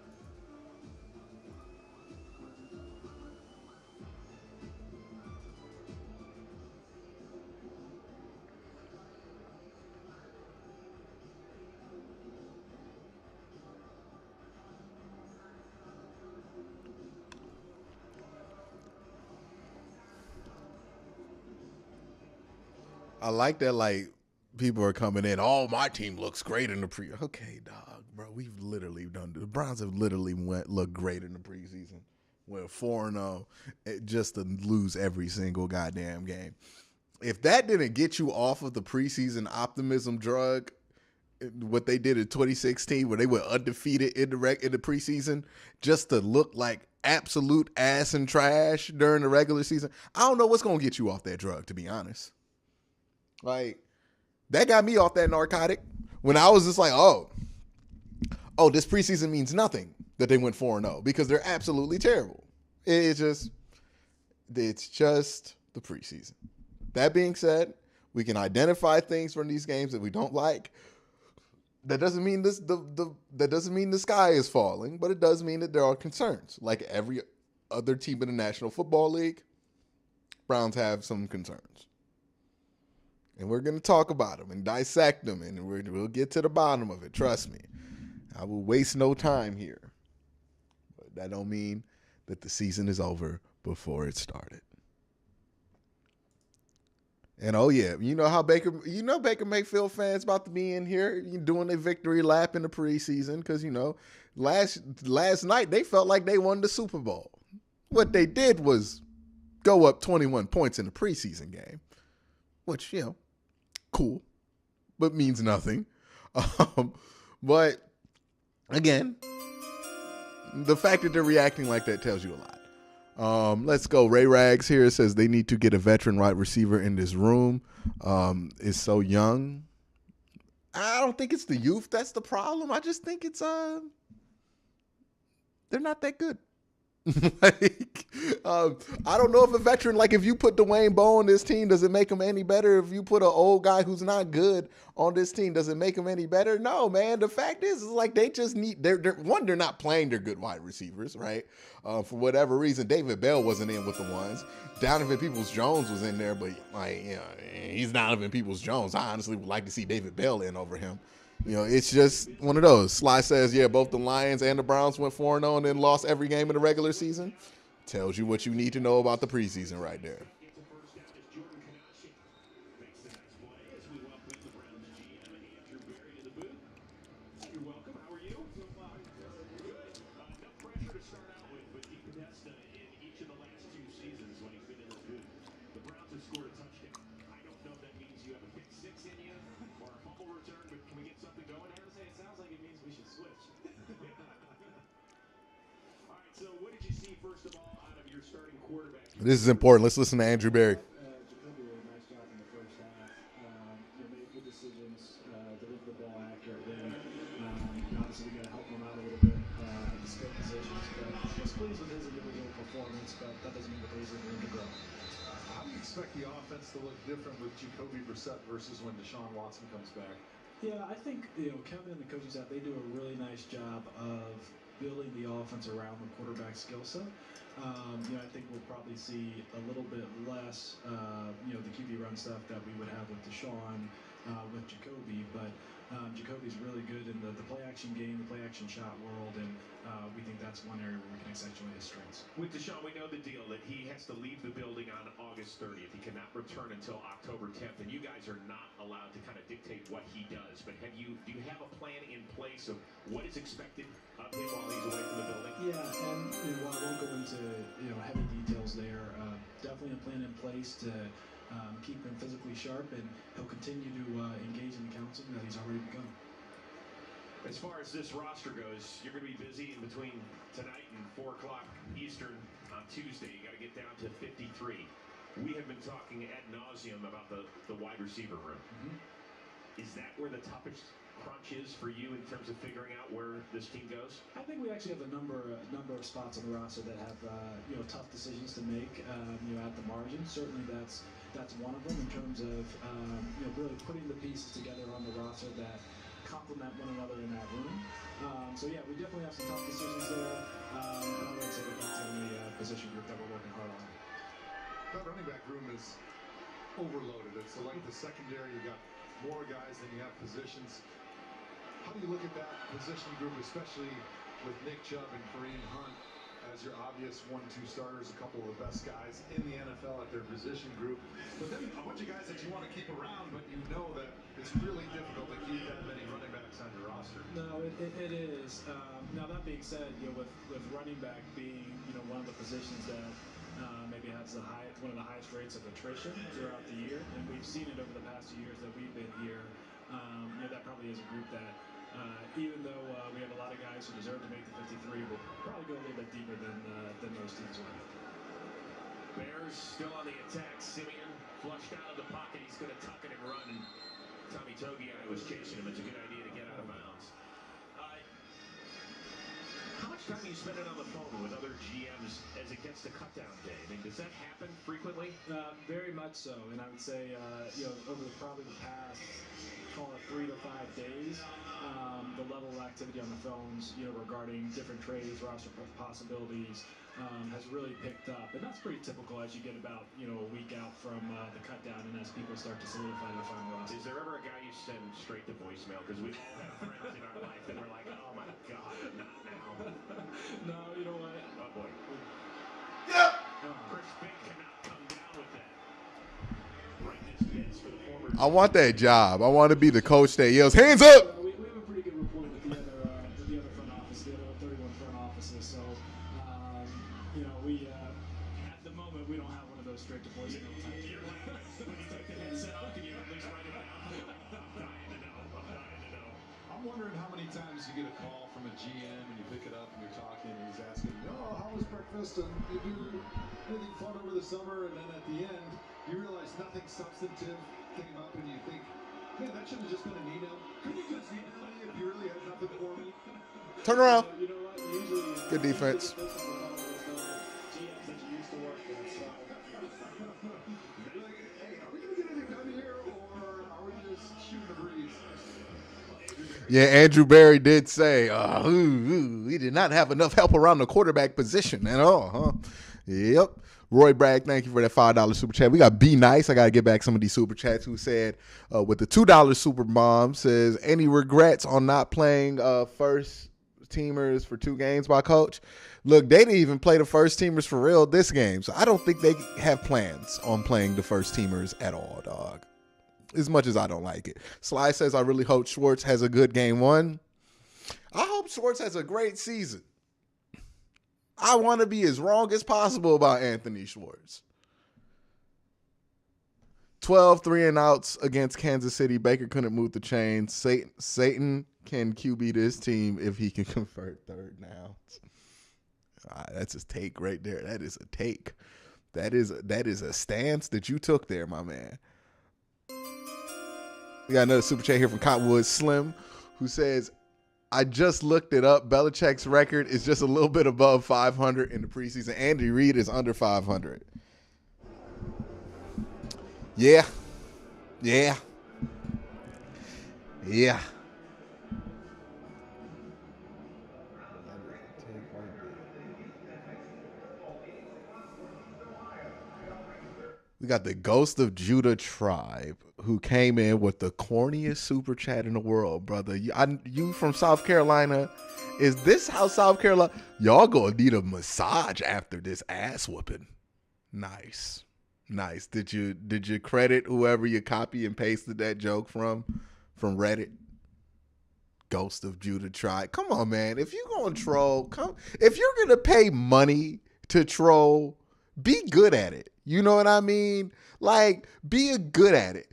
[SPEAKER 1] I like that, like, people are coming in. Oh, my team looks great in the pre. Okay, dog, bro. We've literally done. The Browns have literally looked great in the preseason. Went 4-0 just to lose every single goddamn game. If that didn't get you off of the preseason optimism drug, what they did in 2016, where they were undefeated in the preseason, just to look like absolute ass and trash during the regular season, I don't know what's gonna get you off that drug, to be honest. Like, that got me off that narcotic when I was just like, oh, this preseason means nothing that they went 4-0 because they're absolutely terrible. It's just the preseason. That being said, we can identify things from these games that we don't like. That doesn't mean that doesn't mean the sky is falling, but it does mean that there are concerns. Like every other team in the National Football League, Browns have some concerns. And we're going to talk about them and dissect them, and we'll get to the bottom of it. Trust me. I will waste no time here. But that don't mean that the season is over before it started. And, oh, yeah, you know Baker Mayfield fans about to be in here doing a victory lap in the preseason because, last night they felt like they won the Super Bowl. What they did was go up 21 points in the preseason game, which, cool, but means nothing. But again, the fact that they're reacting like that tells you a lot. Let's go. Ray Rags here says they need to get a veteran wide receiver in this room. It's so young. I don't think it's the youth that's the problem. I just think it's they're not that good. I don't know if a veteran, like if you put Dwayne Bowe on this team, does it make him any better? If you put an old guy who's not good on this team, does it make him any better? No, man. The fact is like they just need, they're not playing their good wide receivers, right? For whatever reason, David Bell wasn't in with the ones. Donovan Peoples-Jones was in there, but like, you know, he's Donovan Peoples-Jones. I honestly would like to see David Bell in over him. You know, it's just one of those. Sly says, yeah, both the Lions and the Browns went 4-0 and then lost every game in the regular season. Tells you what you need to know about the preseason right there. This is important. Let's listen to Andrew Berry.
[SPEAKER 6] Jacoby did a nice job in the first half. Made good decisions, delivered the ball accurately. Obviously, we got to help him out a little bit at the skill positions. But was pleased with his individual performance, but that doesn't mean that there's room to grow.
[SPEAKER 3] How do you expect the offense to look different with Jacoby Brissett versus when Deshaun Watson comes back?
[SPEAKER 6] Yeah, I think Kevin and the coaching staff, they do a really nice job of building the offense around the quarterback skill set. I think we'll probably see a little bit less, the QB run stuff that we would have with Deshaun, with Jacoby. But Jacoby's really good in the play action game, the play action shot world, and we think that's one area where we can accentuate his strengths.
[SPEAKER 4] With Deshaun, we know the deal that he has to leave the building on August 30th. He cannot return until October 10th, and you guys are not allowed to kind of dictate what he does. But do you have a plan in place of what is expected of him while he's away from the building?
[SPEAKER 6] Yeah, and while I won't go into heavy details there, definitely a plan in place to keep him physically sharp, and he'll continue to engage in the counseling that he's already begun.
[SPEAKER 4] As far as this roster goes, you're going to be busy in between tonight and 4 o'clock Eastern on Tuesday. You got to get down to 53. We have been talking ad nauseum about the wide receiver room. Mm-hmm. Is that where the toughest crunch is for you in terms of figuring out where this team goes?
[SPEAKER 6] I think we actually have a number of spots on the roster that have tough decisions to make at the margin. Certainly that's one of them in terms of really putting the pieces together on the roster that complement one another in that room. We definitely have some tough decisions there. I would say that that's the only position group that we're working hard on.
[SPEAKER 3] That running back room is overloaded. It's like the secondary, you got more guys than you have positions. How do you look at that position group, especially with Nick Chubb and Kareem Hunt as your obvious 1-2 starters, a couple of the best guys in the NFL at their position group, but then a bunch of guys that you want to keep around, but you know that it's really difficult to keep that many running backs on your roster.
[SPEAKER 6] No, it is. Now that being said, with running back being one of the positions that maybe has one of the highest rates of attrition throughout the year, and we've seen it over the past 2 years that we've been here. That probably is a group that, even though we have a lot of guys who deserve to make the 53, will probably go a little bit deeper than most teams will.
[SPEAKER 4] Bears still on the attack. Simeon flushed out of the pocket. He's going to tuck it and run. And Tommy Togiai was chasing him. It's a good idea to get out of bounds. How much time are you spending on the phone with other GMs as it gets to cutdown day? I mean, does that happen frequently?
[SPEAKER 6] Very much so, and I would say, over probably the past, call it 3 to 5 days, the level of activity on the phones, regarding different trades, roster possibilities, has really picked up, and that's pretty typical as you get about, a week out from the cutdown, and as people start to solidify their final roster.
[SPEAKER 4] Is there ever a guy you send straight to voicemail? Because we all have friends in our life that we're like, oh my God, not now.
[SPEAKER 6] No, you know what?
[SPEAKER 4] Oh boy.
[SPEAKER 1] Yeah.
[SPEAKER 4] Chris Vick cannot come down with that. Right in his midst for the former.
[SPEAKER 1] I want that job. I want to be the coach that yells, hands up.
[SPEAKER 6] We have a pretty good rapport with the other front office, the other 31 front offices. So, we at the moment we don't have one of those straight to voicemail types.
[SPEAKER 4] When you take the headset off, can you at least write it down? I'm dying to know.
[SPEAKER 3] I'm wondering how many times you get a call from a GM and you pick it up and you're talking and he's asking, oh, how was breakfast? And you do anything fun over the summer? And then at the end, you realize nothing substantive came up and you think, man, that should have just been an email. Could you just email me if you really had nothing for me?
[SPEAKER 1] Turn around.
[SPEAKER 5] You know what? Usually,
[SPEAKER 1] Good defense.
[SPEAKER 5] GMs that you used to work with. So.
[SPEAKER 3] Like, hey, are we going to get anything done here or are we just shooting the breeze?
[SPEAKER 1] Yeah, Andrew Berry did say, we did not have enough help around the quarterback position at all, huh? Yep. Roy Bragg, thank you for that $5 super chat. We got Be Nice. I got to get back some of these super chats who said, with the $2 super bomb, says, any regrets on not playing first teamers for 2 games by coach? Look, they didn't even play the first teamers for real this game, so I don't think they have plans on playing the first teamers at all, dog. As much as I don't like it. Sly says, I really hope Schwartz has a good game 1. I hope Schwartz has a great season. I want to be as wrong as possible about Anthony Schwartz. 12 3-and-outs against Kansas City. Baker couldn't move the chains. Satan can QB this team if he can convert third downs. That's a take right there. That is a take. That is a stance that you took there, my man. We got another super chat here from Cottonwood Slim, who says, I just looked it up. Belichick's record is just a little bit above 500 in the preseason. Andy Reid is under 500. Yeah. Yeah. Yeah. We got the Ghost of Judah Tribe, who came in with the corniest super chat in the world, brother. You from South Carolina? Is this how South Carolina? Y'all gonna need a massage after this ass whooping. Nice. Did you credit whoever you copy and pasted that joke from Reddit? Ghost of Judah Tribe. Come on, man. If you're gonna troll, if you're gonna pay money to troll, be good at it. You know what I mean? Like, be good at it.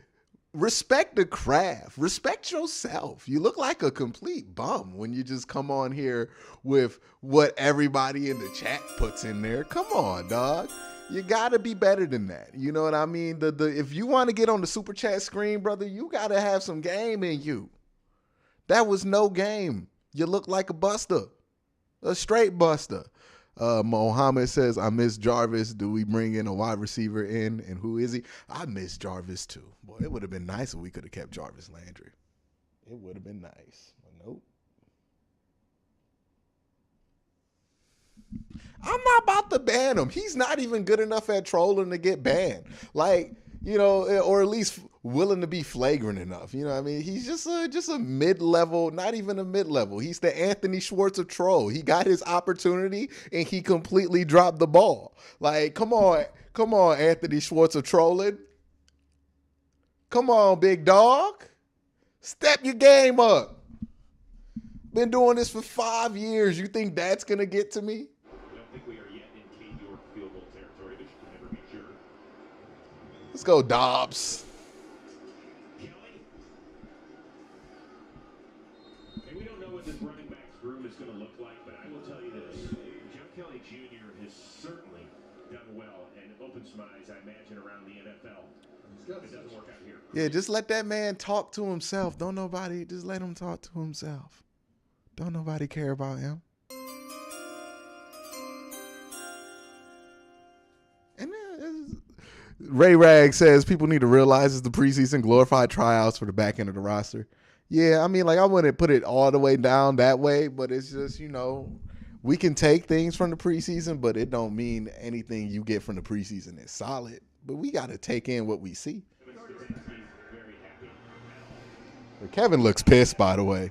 [SPEAKER 1] Respect the craft. Respect yourself. You look like a complete bum when you just come on here with what everybody in the chat puts in there. Come on, dog. You got to be better than that. You know what I mean? If you want to get on the super chat screen, brother, you got to have some game in you. That was no game. You look like a buster. A straight buster. Mohammed says, I miss Jarvis. Do we bring in a wide receiver in? And who is he? I miss Jarvis too. Boy, it would have been nice if we could have kept Jarvis Landry. It would have been nice. But nope. I'm not about to ban him. He's not even good enough at trolling to get banned. Like, you know, or at least willing to be flagrant enough. You know what I mean? He's just a mid-level, not even a mid-level. He's the Anthony Schwartz of troll. He got his opportunity and he completely dropped the ball. Like, come on, Anthony Schwartz of trolling. Come on, big dog. Step your game up. Been doing this for 5 years. You think that's going to get to me?
[SPEAKER 4] I don't think we are yet in Kate York field goal territory, but you can never be sure.
[SPEAKER 1] Let's go, Dobbs.
[SPEAKER 4] Kelly. And we don't know what this running back's room is going to look like, but I will tell you this. Jeff Kelly Jr. has certainly done well and opened some eyes, I imagine, around the NFL. It doesn't work out here.
[SPEAKER 1] Yeah, just let that man talk to himself. Just let him talk to himself. Don't nobody care about him. And Ray Rag says people need to realize it's the preseason glorified tryouts for the back end of the roster. Yeah, I mean, like, I wouldn't put it all the way down that way, but it's just, you know, we can take things from the preseason, but it don't mean anything you get from the preseason is solid. But we got to take in what we see. But Kevin looks pissed, by the way.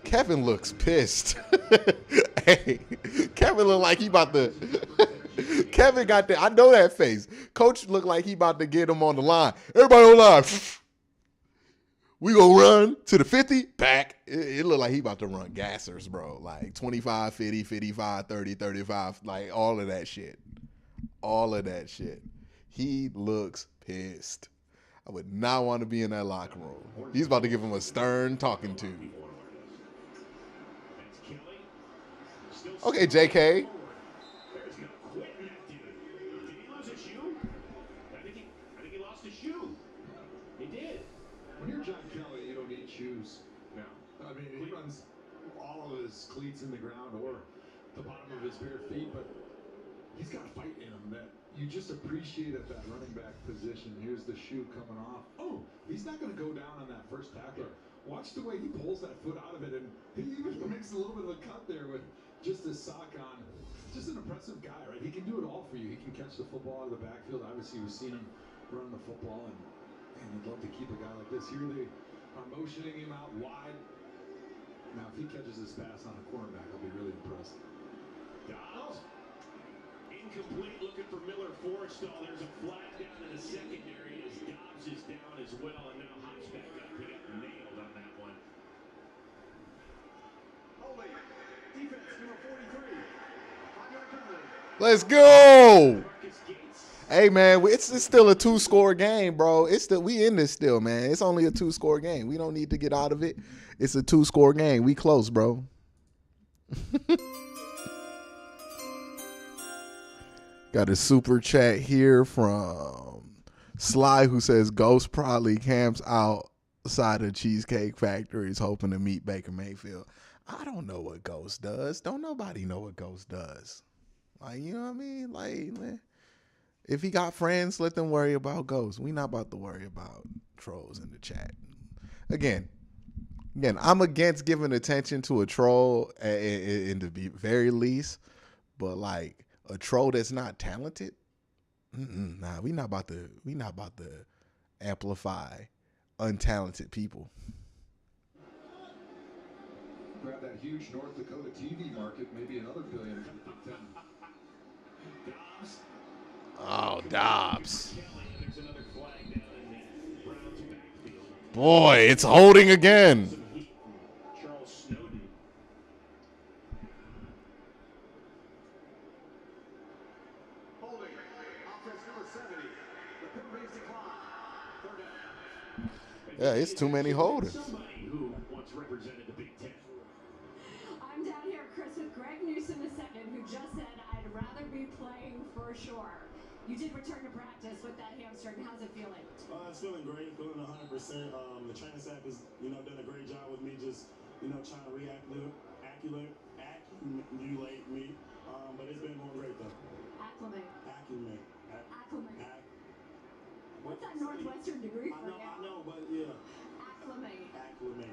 [SPEAKER 1] Kevin looks pissed. Hey, Kevin look like he about to. Kevin got the. I know that face. Coach looked like he about to get him on the line. Everybody on the line. We gonna run to the 50, back. It looked like he about to run gassers, bro. Like 25, 50, 55, 30, 35, like all of that shit. All of that shit. He looks pissed. I would not want to be in that locker room. He's about to give him a stern talking to. Okay, JK.
[SPEAKER 4] There's no quitting that dude. Did he lose a shoe? I think he lost a shoe. He did.
[SPEAKER 3] When you're John Kelly, you don't need shoes.
[SPEAKER 4] No.
[SPEAKER 3] I mean, he runs all of his cleats in the ground or the bottom of his bare feet, but he's got fight in him that you just appreciate at that running back position. Here's the shoe coming off. Oh, he's not going to go down on that first tackler. Watch the way he pulls that foot out of it, and he even makes a little bit of a cut there with just his sock on. Just an impressive guy, right? He can do it all for you. He can catch the football out of the backfield. Obviously, we've seen him run the football, and you'd love to keep a guy like this. Here they are motioning him out wide. Now, if he catches this pass on a cornerback, I'll be really impressed.
[SPEAKER 4] Dobbs. Incomplete, looking for Miller Forrestal. There's a flag down in the secondary as Dobbs is down as well, and now Hops back up. He got nailed on that one.
[SPEAKER 5] Holding. Defense, number 43. 5-yard penalty.
[SPEAKER 1] Let's go.
[SPEAKER 4] Marcus Gates.
[SPEAKER 1] Hey man, it's still a 2-score game, bro. We in this still, man. It's only a 2-score game. We don't need to get out of it. It's a 2-score game. We close, bro. Got a super chat here from Sly who says Ghost probably camps outside of Cheesecake Factories hoping to meet Baker Mayfield. I don't know what Ghost does. Don't nobody know what Ghost does. Like, you know what I mean? Like, man, if he got friends, let them worry about Ghost. We not about to worry about trolls in the chat. Again, I'm against giving attention to a troll in the very least, but like a troll that's not talented, nah, we not about to amplify untalented people.
[SPEAKER 3] Grab that huge North Dakota TV market, maybe another $1 billion for the Big Ten.
[SPEAKER 4] Dobbs.
[SPEAKER 1] Oh, Dobbs.
[SPEAKER 4] Kelly, and there's another flag down in the Browns backfield.
[SPEAKER 1] Boy, it's holding again.
[SPEAKER 4] Some heat from Charles Snowden.
[SPEAKER 5] Holding. Offense number 70. The penalties decline. 3rd down.
[SPEAKER 1] Yeah, it's too many holders.
[SPEAKER 4] Somebody who once represented the Big Ten.
[SPEAKER 2] I'm down here, Chris, with Greg Newsom II, who just said, I'd rather be playing for sure. You did return to practice with that hamstring. How's it feeling?
[SPEAKER 7] It's feeling great, feeling 100%. The training staff has, done a great job with me, just, trying to accumulate me. But it's been going great, though.
[SPEAKER 2] Acclimate.
[SPEAKER 7] Accumulate.
[SPEAKER 2] Acclimate. What's that Northwestern degree for you?
[SPEAKER 7] I know, but yeah.
[SPEAKER 2] Acclimate.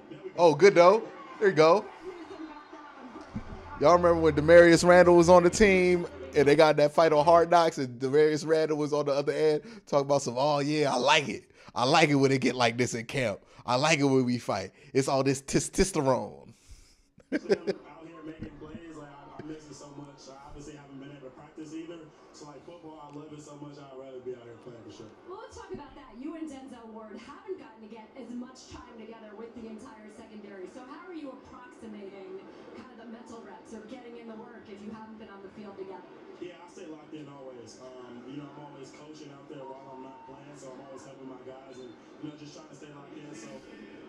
[SPEAKER 7] There we go.
[SPEAKER 1] Oh, good though. There you go.
[SPEAKER 2] Newsom got that one perfectly.
[SPEAKER 1] Y'all remember when Demarius Randall was on the team and they got that fight on Hard Knocks and Demarius Randall was on the other end talking about some, oh yeah, I like it. I like it when they get like this in camp. I like it when we fight. It's all this testosterone.
[SPEAKER 7] So I'm out here making plays. Like, I miss it so much. I obviously haven't been able to practice either. So, like, football, I love it so much. I'd rather be out here playing for sure.
[SPEAKER 2] Well, let's talk about that. You and Denzel Ward haven't gotten to get as much time together with the entire secondary. So how are you approximating kind of the mental reps or getting in the work if you haven't been on the field together?
[SPEAKER 7] Yeah, I stay locked in always. I'm always coaching out there while I'm not playing, so I'm always helping my guys and, just trying to stay locked in. So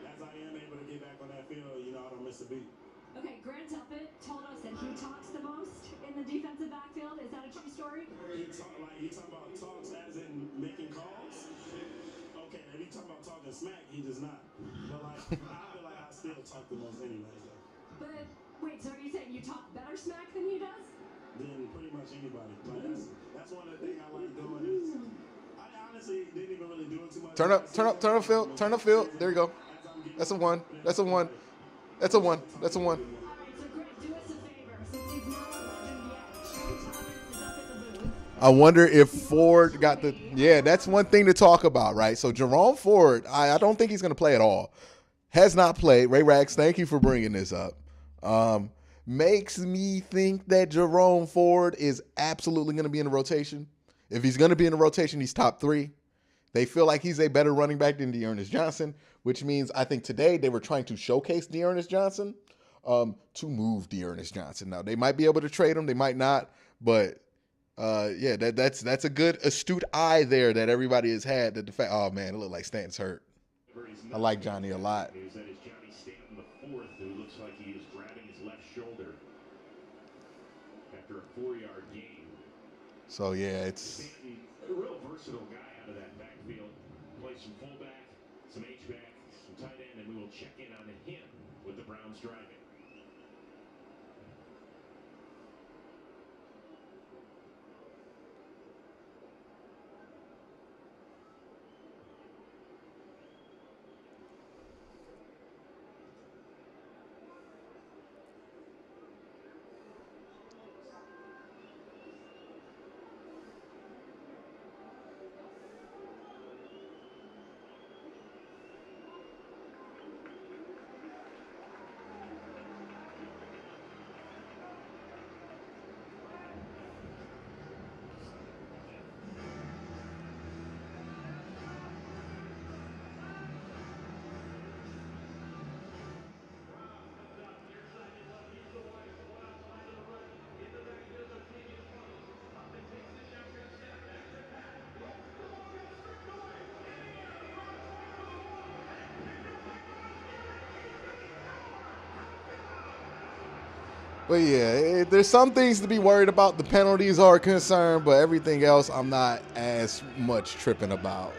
[SPEAKER 7] as I am able to get back on that field, I don't miss a beat.
[SPEAKER 2] Okay, Grant Delpit told us that he talks the most in the defensive backfield. Is that a true story?
[SPEAKER 7] You talk about talks as in making calls? Okay, if you talk about talking smack, he does not. But I feel like I still talk the most anyways, though.
[SPEAKER 2] But wait, so are you saying you talk better smack than he does?
[SPEAKER 7] Than pretty much anybody. Like that's one of the things I like doing is I honestly didn't even really do it too much.
[SPEAKER 1] Turn up field. There you go. That's a one. That's a one. That's a one. That's a one.
[SPEAKER 2] All right, so Greg, do us a favor. Since he's not a legend yet, Showtime is up in the booth.
[SPEAKER 1] I wonder if Ford got the. Yeah, that's one thing to talk about, right? So Jerome Ford, I don't think he's going to play at all. Has not played. Ray Rags, thank you for bringing this up. Makes me think that Jerome Ford is absolutely going to be in the rotation. If he's going to be in the rotation, he's top 3. They feel like he's a better running back than Dearness Johnson, which means I think today they were trying to showcase Dearness Johnson to move Dearness Johnson. Now, they might be able to trade him. They might not. But, yeah, that's a good, astute eye there that everybody has had. That the fact, oh, man, it looked like Stanton's hurt. I like Johnny a lot.
[SPEAKER 4] News that is Johnny Stanton the 4th, who looks like he is grabbing his left shoulder. 4-yard gain.
[SPEAKER 1] So yeah, it's
[SPEAKER 4] Stanton, a real versatile guy out of that backfield. Plays some fullback, some H-back, some tight end, and we will check in on him with the Browns driving.
[SPEAKER 1] But yeah, there's some things to be worried about. The penalties are a concern, but everything else I'm not as much tripping about.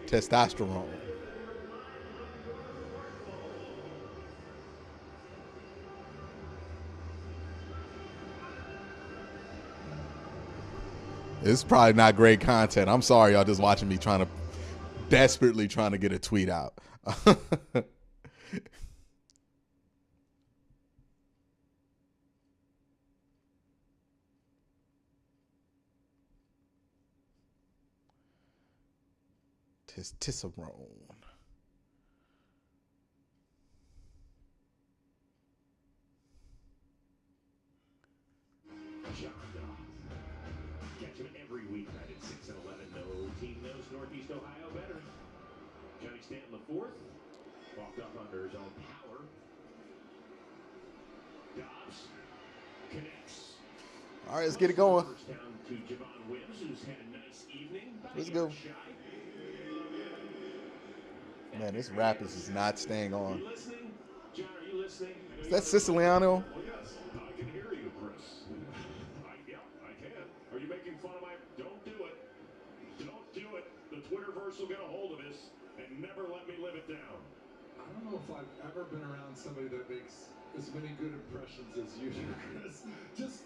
[SPEAKER 1] Testosterone. It's probably not great content. I'm sorry, y'all just watching me desperately trying to get a tweet out. Testosterone.
[SPEAKER 4] Catch him every weeknight at 6 and 11. No team knows Northeast Ohio better. Johnny Stanton the fourth. Walked off under his own power. Dobbs connects.
[SPEAKER 1] All right, let's get it going.
[SPEAKER 4] First down to Javon Wims, who's had a nice evening.
[SPEAKER 1] Let's go. Man, this rap is not staying on.
[SPEAKER 4] Are you listening? John, are you listening?
[SPEAKER 1] Is that Siciliano?
[SPEAKER 3] Well, yes, I can hear you, Chris.
[SPEAKER 4] I can. Are you making fun of my... Don't do it. Don't do it. The Twitterverse will get a hold of this and never let me live it down.
[SPEAKER 3] I don't know if I've ever been around somebody that makes as many good impressions as you do, Chris. Just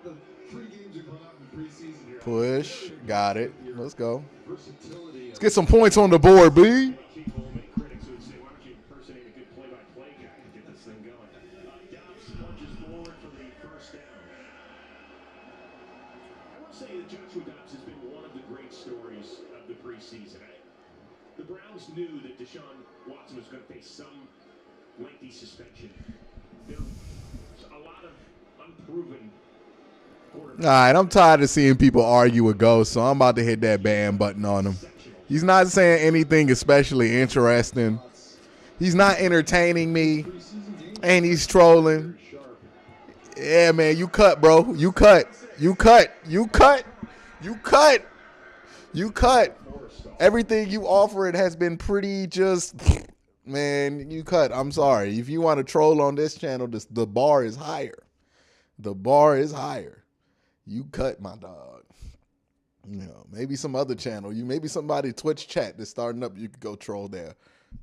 [SPEAKER 3] the 3 games you've run out in preseason here.
[SPEAKER 1] Push. Got it. Let's go.
[SPEAKER 3] Versatility.
[SPEAKER 1] Let's get some points on the board, B.
[SPEAKER 4] People will make critics who would say, why don't you impersonate a good play-by-play guy to get this thing going? Dobbs punches forward for the first down. I will say that Joshua Dobbs has been one of the great stories of the preseason. The Browns knew that Deshaun Watson was going to face some lengthy suspension. There's a lot of unproven quarterbacks.
[SPEAKER 1] All right, I'm tired of seeing people argue with Ghost, so I'm about to hit that ban button on him. He's not saying anything especially interesting. He's not entertaining me, and he's trolling. Yeah, man, you cut, bro. You cut. You cut. You cut. You cut. You cut. Everything you offered has been pretty just, man, you cut. I'm sorry. If you want to troll on this channel, the bar is higher. The bar is higher. You cut, my dog. You know, maybe some other channel. Maybe somebody Twitch chat that's starting up, you could go troll there.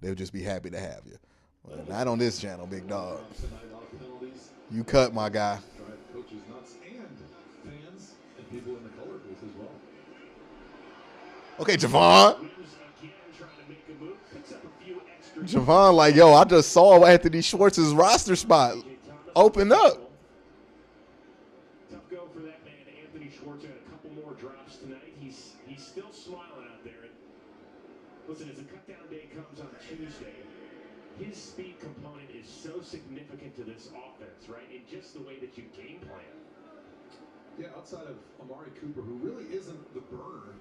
[SPEAKER 1] They'll just be happy to have you. Well, not on this channel, big dog. You cut, my guy.
[SPEAKER 3] Drive coaches nuts and fans and people in the color booth as well.
[SPEAKER 1] Okay, Javon. Javon, like, yo, I just saw Anthony Schwartz's roster spot open up.
[SPEAKER 4] Tough go for that man. Anthony Schwartz had a couple more drops tonight. He's still smiling out there. And listen, as the cutdown day comes on Tuesday, his speed component is so significant to this offense, right? In just the way that you game plan.
[SPEAKER 3] Yeah, outside of Amari Cooper, who really isn't the burner,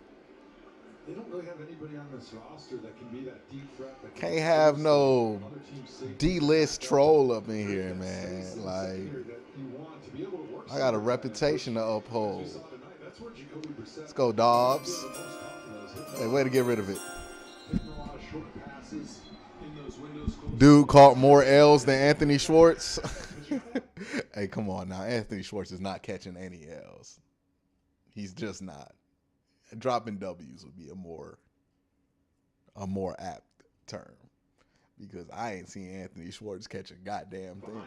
[SPEAKER 3] they don't really have anybody on this roster that can be that deep threat. That
[SPEAKER 1] Can't have no
[SPEAKER 3] other team's safety
[SPEAKER 1] D-list
[SPEAKER 3] back up
[SPEAKER 1] troll up in
[SPEAKER 3] and
[SPEAKER 1] here,
[SPEAKER 3] create that space
[SPEAKER 1] man.
[SPEAKER 3] in the
[SPEAKER 1] Like,
[SPEAKER 3] secondary that you want to be able to work
[SPEAKER 1] I got a
[SPEAKER 3] some of the tight ends,
[SPEAKER 1] reputation to
[SPEAKER 3] which, as we
[SPEAKER 1] uphold.
[SPEAKER 3] saw tonight, that's where Jacoby Brissett
[SPEAKER 1] Let's go,
[SPEAKER 3] is
[SPEAKER 1] Dobbs.
[SPEAKER 3] the most comfortable, is hitting
[SPEAKER 1] Hey,
[SPEAKER 3] a
[SPEAKER 1] way
[SPEAKER 3] lot
[SPEAKER 1] to get rid of it.
[SPEAKER 3] hitting a lot of short passes in those windows close.
[SPEAKER 1] Dude caught more L's than Anthony Schwartz. Hey, come on now. Anthony Schwartz is not catching any L's. He's just not. Dropping W's would be a more apt term, because I ain't seen Anthony Schwartz catch a goddamn thing.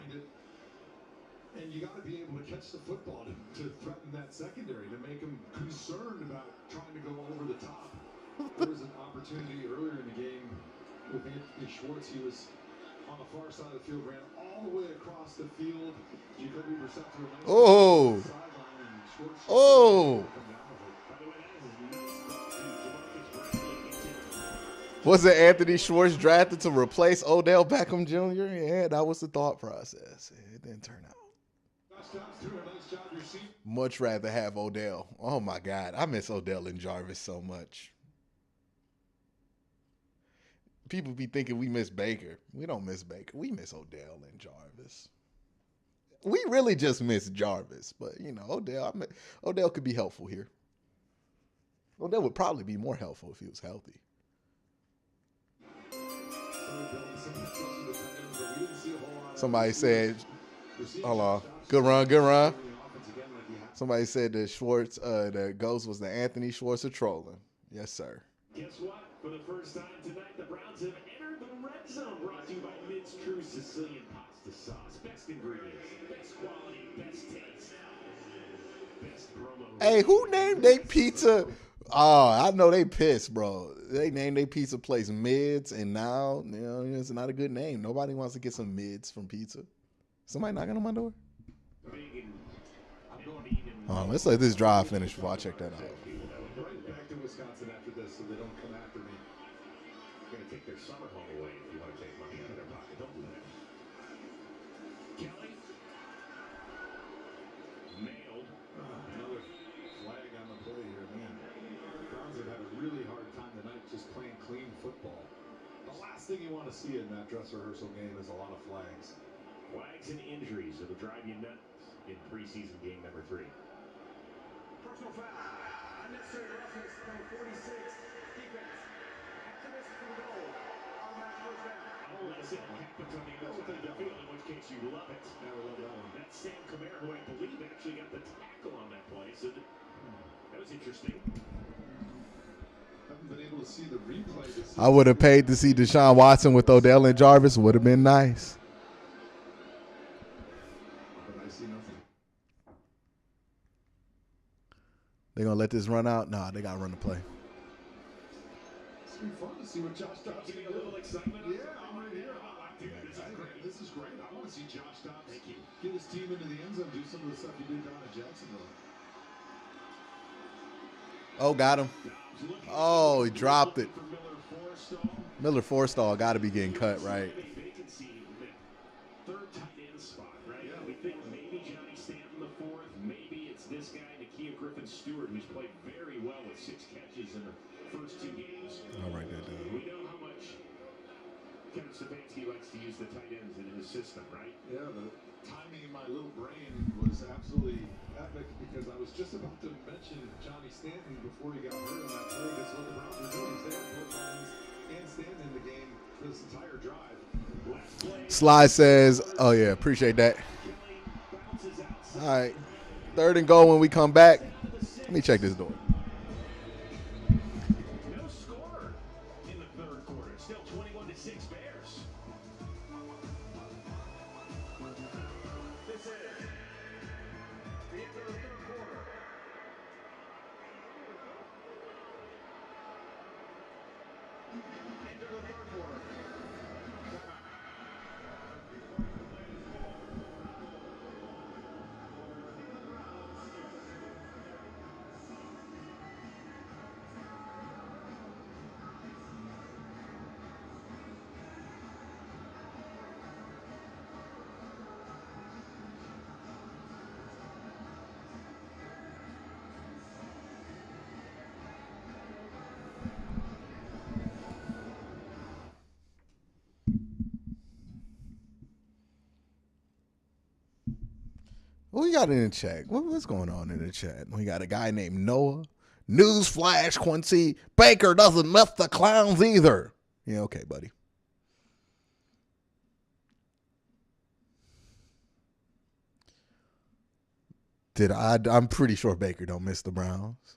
[SPEAKER 3] And you got to be able to catch the football to threaten that secondary, to make them concerned about trying to go over the top. There was an opportunity earlier in the game with Anthony Schwartz. He was on the far side of the field, ran all the way across the field. Jacoby Brissett threw a nice
[SPEAKER 1] Oh.
[SPEAKER 3] sideline, and Schwartz
[SPEAKER 1] Oh. Was it Anthony Schwartz drafted to replace Odell Beckham Jr.? Yeah, that was the thought process. It didn't turn out. Much rather have Odell. Oh, my God. I miss Odell and Jarvis so much. People be thinking we miss Baker. We don't miss Baker. We miss Odell and Jarvis. We really just miss Jarvis. But, you know, Odell could be helpful here. Odell would probably be more helpful if he was healthy. Somebody said, hold on, good run. Somebody said that Schwartz, the Ghost was the Anthony Schwartz of trolling. Yes, sir.
[SPEAKER 4] Guess what? For the first time tonight, the Browns have entered the red zone. Brought to you by Mid's True Sicilian Pasta Sauce. Best ingredients, best quality, best taste, best promo.
[SPEAKER 1] Hey, who named their pizza? Oh, I know they pissed, bro. They named their pizza place Mids, and now, you know, it's not a good name. Nobody wants to get some Mids from pizza. Somebody knocking on my door? Let's let this drive finish before I check that out.
[SPEAKER 3] Right back to Wisconsin after this, so they don't come after me.
[SPEAKER 4] They're going to take their summer home away if you want to take money out of their pocket. Don't do that. Kelly. Nailed.
[SPEAKER 3] Another flag on the play here, man. Browns have had a really hard time tonight just playing clean football. The last thing you want to see in that dress rehearsal game is a lot of flags.
[SPEAKER 4] Flags and injuries that'll drive you nuts in preseason game number 3.
[SPEAKER 5] Personal foul. Unnecessary roughness, number 46. Defense. Activist from goal. Automatic first down.
[SPEAKER 4] Unless it happens on the other side of the field, in which case you love it.
[SPEAKER 3] Never love that one.
[SPEAKER 4] That's Sam Kamara, who I believe actually got the tackle on that play. So that was interesting.
[SPEAKER 3] Haven't been able to see the replay.
[SPEAKER 1] I would have paid to see Deshaun Watson with Odell and Jarvis. Would have been nice.
[SPEAKER 3] But I see nothing.
[SPEAKER 1] They gonna let this run out? Nah, they gotta run the play.
[SPEAKER 3] It's gonna be fun to see what Josh Dobbs
[SPEAKER 4] Getting a little excitement.
[SPEAKER 3] Yeah, I'm right here.
[SPEAKER 4] Dude, this is great.
[SPEAKER 3] I want to see Josh Dobbs get his team into the end zone, do some of the stuff he did down in Jacksonville.
[SPEAKER 1] Oh, got him. Oh, he dropped it. Miller Forstall got to be getting cut, right?
[SPEAKER 4] Third tight end spot, right? Yeah. We think maybe Johnny Stanton the fourth. Maybe it's this guy, Nakia Griffin-Stewart, who's played very well with 6 catches in the first 2 games.
[SPEAKER 1] I'll write that down.
[SPEAKER 4] We know how much Kevin Stefanski likes to use the tight ends in his system, right?
[SPEAKER 3] Yeah, the timing in my little brain was absolutely epic because I was just about to mention Johnny Stanton before he got hurt on that play. That's what the Browns were doing. They had both Jones and Stanton in the game for this entire drive.
[SPEAKER 1] Sly says, oh, yeah, appreciate that. All right, 3rd and goal when we come back. Let me check this door.
[SPEAKER 4] No score in the 3rd quarter. Still 21-6 Bears.
[SPEAKER 5] This is the end of the 3rd quarter. End of the 3rd quarter.
[SPEAKER 1] What we got in the chat? What's going on in the chat? We got a guy named Noah. Newsflash, Quincy. Baker doesn't miss the clowns either. Yeah, okay, buddy. I'm pretty sure Baker don't miss the Browns.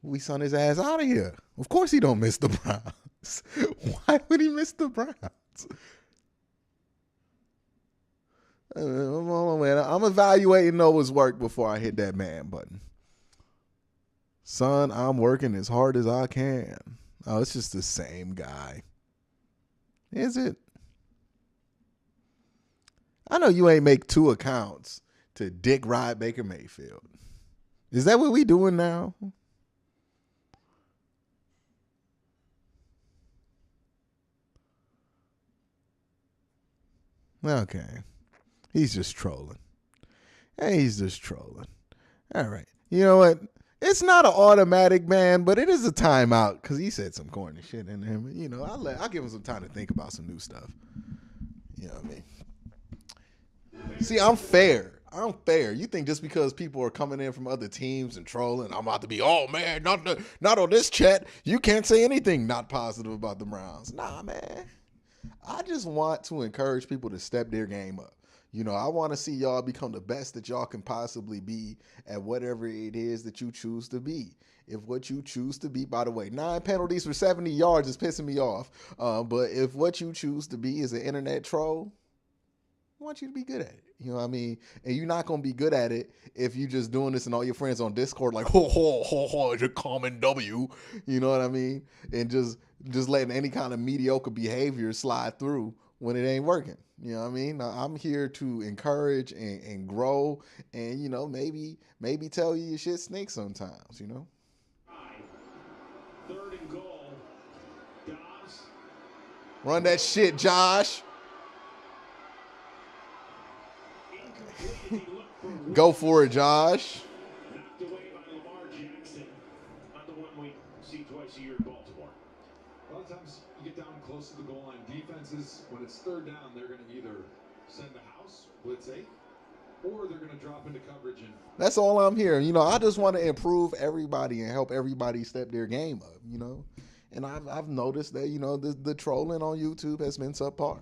[SPEAKER 1] We sent his ass out of here. Of course he don't miss the Browns. Why would he miss the Browns? Man. I'm evaluating Noah's work before I hit that man button. Son, I'm working as hard as I can. Oh, it's just the same guy. Is it? I know you ain't make 2 accounts to dick ride Baker Mayfield. Is that what we doing now? Okay. He's just trolling. Hey, he's just trolling. All right. You know what? It's not an automatic, man, but it is a timeout because he said some corny shit in him. You know, I'll give him some time to think about some new stuff. You know what I mean? See, I'm fair. I'm fair. You think just because people are coming in from other teams and trolling, I'm about to be, oh, man, not on this chat. You can't say anything not positive about the Browns. Nah, man. I just want to encourage people to step their game up. You know, I want to see y'all become the best that y'all can possibly be at whatever it is that you choose to be. If what you choose to be, by the way, 9 penalties for 70 yards is pissing me off. But if what you choose to be is an internet troll, I want you to be good at it. You know what I mean? And you're not going to be good at it if you just doing this and all your friends on Discord like, it's a common W. You know what I mean? And just letting any kind of mediocre behavior slide through when it ain't working. You know what I mean? Now, I'm here to encourage and grow and, you know, maybe tell you your shit stinks sometimes, you know?
[SPEAKER 4] 3rd and goal. Dobbs.
[SPEAKER 1] Run that shit, Josh. Go for it, Josh.
[SPEAKER 4] Knocked away by Lamar Jackson. Not the one we see twice a year in Baltimore.
[SPEAKER 3] A lot of times you get down close to the goal line. Defenses, when it's 3rd down, they're going to either send the house, blitz 8, or they're going to drop into coverage. And
[SPEAKER 1] that's all I'm here. You know, I just want to improve everybody and help everybody step their game up, you know. And I've noticed that, you know, the trolling on YouTube has been subpar.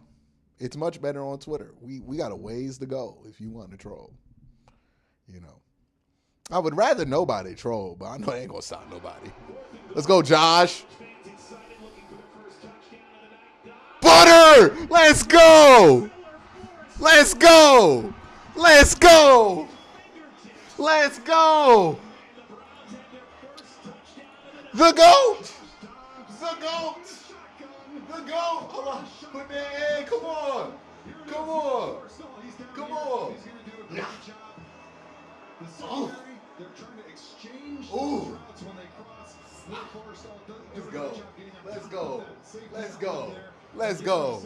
[SPEAKER 1] It's much better on Twitter. We got a ways to go if you want to troll. You know, I would rather nobody troll, but I know they ain't gonna stop nobody. Let's go, Josh. Butter! Let's go! Let's go! Let's go! Let's go! The GOAT! The GOAT! The GOAT! Hold on. Put that in. Come on. Come on. Come on. Yeah. Oh.
[SPEAKER 3] they're trying to exchange
[SPEAKER 1] Ooh.
[SPEAKER 3] routes when they cross.
[SPEAKER 1] Let's go. Let's go. Let's go. Let's go.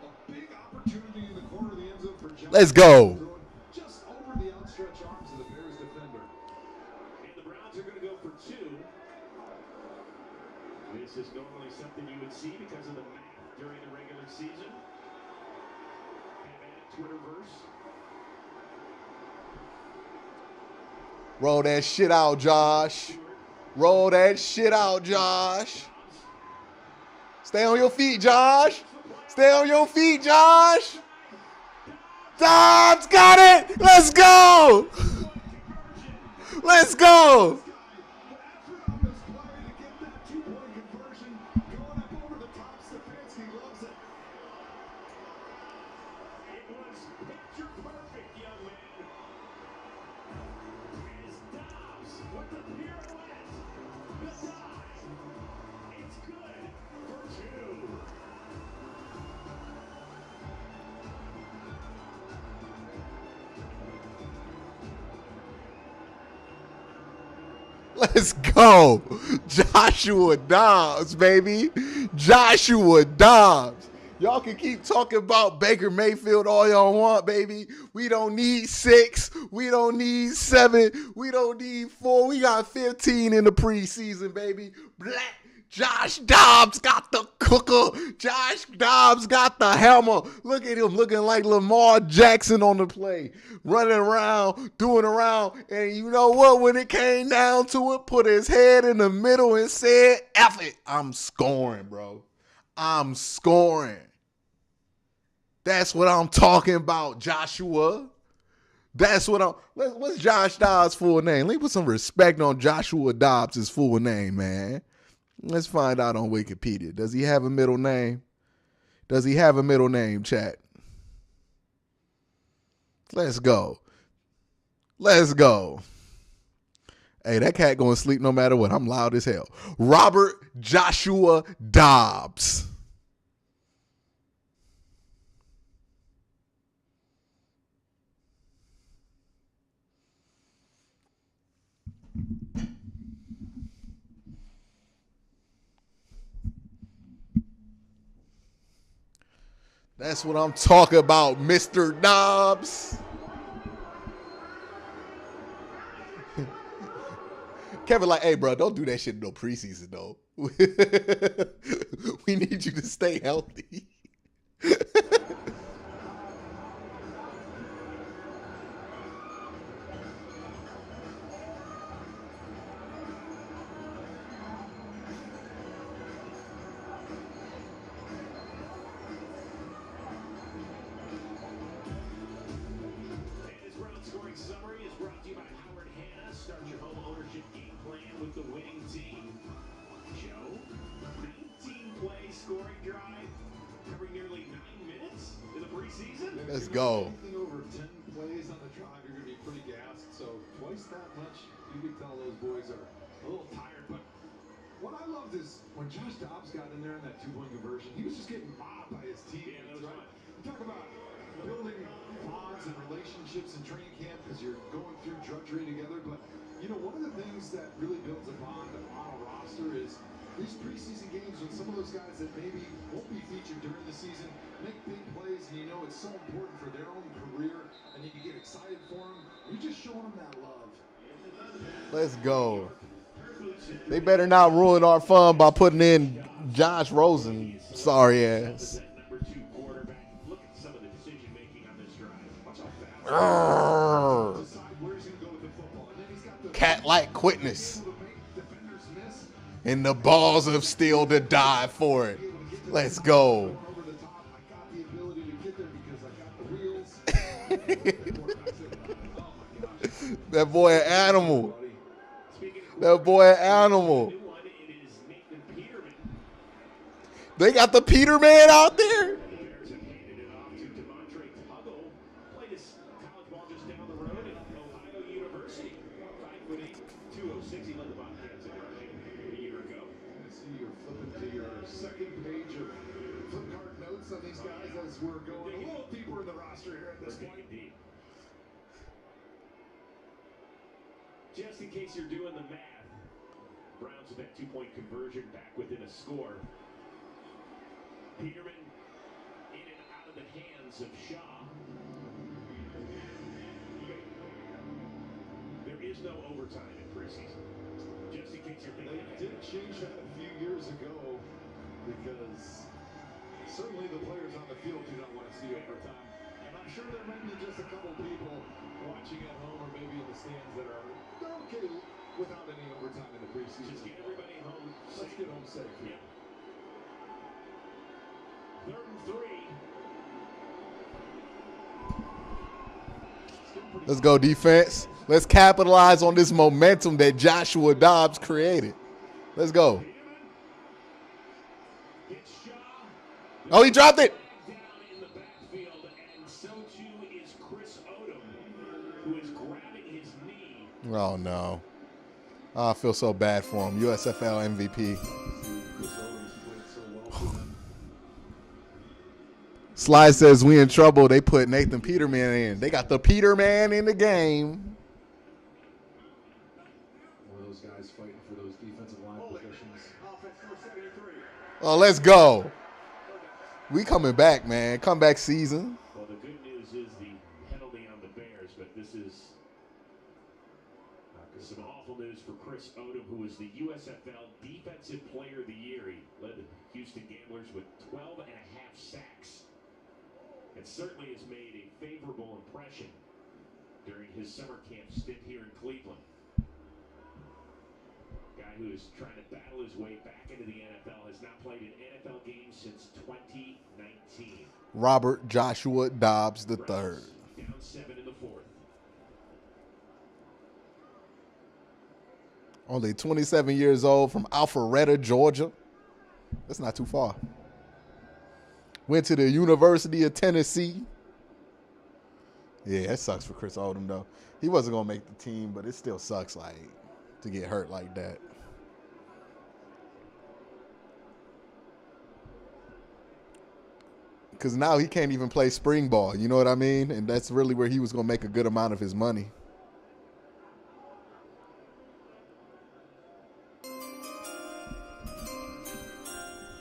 [SPEAKER 3] A big opportunity in the corner of the end zone for Johnson.
[SPEAKER 1] Let's go.
[SPEAKER 3] Just over the outstretched arms of the Bears defender.
[SPEAKER 4] And the Browns are going to go for 2. This is normally something you would see because of the math during the regular season. Twitterverse.
[SPEAKER 1] Roll that shit out, Josh. Roll that shit out, Josh. Stay on your feet, Josh. Stay on your feet, Josh. Dobbs got it. Let's go. Let's go. Let's go. Joshua Dobbs, baby. Joshua Dobbs. Y'all can keep talking about Baker Mayfield all y'all want, baby. We don't need 6. We don't need 7. We don't need 4. We got 15 in the preseason, baby. Black Josh Dobbs got the cooker. Josh Dobbs got the hammer. Look at him looking like Lamar Jackson on the play. Running around, doing around. And you know what? When it came down to it, put his head in the middle and said, F it. I'm scoring, bro. I'm scoring. That's what I'm talking about, Joshua. That's what I'm. What's Josh Dobbs' full name? Let me put some respect on Joshua Dobbs' full name, man. Let's find out on Wikipedia. Does he have a middle name? Does he have a middle name, chat? Let's go. Let's go. Hey, that cat going to sleep no matter what. I'm loud as hell. Robert Joshua Dobbs. That's what I'm talking about, Mr. Dobbs. Kevin like, hey, bro, don't do that shit in no preseason, though. We need you to stay healthy. Let's go.
[SPEAKER 3] Anything over 10 plays on the drive, you're going to be pretty gassed. So twice that much, you can tell those boys are a little tired. But what I loved is when Josh Dobbs got in there in that two-point conversion, he was just getting mobbed by his teammates, right? You talk about building bonds and relationships in training camp because you're going through drudgery together. But, you know, one of the things that really builds a bond on a roster is these preseason games when some of those guys that maybe won't be featured during the season make big plays, and you know it's so important for their own career, and you can get excited for them. You're just showing them that love.
[SPEAKER 1] Let's go. They better not ruin our fun by putting in Josh Rosen. Sorry ass. Cat-like quickness. And the balls of steel to die for it. Let's go. That boy an animal. That boy an animal. They got the Peterman out there.
[SPEAKER 3] We're going a little deeper in the roster here at this point.
[SPEAKER 4] Just in case you're doing the math, Browns with that two-point conversion back within a score. Peterman in and out of the hands of Shaw. There is no overtime in preseason. Just in case you're thinking.
[SPEAKER 3] They did change that a few years ago because certainly the players on the field do not want to see overtime. And I'm sure there might be just a couple people watching at home or maybe in the stands that are okay without any overtime in the preseason.
[SPEAKER 4] Just get everybody home.
[SPEAKER 3] Let's get home safe.
[SPEAKER 4] Yeah. 3rd and 3.
[SPEAKER 1] Let's go, defense. Let's capitalize on this momentum that Joshua Dobbs created. Let's go. Oh, he dropped it.
[SPEAKER 4] Down in the backfield, and so too is Chris Odom, who is grabbing his knee.
[SPEAKER 1] Oh, no. Oh, I feel so bad for him. USFL MVP. Sly says we in trouble. They put Nathan Peterman in. They got the Peterman in the game.
[SPEAKER 3] One of those guys fighting for those defensive line positions.
[SPEAKER 1] Oh, let's go. We coming back, man. Comeback season.
[SPEAKER 4] Well, the good news is the penalty on the Bears, but this is Some awful news for Chris Odom, who was the USFL Defensive Player of the Year. He led the Houston Gamblers with 12 and a half sacks. And certainly has made a favorable impression during his summer camp stint here in Cleveland. Guy who is trying to battle his way back into the NFL has not played an NFL game since 2019.
[SPEAKER 1] Robert Joshua Dobbs III.
[SPEAKER 4] Down 7 in the fourth.
[SPEAKER 1] Only 27 years old, from Alpharetta, Georgia. That's not too far. Went to the University of Tennessee. Yeah, it sucks for Chris Odom, though. He wasn't going to make the team, but it still sucks, like, to get hurt like that. Because now he can't even play spring ball, you know what I mean? And that's really where he was going to make a good amount of his money.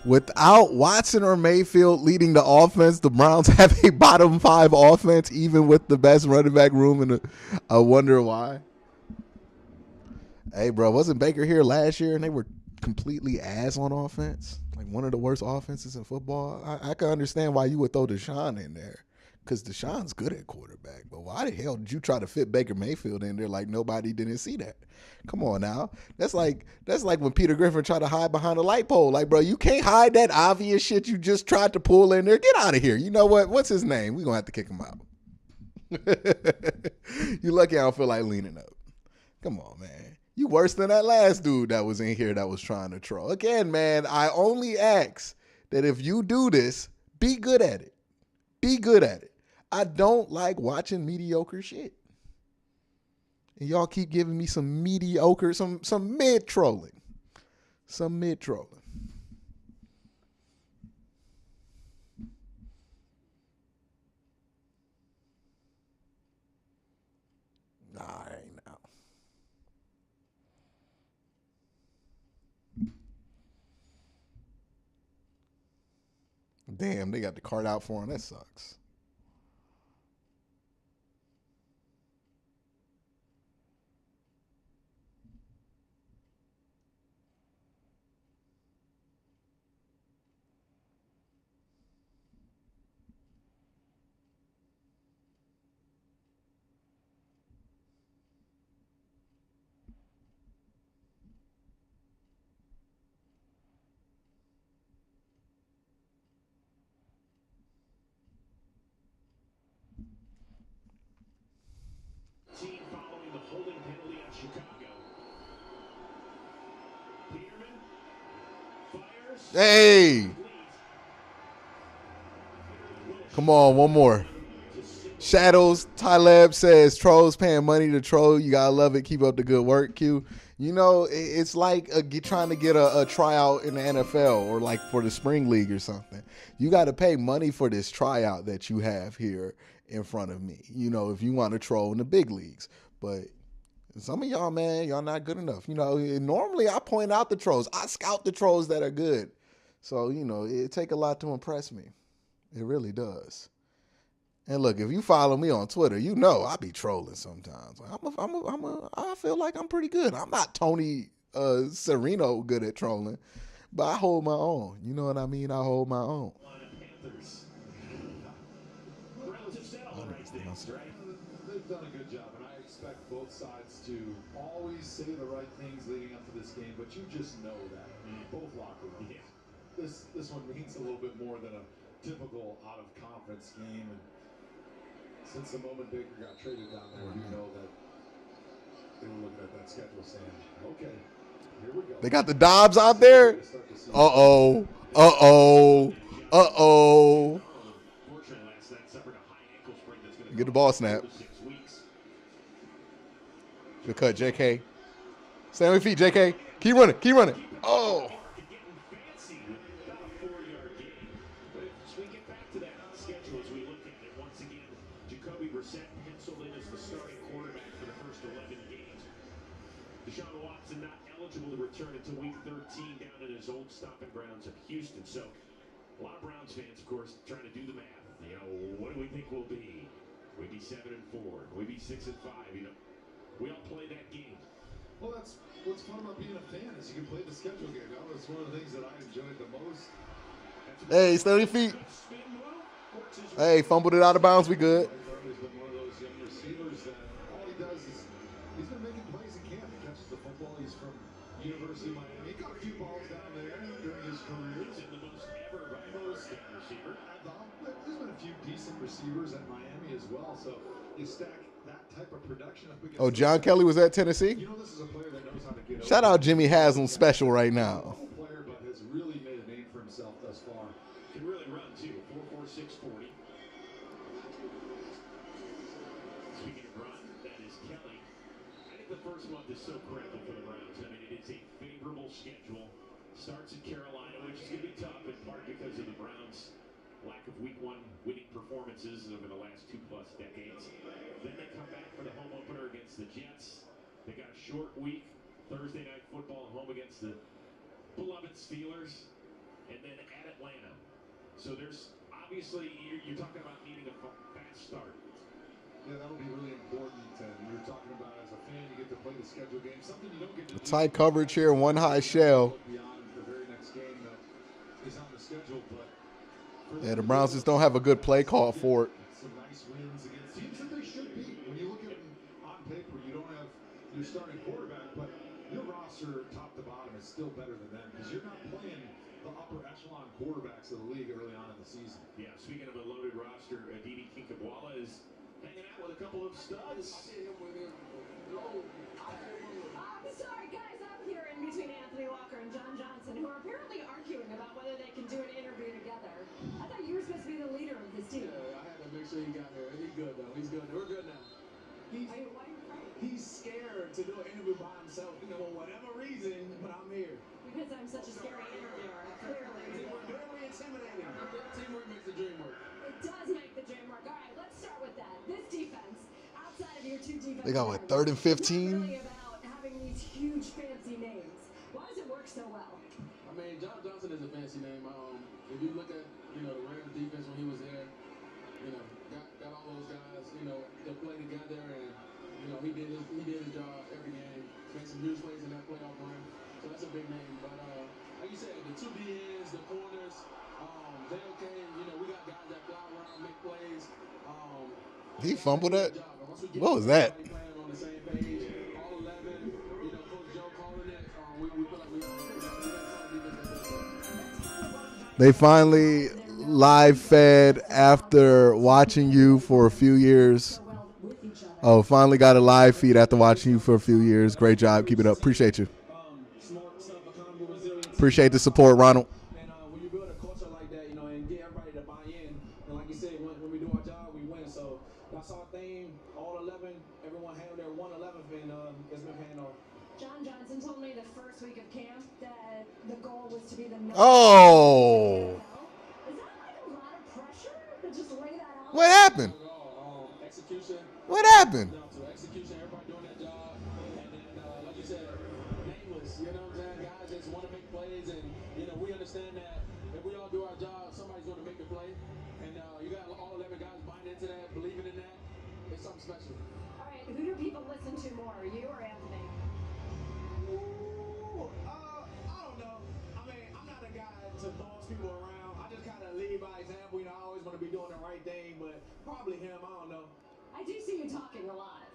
[SPEAKER 1] Without Watson or Mayfield leading the offense, the Browns have a bottom 5 offense, even with the best running back room. And I wonder why. Hey, bro, wasn't Baker here last year and they were completely ass on offense? Like one of the worst offenses in football. I can understand why you would throw Deshaun in there, because Deshaun's good at quarterback. But why the hell did you try to fit Baker Mayfield in there like nobody didn't see that? Come on now. That's like when Peter Griffin tried to hide behind a light pole. Like, bro, you can't hide that obvious shit you just tried to pull in there. Get out of here. You know what? What's his name? We're going to have to kick him out. You lucky I don't feel like leaning up. Come on, man. You worse than that last dude that was in here that was trying to troll. Again, man, I only ask that if you do this, be good at it. Be good at it. I don't like watching mediocre shit. And y'all keep giving me some mediocre, some mid trolling. Some mid trolling. Nah, I ain't now. Damn, they got the card out for him. That sucks.
[SPEAKER 4] Team following the holding penalty on Chicago. Peterman fires.
[SPEAKER 1] Hey! Come on, one more. Shadows, Taleb says, trolls paying money to troll. You gotta love it. Keep up the good work, Q. You know, it's like trying to get a tryout in the NFL or like for the spring league or something. You got to pay money for this tryout that you have here in front of me, you know, if you want to troll in the big leagues. But some of y'all, man, y'all not good enough. You know, normally I point out the trolls. I scout the trolls that are good. So, you know, it take a lot to impress me. It really does. And look, if you follow me on Twitter, you know I be trolling sometimes. I feel like I'm pretty good. I'm not Tony Sereno good at trolling, but I hold my own. You know what I mean? I hold my own.
[SPEAKER 3] They've done a good job, and I expect both sides to always say the right things leading up to this game, but you just know that. Both locker rooms. Yeah. This one means a little bit more than a typical out-of-conference game. And since the moment Baker got traded down there, you know that they were looking at that schedule saying, okay, here we go.
[SPEAKER 1] They got the Dobbs out there? Uh-oh. Uh-oh. Uh-oh. Get the ball snap. Good cut, JK. Stay on your feet, JK. Keep running. Keep running. Oh.
[SPEAKER 4] We get back to that schedule as we look at it once again. Jacoby Brissett penciled in as the starting quarterback for the first 11 games. Deshaun Watson not eligible to return until week 13 down in his old stomping grounds of Houston. So a lot of Browns fans, of course, trying to do the math. You know, what do we think we'll be? We be 7-4. We be 6-5. You know, we all play that game.
[SPEAKER 3] Well, that's what's fun about being a fan is you can play the schedule game. That was one of the things that I enjoyed the most.
[SPEAKER 1] Hey, 30 feet. Hey, fumbled it out of bounds. We good.
[SPEAKER 3] He's been one of those young receivers that all he does is he's been making plays in camp. He catches the football. He's from University of Miami. He got a few balls down there during his career.
[SPEAKER 4] He's in the most ever by most receiver.
[SPEAKER 3] There's been a few decent receivers at Miami as well. So you stack that type of production up against.
[SPEAKER 1] Oh, John Kelly was at Tennessee.
[SPEAKER 3] You know, this is a player that knows how to get
[SPEAKER 1] Shout out Jimmy Haslam special right now.
[SPEAKER 3] Player, but has really made a name for himself thus far.
[SPEAKER 4] Can really run too. 4.46 40. Speaking of run, that is Kelly. I think the first month is so critical for the Browns. I mean, it is a favorable schedule. Starts in Carolina, which is going to be tough in part because of the Browns' lack of Week 1 winning performances over the last 2+ decades. Then they come back for the home opener against the Jets. They got a short week, Thursday night football at home against the beloved Steelers, and then at Atlanta. So there's obviously, you're talking about needing a fast start.
[SPEAKER 3] Yeah, that'll be really important. And you're talking about as a fan, you get to play the schedule game. Something you don't get to do.
[SPEAKER 1] Tight coverage here, one high shell.
[SPEAKER 3] Beyond the very next game that is on the schedule, but
[SPEAKER 1] yeah, the Browns just don't have a good play call for it.
[SPEAKER 3] Some nice wins against teams that they should beat. When you look at them on paper, you don't have your starting quarterback, but your roster top to bottom is still better than them because you're not playing the upper echelon quarterbacks of the league early on in the season.
[SPEAKER 4] Yeah, speaking of a loaded roster, Didi Kinkabwala is hanging out with a couple of studs.
[SPEAKER 2] I'm sorry, guys. I'm here in between Anthony Walker and John Johnson, who are apparently arguing about whether they can do an interview together. I thought you were supposed to be the leader of this team.
[SPEAKER 7] I had to make sure he got here. He's good, though. He's good. We're good now.
[SPEAKER 2] Why are you crying?
[SPEAKER 7] He's scared to do an interview by himself, for whatever reason, but I'm here.
[SPEAKER 2] Because I'm such a scary interviewer, clearly.
[SPEAKER 7] We're very intimidating. Teamwork makes the dream work.
[SPEAKER 2] It does make the dream work. All right, let's start with that. This defense, outside of your two defense.
[SPEAKER 1] They got what, 3rd and 15?
[SPEAKER 2] Really about having these huge fancy names. Why does it work so well?
[SPEAKER 7] I mean, John Johnson is a fancy name. If you look at, the Rams defense when he was there, got all those guys, to play together, and he did his job every game. Made some huge plays in that playoff run. So that's a big name. But like you said, the two DNs, the corners, they okay. We got guys that fly around, make plays.
[SPEAKER 1] He fumbled that? What was that?
[SPEAKER 7] On the same page, all 11. Coach Joe calling it. We feel like we
[SPEAKER 1] They finally live fed after watching you for a few years. Oh, finally got a live feed after watching you for a few years. Great job. Keep it up. Appreciate you. Appreciate the support, Ronald.
[SPEAKER 7] And when you build a culture like that, and get everybody to buy in, and like you said, when we do our job, we win. So that's our thing. All 11, everyone handled their 111th, and it's been paying off.
[SPEAKER 2] John Johnson told me the first week of camp that the goal was to be the
[SPEAKER 1] Oh.
[SPEAKER 2] Is that like a lot of pressure to just lay that out?
[SPEAKER 1] What happened?
[SPEAKER 7] Execution.
[SPEAKER 1] What happened?
[SPEAKER 7] To execution, everybody doing their job, and then like you said, nameless. You know what I'm saying? Guys just want to make plays, and we understand that if we all do our job, somebody's going to make the play, and you got all 11 guys buying into that, believing in that. It's something special.
[SPEAKER 2] All right, who do people listen to more, you or Anthony?
[SPEAKER 7] I don't know. I mean, I'm not a guy to boss people around. I just kind of lead by example. I always want to be doing the right thing, but probably him. I don't know.
[SPEAKER 2] I do see you talking a lot.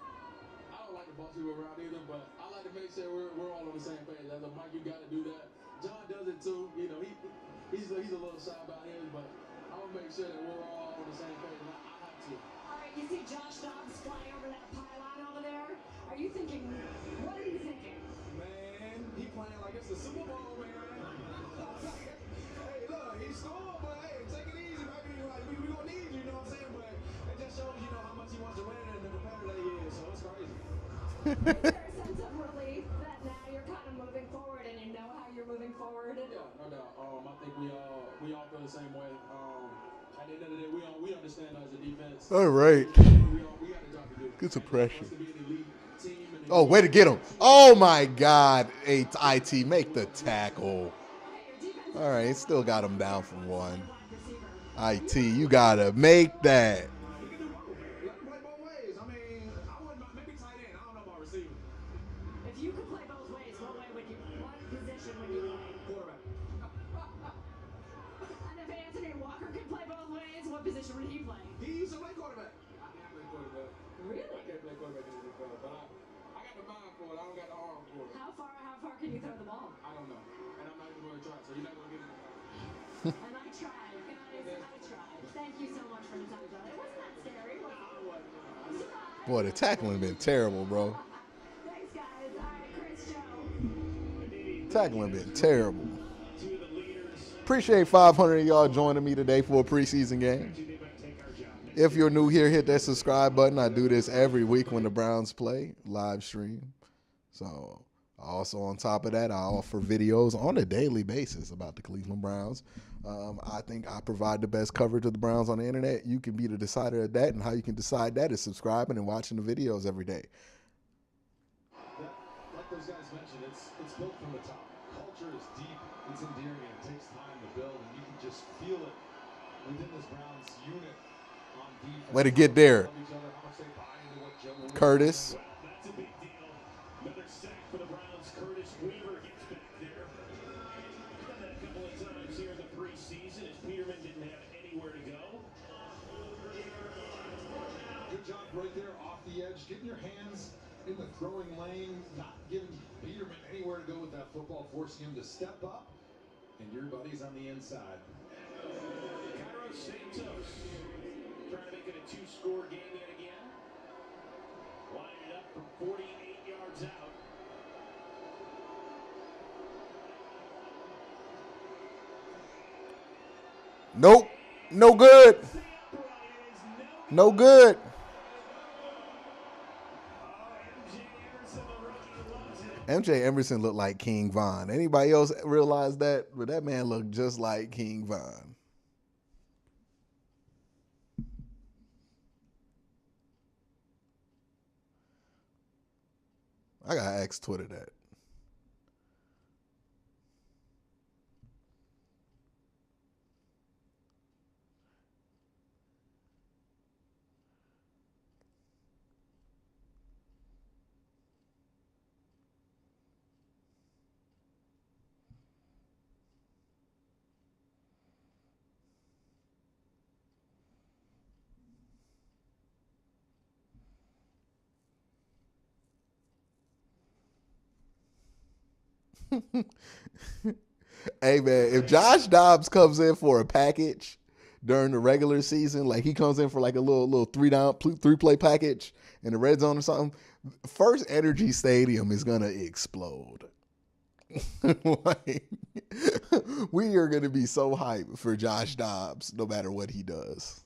[SPEAKER 7] I don't like to boss people around either, but I like to make sure we're all on the same page. As a Mike, you got to do that. John does it too. He's a little shy about his, but I want to make sure that we're all on the same page. And I have to.
[SPEAKER 2] All right, you see Josh Dobbs flying over that pylon over there? Are you thinking, what are you thinking?
[SPEAKER 7] Man, he playing like it's the Super Bowl, man. Hey, look, he scored, but hey, take it easy, baby. Like, we gonna need you, you know what I'm saying? But it just shows, how much he wants to win and the competitor that he is. So it's crazy.
[SPEAKER 2] Is there a sense of relief that now you're kind of moving forward and you know how you're moving forward?
[SPEAKER 7] Yeah, no doubt. I think we all feel the same way. At the end of the day, we understand as a defense.
[SPEAKER 1] All right.
[SPEAKER 7] We got a job to do.
[SPEAKER 1] Good suppression.
[SPEAKER 7] To be an elite team. And
[SPEAKER 1] Oh, way to get him. Oh, my God. IT, make the tackle. All right, still got him down for one. IT, you got to make that.
[SPEAKER 7] we can do both. Let him play both ways. I mean, I wouldn't maybe tight end. I don't know about receiver.
[SPEAKER 2] If you could play position would he play?
[SPEAKER 7] He's a right quarterback. I can't play quarterback.
[SPEAKER 2] Really?
[SPEAKER 7] I can't play quarterback in the NFL, but I got the mind for it. I don't got the arm for it.
[SPEAKER 2] How far can you throw the ball?
[SPEAKER 7] I don't know. And I'm not even going to try, so you're not going to get me to try.
[SPEAKER 2] And I tried, guys. I tried. Thank you so much for the time, John. It wasn't that scary, was it?
[SPEAKER 1] Boy, the tackling been terrible, bro.
[SPEAKER 2] Thanks, guys. All right, Chris, Joe.
[SPEAKER 1] Tackling been terrible. Appreciate 500 of y'all joining me today for a preseason game. If you're new here, hit that subscribe button. I do this every week when the Browns play, live stream. So also on top of that, I offer videos on a daily basis about the Cleveland Browns. I think I provide the best coverage of the Browns on the internet. You can be the decider of that, and how you can decide that is subscribing and watching the videos every day.
[SPEAKER 3] Like those guys mentioned, it's built from the top. Culture is deep, it's endearing, and it takes time to build, and you can just feel it within this Browns unit on defense.
[SPEAKER 1] Way to get there, Curtis.
[SPEAKER 4] That's a big deal. Another sack for the Browns. Curtis Weaver gets back there. Done that a couple of times here in the preseason as Peterman didn't have anywhere to go.
[SPEAKER 3] Good job right there off the edge, getting your hands in the throwing lane, not giving Peterman anywhere to go with that football, forcing him to step up, and your buddy's on the inside.
[SPEAKER 4] Cairo Santos trying to make it a two-score game yet again. Lining it up from 48 yards out.
[SPEAKER 1] Nope. No good. No good. MJ Emerson looked like King Von. Anybody else realize that? But that man looked just like King Von. I gotta ask Twitter that. Hey man, if Josh Dobbs comes in for a package during the regular season, like he comes in for like a little three play package in the red zone or something, First Energy Stadium is gonna explode. Like, we are gonna be so hyped for Josh Dobbs no matter what he does.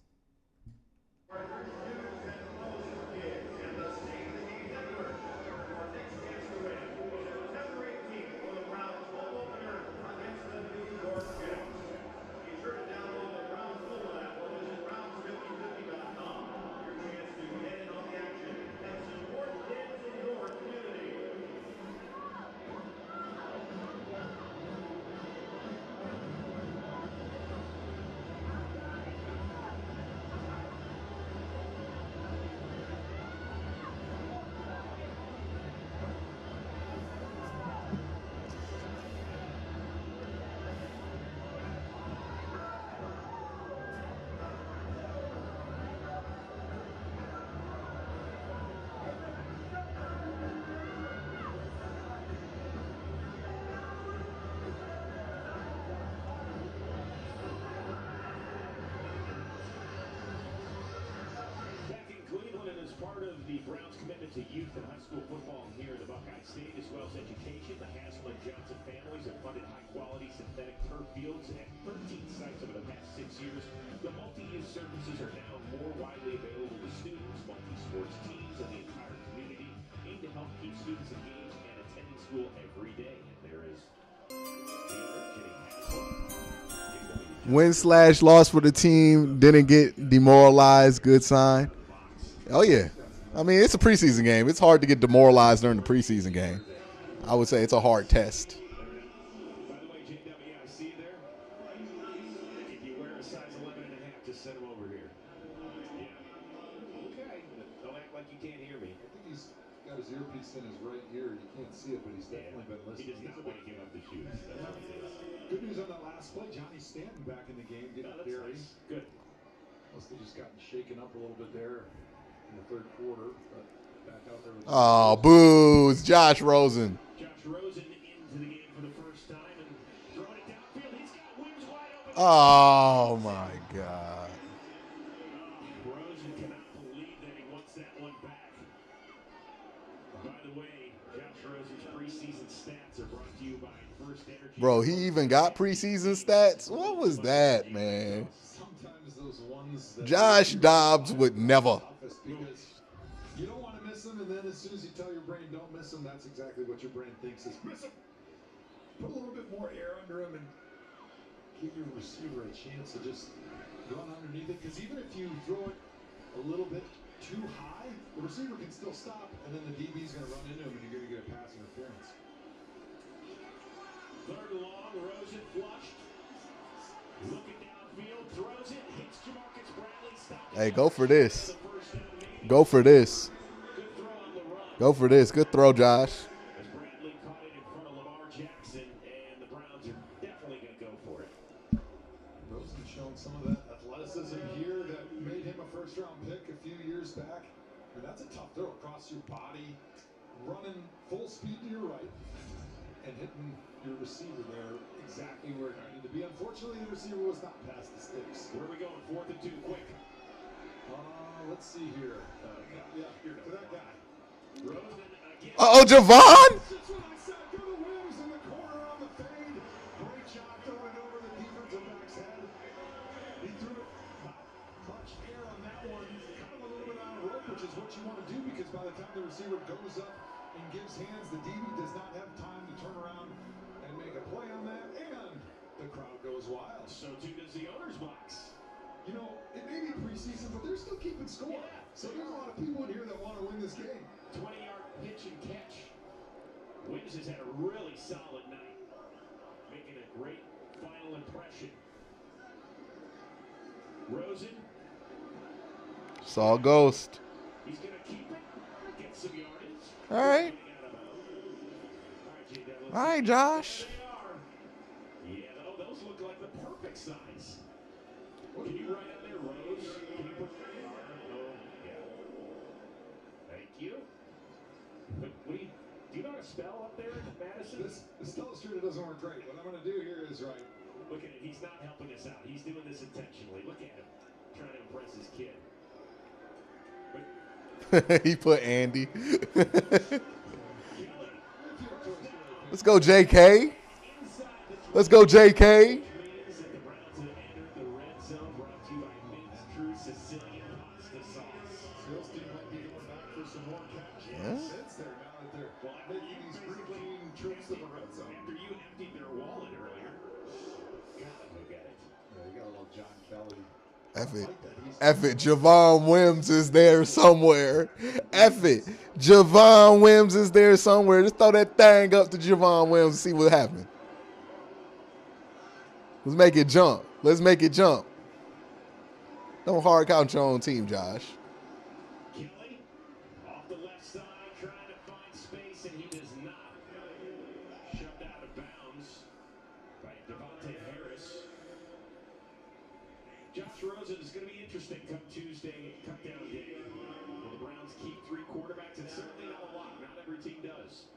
[SPEAKER 4] Part of the Browns' commitment to youth and high school football here in the Buckeye State, as well as education, the Hassel and Johnson families have funded high-quality synthetic turf fields at 13 sites over the past 6 years. The multi-use services are now more widely available to students, multi-sports teams, and the entire community, aimed to help keep students engaged and attending school every day. And there is the Jenny Hassel.
[SPEAKER 1] Win/loss for the team, didn't get demoralized, good sign. Oh, yeah. I mean, it's a preseason game. It's hard to get demoralized during the preseason game. I would say it's a hard test.
[SPEAKER 4] By the way, JW, I see you there. If you wear a size 11 and a half, just send him over here. Yeah. Okay. Don't act like you can't hear me.
[SPEAKER 3] I think he's got his earpiece in his right ear. You can't see it, but he's definitely been
[SPEAKER 4] He
[SPEAKER 3] listening.
[SPEAKER 4] does not want to give up the shoes. That's what it is.
[SPEAKER 3] Good news on that last play. Johnny Stanton back in the game, getting
[SPEAKER 4] No, that's
[SPEAKER 3] Barry.
[SPEAKER 4] nice. Good.
[SPEAKER 3] Was gotten shaken up a little bit there in the third quarter, but back out there with
[SPEAKER 1] Oh, booze. Josh Rosen.
[SPEAKER 4] Josh Rosen into the game for the first time and throwing it downfield. He's got Wims wide open.
[SPEAKER 1] Oh, my God.
[SPEAKER 4] Rosen cannot believe that he wants that one back. By the way, Josh Rosen's preseason stats are brought to you by First Energy.
[SPEAKER 1] Bro, he even got preseason stats? What was that, man?
[SPEAKER 3] sometimes those ones that
[SPEAKER 1] Josh Dobbs would never.
[SPEAKER 3] because you don't want to miss them, and then as soon as you tell your brain don't miss them, that's exactly what your brain thinks is miss them. Put a little bit more air under them and give your receiver a chance to just run underneath it. Because even if you throw it a little bit too high, the receiver can still stop, and then the DB is going to run into him, and you're going to get a pass interference.
[SPEAKER 4] Third and long, Rosen flushed. Looking downfield, throws it, hits Jamarcus Bradley.
[SPEAKER 1] Hey, go for this. Go for this.
[SPEAKER 4] Good throw on the run.
[SPEAKER 1] Go for this. Good throw, Josh.
[SPEAKER 4] As Bradley caught it in front of Lamar Jackson, and the Browns are definitely going to go for it.
[SPEAKER 3] Rosen showing some of that athleticism here that made him a first-round pick a few years back. And that's a tough throw across your body, running full speed to your right, and hitting your receiver there exactly where it needed to be. Unfortunately, the receiver was not past the sticks.
[SPEAKER 4] Where are we going? 4th and 2, quick.
[SPEAKER 3] Let's see here. Yeah, to that guy.
[SPEAKER 4] Rosen again.
[SPEAKER 1] Uh-oh, Javon?
[SPEAKER 3] That's what I said. Go to Williams in the corner on the fade. Great job throwing it over the defensive back's head. He threw it not much air on that one. Kind of a little bit on a rope, which is what you want to do because by the time the receiver goes up and gives hands, the DB does not have time to turn around and make a play on that, and the crowd goes wild.
[SPEAKER 4] So too does the owner's box.
[SPEAKER 3] You know, it may be preseason, but they're still keeping score.
[SPEAKER 4] Yeah.
[SPEAKER 3] So there's a lot of people in here that want to win this game.
[SPEAKER 4] 20-yard pitch and catch. Wims has had a really solid night, making a great final impression. Rosen.
[SPEAKER 1] Saw a ghost.
[SPEAKER 4] He's going to keep it, get some yardage.
[SPEAKER 1] All right. All right, Josh.
[SPEAKER 4] Yeah, those look like the perfect size. Can you write on there, Rose? Can you put yeah. Thank you. But do you know how to spell up there, Madison?
[SPEAKER 3] This illustrator doesn't work great. What I'm going to do here is right.
[SPEAKER 4] Look at it. He's not helping us out. He's doing this intentionally. Look at him. Trying to impress his kid.
[SPEAKER 1] He put Andy. Let's go, JK. Let's go, JK. F it. Javon Wims is there somewhere. F it. Javon Wims is there somewhere. Just throw that thing up to Javon Wims and see what happens. Let's make it jump. Let's make it jump. Don't hard count your own team, Josh.
[SPEAKER 4] Kelly off the left side trying to find space, and he does not. Shoved out of bounds by Devontae Harris. Josh Rosen is going to be interesting come Tuesday, cut down day. Will the Browns keep 3 quarterbacks? It's certainly not a lot. Not every team does.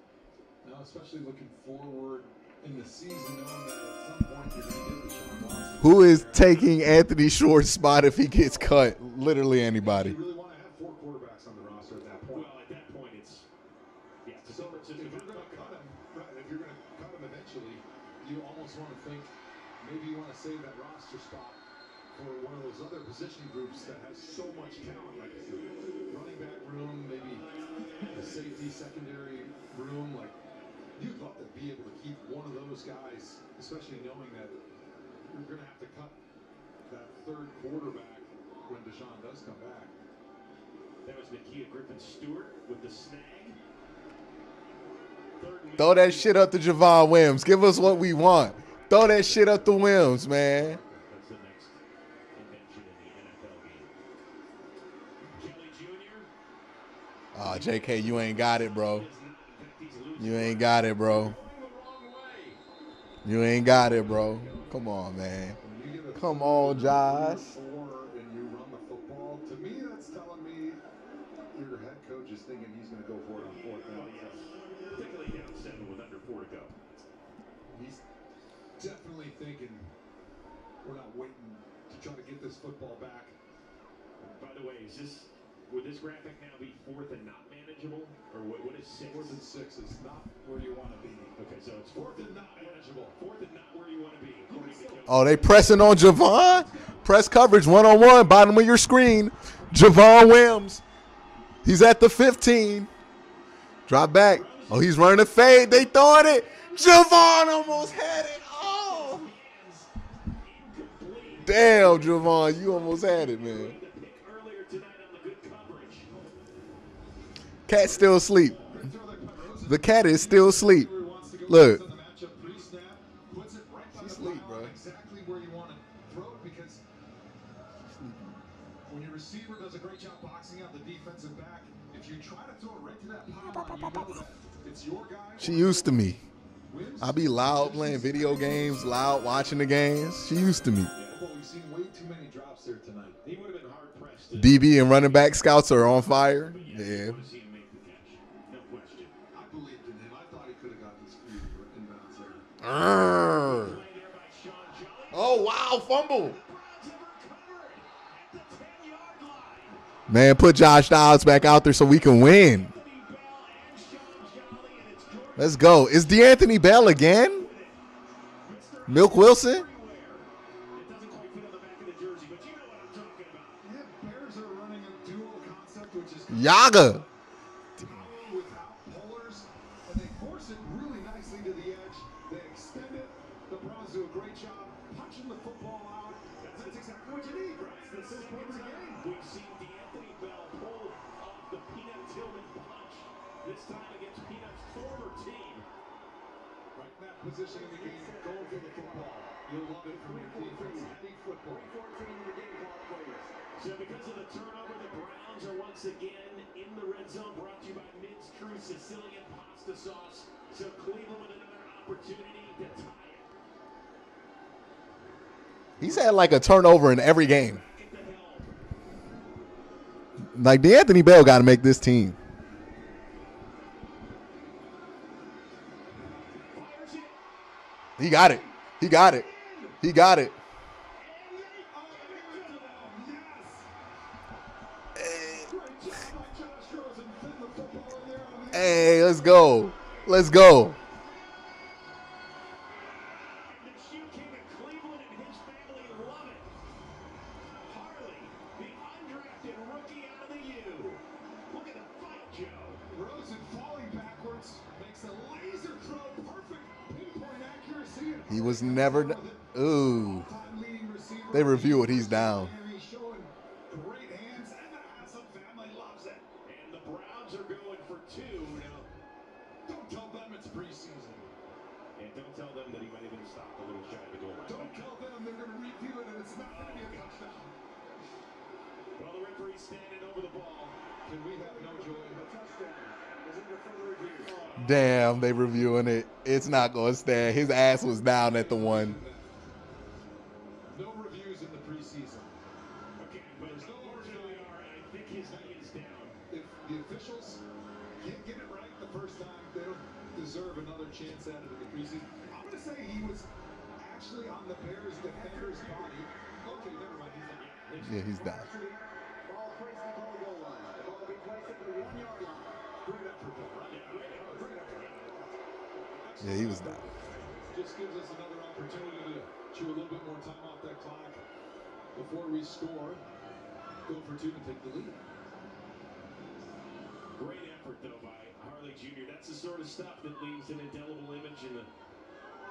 [SPEAKER 3] Now, especially looking forward in the season, knowing that at some point you're going to get Deshaun Watson.
[SPEAKER 1] Who is taking Anthony Short's spot if he gets cut? Literally anybody.
[SPEAKER 3] You really want to have 4 quarterbacks on the roster at that point.
[SPEAKER 4] Well, at that point, it's
[SPEAKER 3] So if you're going to cut him, right? If you're going to cut him eventually, you almost want to think maybe you want to save that roster spot for one of those other position groups that has so much talent, like the running back room, maybe the safety secondary room. Like you'd love to be able to keep one of those guys, especially knowing that you're going to have to cut that 3rd quarterback when Deshaun does come back.
[SPEAKER 4] That was Nakia Griffin-Stewart with the snag.
[SPEAKER 1] Throw that shit up to Javon Wims. Give us what we want. Throw that shit up to Wims, man.
[SPEAKER 4] That's the next invention in the NFL game. Kelly Jr.
[SPEAKER 1] JK, you ain't got it, bro. You ain't got it, bro. You ain't got it, bro. Come on, man. Come on, Josh.
[SPEAKER 3] And you run the football, To me, that's telling me your head coach is thinking he's going to go for it on 4th down.
[SPEAKER 4] Yes. Particularly down 7 with under 4 to go.
[SPEAKER 3] He's definitely thinking we're not waiting to try to get this football back.
[SPEAKER 4] By the way, would this graphic now be 4th and not manageable? Or what is 6?
[SPEAKER 3] 4th and 6 is not where you want to be.
[SPEAKER 4] Okay, so it's
[SPEAKER 3] 4th and not manageable.
[SPEAKER 4] 4th and not where you want to be, according to Joe.
[SPEAKER 1] Oh, they pressing on Javon. Press coverage one-on-one, bottom of your screen. Javon Williams. He's at the 15. Drop back. Oh, he's running a fade. They throwing it. Javon almost had it. Oh. Damn, Javon, you almost had it, man. Cat's still asleep. The cat is still asleep. Look. She's asleep, bro.
[SPEAKER 3] Exactly where you want to throw it, because when your receiver does a great job boxing out the defensive back, if you try to throw it right to that power, you know that it's your guy.
[SPEAKER 1] She used to me. I be loud playing video games, loud watching the games. She used to me.
[SPEAKER 3] Well, we've seen way too many drops there tonight.
[SPEAKER 4] He would have been hard pressed.
[SPEAKER 1] DB and running back scouts are on fire. Yeah.
[SPEAKER 4] No question.
[SPEAKER 3] I believed in him. I thought he could have got this few inbounds there.
[SPEAKER 1] Arrgh. Oh, wow, fumble. Man, put Josh Dobbs back out there so we can win. Let's go. Is DeAnthony Bell again? Milk Wilson?
[SPEAKER 3] Bears are running a dual concept, which is
[SPEAKER 1] Yaga.
[SPEAKER 3] without pullers, and they force it really nicely to the edge. They extend it. The Browns do a great job punching the football out. That's exactly what you need, right? That's the point of the game.
[SPEAKER 4] We've seen DeAnthony Bell pull off the Peanut Tillman punch, this time against Peanut's former team.
[SPEAKER 3] Right in that position in the game, going for the football. You'll love it from your defense. Heavy football.
[SPEAKER 4] So because of the turnover, the Browns are once again in the red zone, brought to you by Mid's True Sicilian Pasta Sauce. So Cleveland with another opportunity to tie it.
[SPEAKER 1] He's had like a turnover in every game. Like DeAnthony Bell got to make this team. He got it. He got it. He got it. Hey, let's go. Let's go. He was never. Ooh. They review it. He's down.
[SPEAKER 4] And the Browns are going for 2 now.
[SPEAKER 3] Don't tell them it's preseason.
[SPEAKER 4] And don't tell them that he might have been stopped a little shy of the goal line.
[SPEAKER 3] Don't tell them they're going to review it and it's not going to be a touchdown.
[SPEAKER 4] Well, the referee's standing over the ball.
[SPEAKER 3] Can we have no joy? A touchdown is under further review.
[SPEAKER 1] Damn, they reviewing it. It's not going to stand. His ass was down at the 1.
[SPEAKER 3] No reviews in the preseason.
[SPEAKER 4] Okay, but there's no unfortunately, I think his knee is down.
[SPEAKER 3] If the officials can't get it right the first time, they don't deserve another chance at it in the preseason. I'm going to say he was actually on the Bears defender's body. Okay, never mind. He's not.
[SPEAKER 1] Yeah, he's down.
[SPEAKER 5] Ball placed at the goal line. The ball will be placed at the 1-yard line.
[SPEAKER 3] Great effort, though. Great effort.
[SPEAKER 1] Yeah, he was down.
[SPEAKER 3] Just gives us another opportunity to chew a little bit more time off that clock before we score. Go for 2 to take the lead.
[SPEAKER 4] Great effort, though, by Harley Jr. That's the sort of stuff that leaves an indelible image in the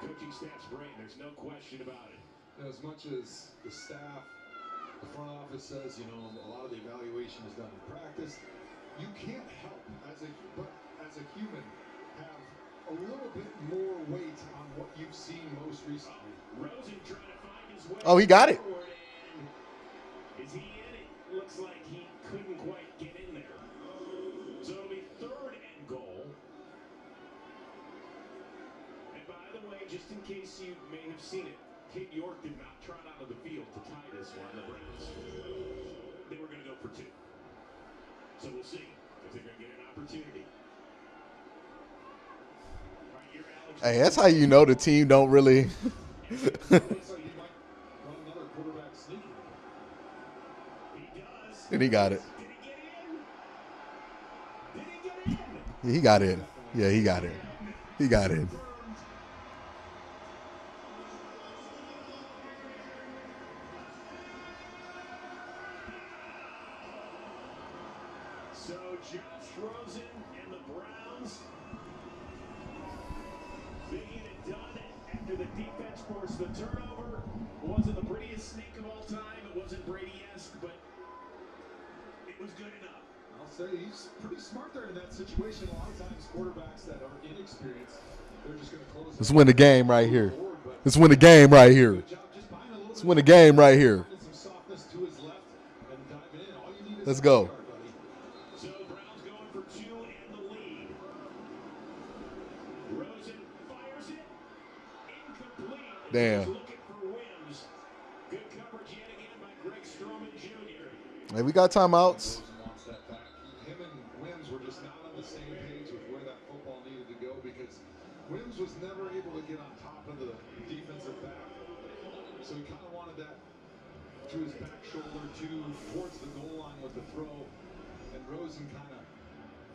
[SPEAKER 4] coaching staff's brain. There's no question about it.
[SPEAKER 3] As much as the staff, the front office says, you know, a lot of the evaluation is done in practice, you can't help as a human have a little bit more weight on what you've seen most recently.
[SPEAKER 4] Rosen trying to find his way.
[SPEAKER 1] Oh, he got it.
[SPEAKER 4] Forward, and is he in it? Looks like he couldn't quite get in there. So it'll be 3rd and goal. And by the way, just in case you may have seen it, Kid York did not trot out of the field to tie this one. The Browns, they were going to go for So we'll see if they're going to get an opportunity.
[SPEAKER 1] Hey, that's how you know the team don't really.
[SPEAKER 3] Looks like he might run another quarterback sneak.
[SPEAKER 4] He does.
[SPEAKER 1] And he got it.
[SPEAKER 4] Did he get in? Did he get in?
[SPEAKER 1] Yeah, he got in. Yeah, he got in. He got in.
[SPEAKER 4] So Josh Rosen and the Browns being it done after the defense forced the turnover. It wasn't the prettiest sneak of all time. It wasn't Brady-esque, but it was good enough.
[SPEAKER 3] I'll say he's pretty smart there in that situation. A lot of times quarterbacks that are inexperienced, they're just going to close.
[SPEAKER 1] Let's win the game right here. Let's win the game right here. Let's win the game right here. Let's go.
[SPEAKER 4] So Browns going for 2 and the lead. Rosen fires it. Incomplete.
[SPEAKER 1] Damn.
[SPEAKER 4] Looking for Wims. Good coverage yet again by Greg Stroman Jr.
[SPEAKER 1] Hey, we got timeouts.
[SPEAKER 3] Wants that back. Him and Wims were just not on the same page with where that football needed to go because Wims was never able to get on top of the defensive back. So he kind of wanted that to his back shoulder towards the goal line with the throw. And Rosen kind of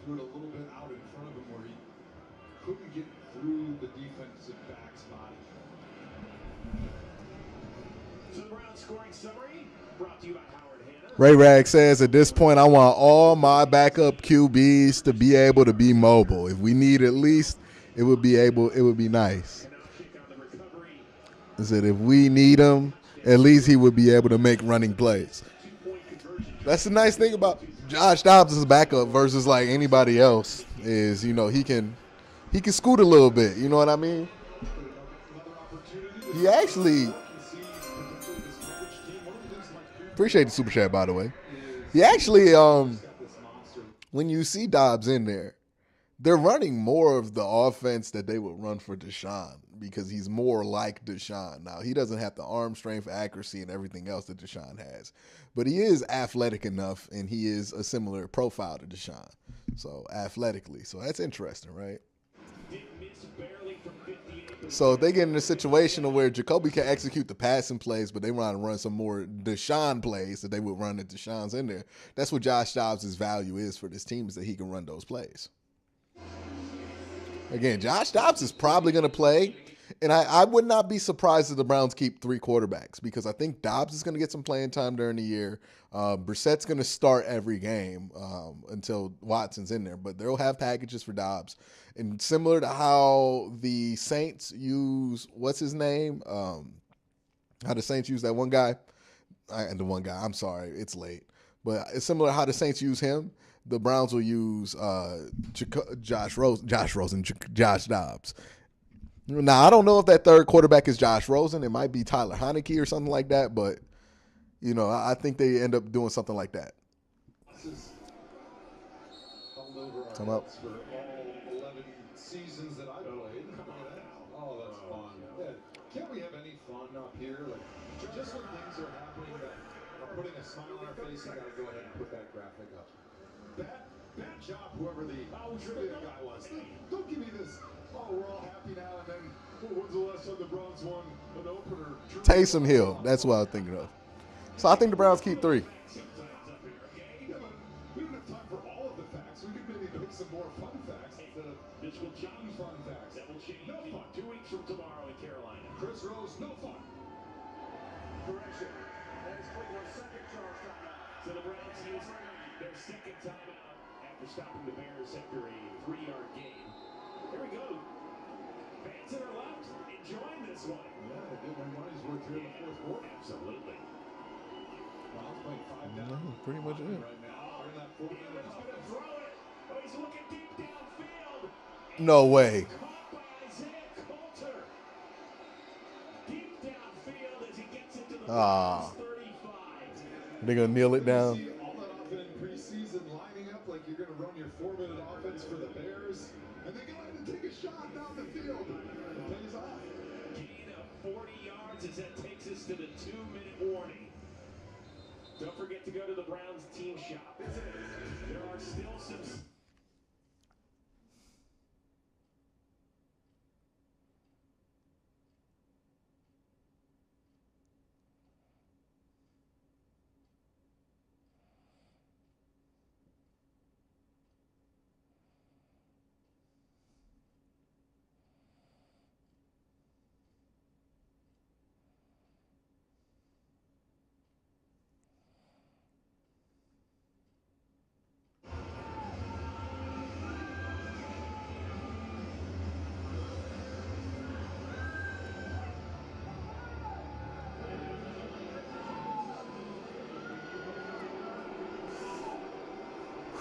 [SPEAKER 3] threw it a little bit out in front of him where he couldn't get through the defensive back's body.
[SPEAKER 4] So the Browns scoring summary brought to you by Howard Hanna.
[SPEAKER 1] Ray Rag says, at this point, I want all my backup QBs to be able to be mobile. If we need at least, it would be nice. I said, if we need him, at least he would be able to make running plays. That's the nice thing about Josh Dobbs' backup versus like anybody else is, you know, he can scoot a little bit. You know what I mean? He actually appreciate the super chat, by the way. He actually, when you see Dobbs in there, they're running more of the offense that they would run for Deshaun because he's more like Deshaun. Now, he doesn't have the arm strength, accuracy, and everything else that Deshaun has. But he is athletic enough, and he is a similar profile to Deshaun. So, athletically. So, that's interesting, right? So, if they get in a situation where Jacoby can execute the passing plays, but they want to run some more Deshaun plays that they would run if Deshaun's in there, that's what Josh Dobbs' value is for this team, is that he can run those plays. Again, Josh Dobbs is probably going to play, and I would not be surprised if the Browns keep 3 quarterbacks because I think Dobbs is going to get some playing time during the year. Brissett's going to start every game until Watson's in there, but they'll have packages for Dobbs. And similar to how the Saints use, what's his name? How the Saints use that one guy. I'm sorry, it's late. But it's similar to how the Saints use him. The Browns will use Josh Dobbs. Now, I don't know if that third quarterback is Josh Rosen. It might be Tyler Heineke or something like that, but, you know, I think they end up doing something like that. Come up.
[SPEAKER 3] For all 11 seasons that I played. Oh, that's fun. Yeah. Can't we have any fun up here? Like, just when things are happening that are putting a smile on our face, you got to go ahead and put that graphic up. Bad job, whoever the trivia guy was. Don't give me this, oh, we're all happy now, and then, when's the last time the Browns won an opener?
[SPEAKER 1] Taysom Hill, that's what I was thinking of. So I think the Browns keep 3.
[SPEAKER 3] Yeah, but we don't have time for all of the facts. We could maybe pick some more fun facts instead of
[SPEAKER 4] This will change.
[SPEAKER 3] fun facts.
[SPEAKER 4] That will change
[SPEAKER 3] No
[SPEAKER 4] in
[SPEAKER 3] fun.
[SPEAKER 4] 2 weeks from tomorrow in Carolina.
[SPEAKER 3] Chris Rose, no fun.
[SPEAKER 7] Correction. That's Cleveland's second charge timeout.
[SPEAKER 4] So the Browns use their second timeout after stopping the Bears after a 3-yard gain. Here we go. Fans that are left enjoying this one.
[SPEAKER 3] Yeah, they did my money's worth here in the fourth quarter.
[SPEAKER 4] Absolutely.
[SPEAKER 3] Browns playing 5 down.
[SPEAKER 1] Pretty much it.
[SPEAKER 3] Right now. They're in that 4 minute
[SPEAKER 4] He's going to throw it. Oh, he's looking deep downfield.
[SPEAKER 1] No way.
[SPEAKER 4] Caught by Isaiah Coulter. Deep downfield as he gets into the Browns 35.
[SPEAKER 1] They're going to kneel it down.
[SPEAKER 3] See all that off in preseason lining up like you're going to run your 4-minute offense for the Bears. And they go ahead and take a shot down the field. It pays off.
[SPEAKER 4] Gain of 40 yards as that takes us to the 2-minute warning. Don't forget to go to the Browns team shop. There are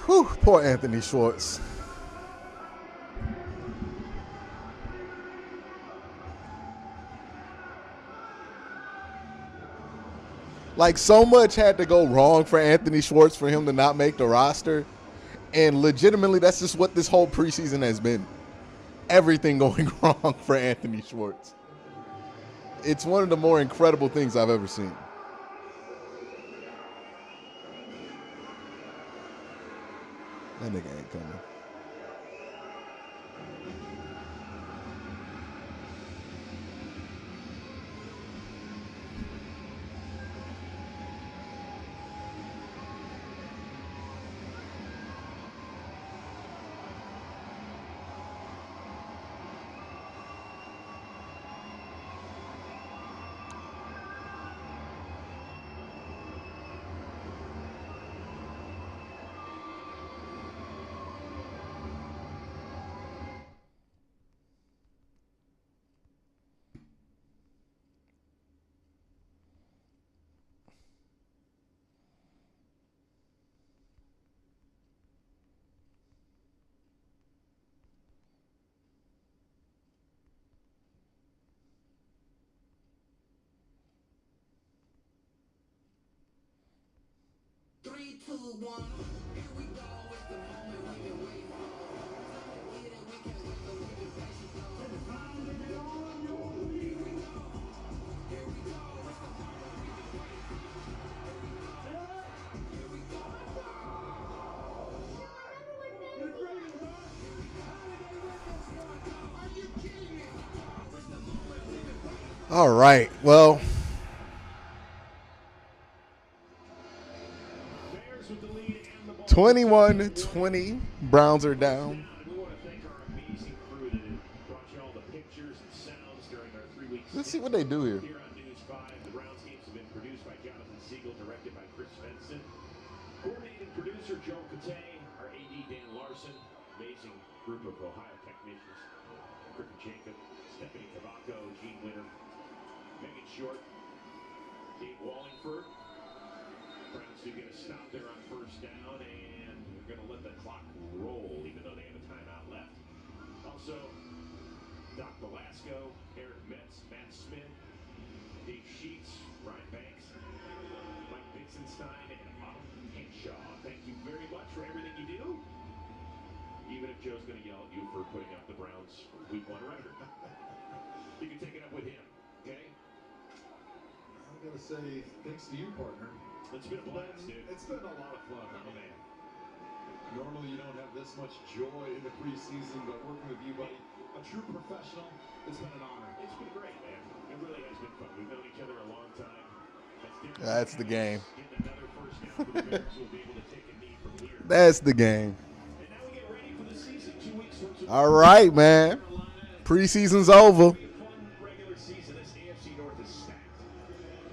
[SPEAKER 1] Whew, poor Anthony Schwartz. Like, so much had to go wrong for Anthony Schwartz for him to not make the roster. And legitimately, that's just what this whole preseason has been. Everything going wrong for Anthony Schwartz. It's one of the more incredible things I've ever seen. That nigga ain't coming. All right, well,
[SPEAKER 4] Bears with the lead and the ball.
[SPEAKER 1] 21-20, Browns are down.
[SPEAKER 4] We want to thank our amazing crew that brought you all the pictures and sounds during our 3 weeks.
[SPEAKER 1] Let's see what they do here.
[SPEAKER 4] Here on News 5, the Browns games have been produced by Jonathan Siegel, directed by Chris Benson. Coordinating producer Joe Katay, our AD Dan Larson, amazing group of Ohio technicians, Griffin Jacob, Stephanie Tavaco, Gene Winter, Megan Short, Dave Wallingford. Browns do get a stop there on first down, and we're going to let the clock roll, even though they have a timeout left. Also, Doc Velasco, Eric Metz, Matt Smith, Dave Sheets, Ryan Banks, Mike Dixonstein, and Autumn Henshaw. Thank you very much for everything you do. Even if Joe's going to yell at you for putting up the Browns' Week 1 record. You can take it up with him, okay?
[SPEAKER 3] I'm going to say thanks to you, partner.
[SPEAKER 4] It's been a blast, dude.
[SPEAKER 3] It's been a lot of fun.
[SPEAKER 4] Oh, man.
[SPEAKER 3] Normally you don't have this much joy in the preseason, but working with you, buddy, a true professional, it's been an honor.
[SPEAKER 4] It's been great, man. It really has been fun. We've known each other a long time.
[SPEAKER 1] That's the game.
[SPEAKER 4] Getting another first down for the Bears will be able to take a knee from here.
[SPEAKER 1] That's the game.
[SPEAKER 4] And now we get ready for the season. 2 weeks from
[SPEAKER 1] All right, man. Preseason's over.
[SPEAKER 4] It'll be a fun regular season. This AFC North is stacked.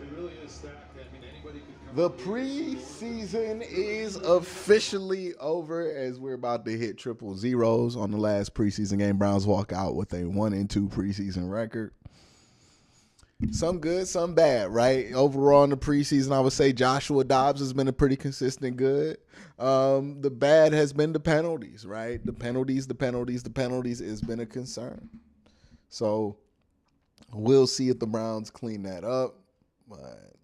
[SPEAKER 3] It really is stacked. I mean, anybody could come.
[SPEAKER 1] The preseason is officially over as we're about to hit triple zeros on the last preseason game. Browns walk out with a 1-2 preseason record. Some good, some bad, right? Overall in the preseason, I would say Joshua Dobbs has been a pretty consistent good. The bad has been the penalties, right? The penalties has been a concern. So we'll see if the Browns clean that up. But,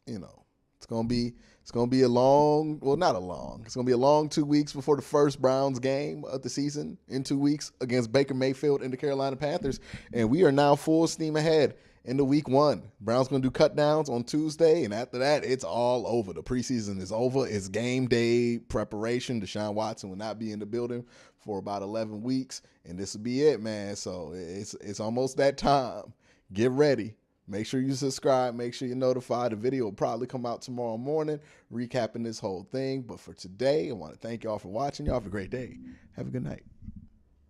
[SPEAKER 1] you know, it's gonna be a long, well, not a long. It's gonna be a long 2 weeks before the first Browns game of the season in 2 weeks against Baker Mayfield and the Carolina Panthers. And we are now full steam ahead into week 1. Browns going to do cut downs on Tuesday, and after that, it's all over. The preseason is over. It's game day preparation. Deshaun Watson will not be in the building for about 11 weeks, and this will be it, man. So it's almost that time. Get ready. Make sure you subscribe. Make sure you're notified. The video will probably come out tomorrow morning, recapping this whole thing. But for today, I want to thank y'all for watching. Y'all have a great day. Have a good night.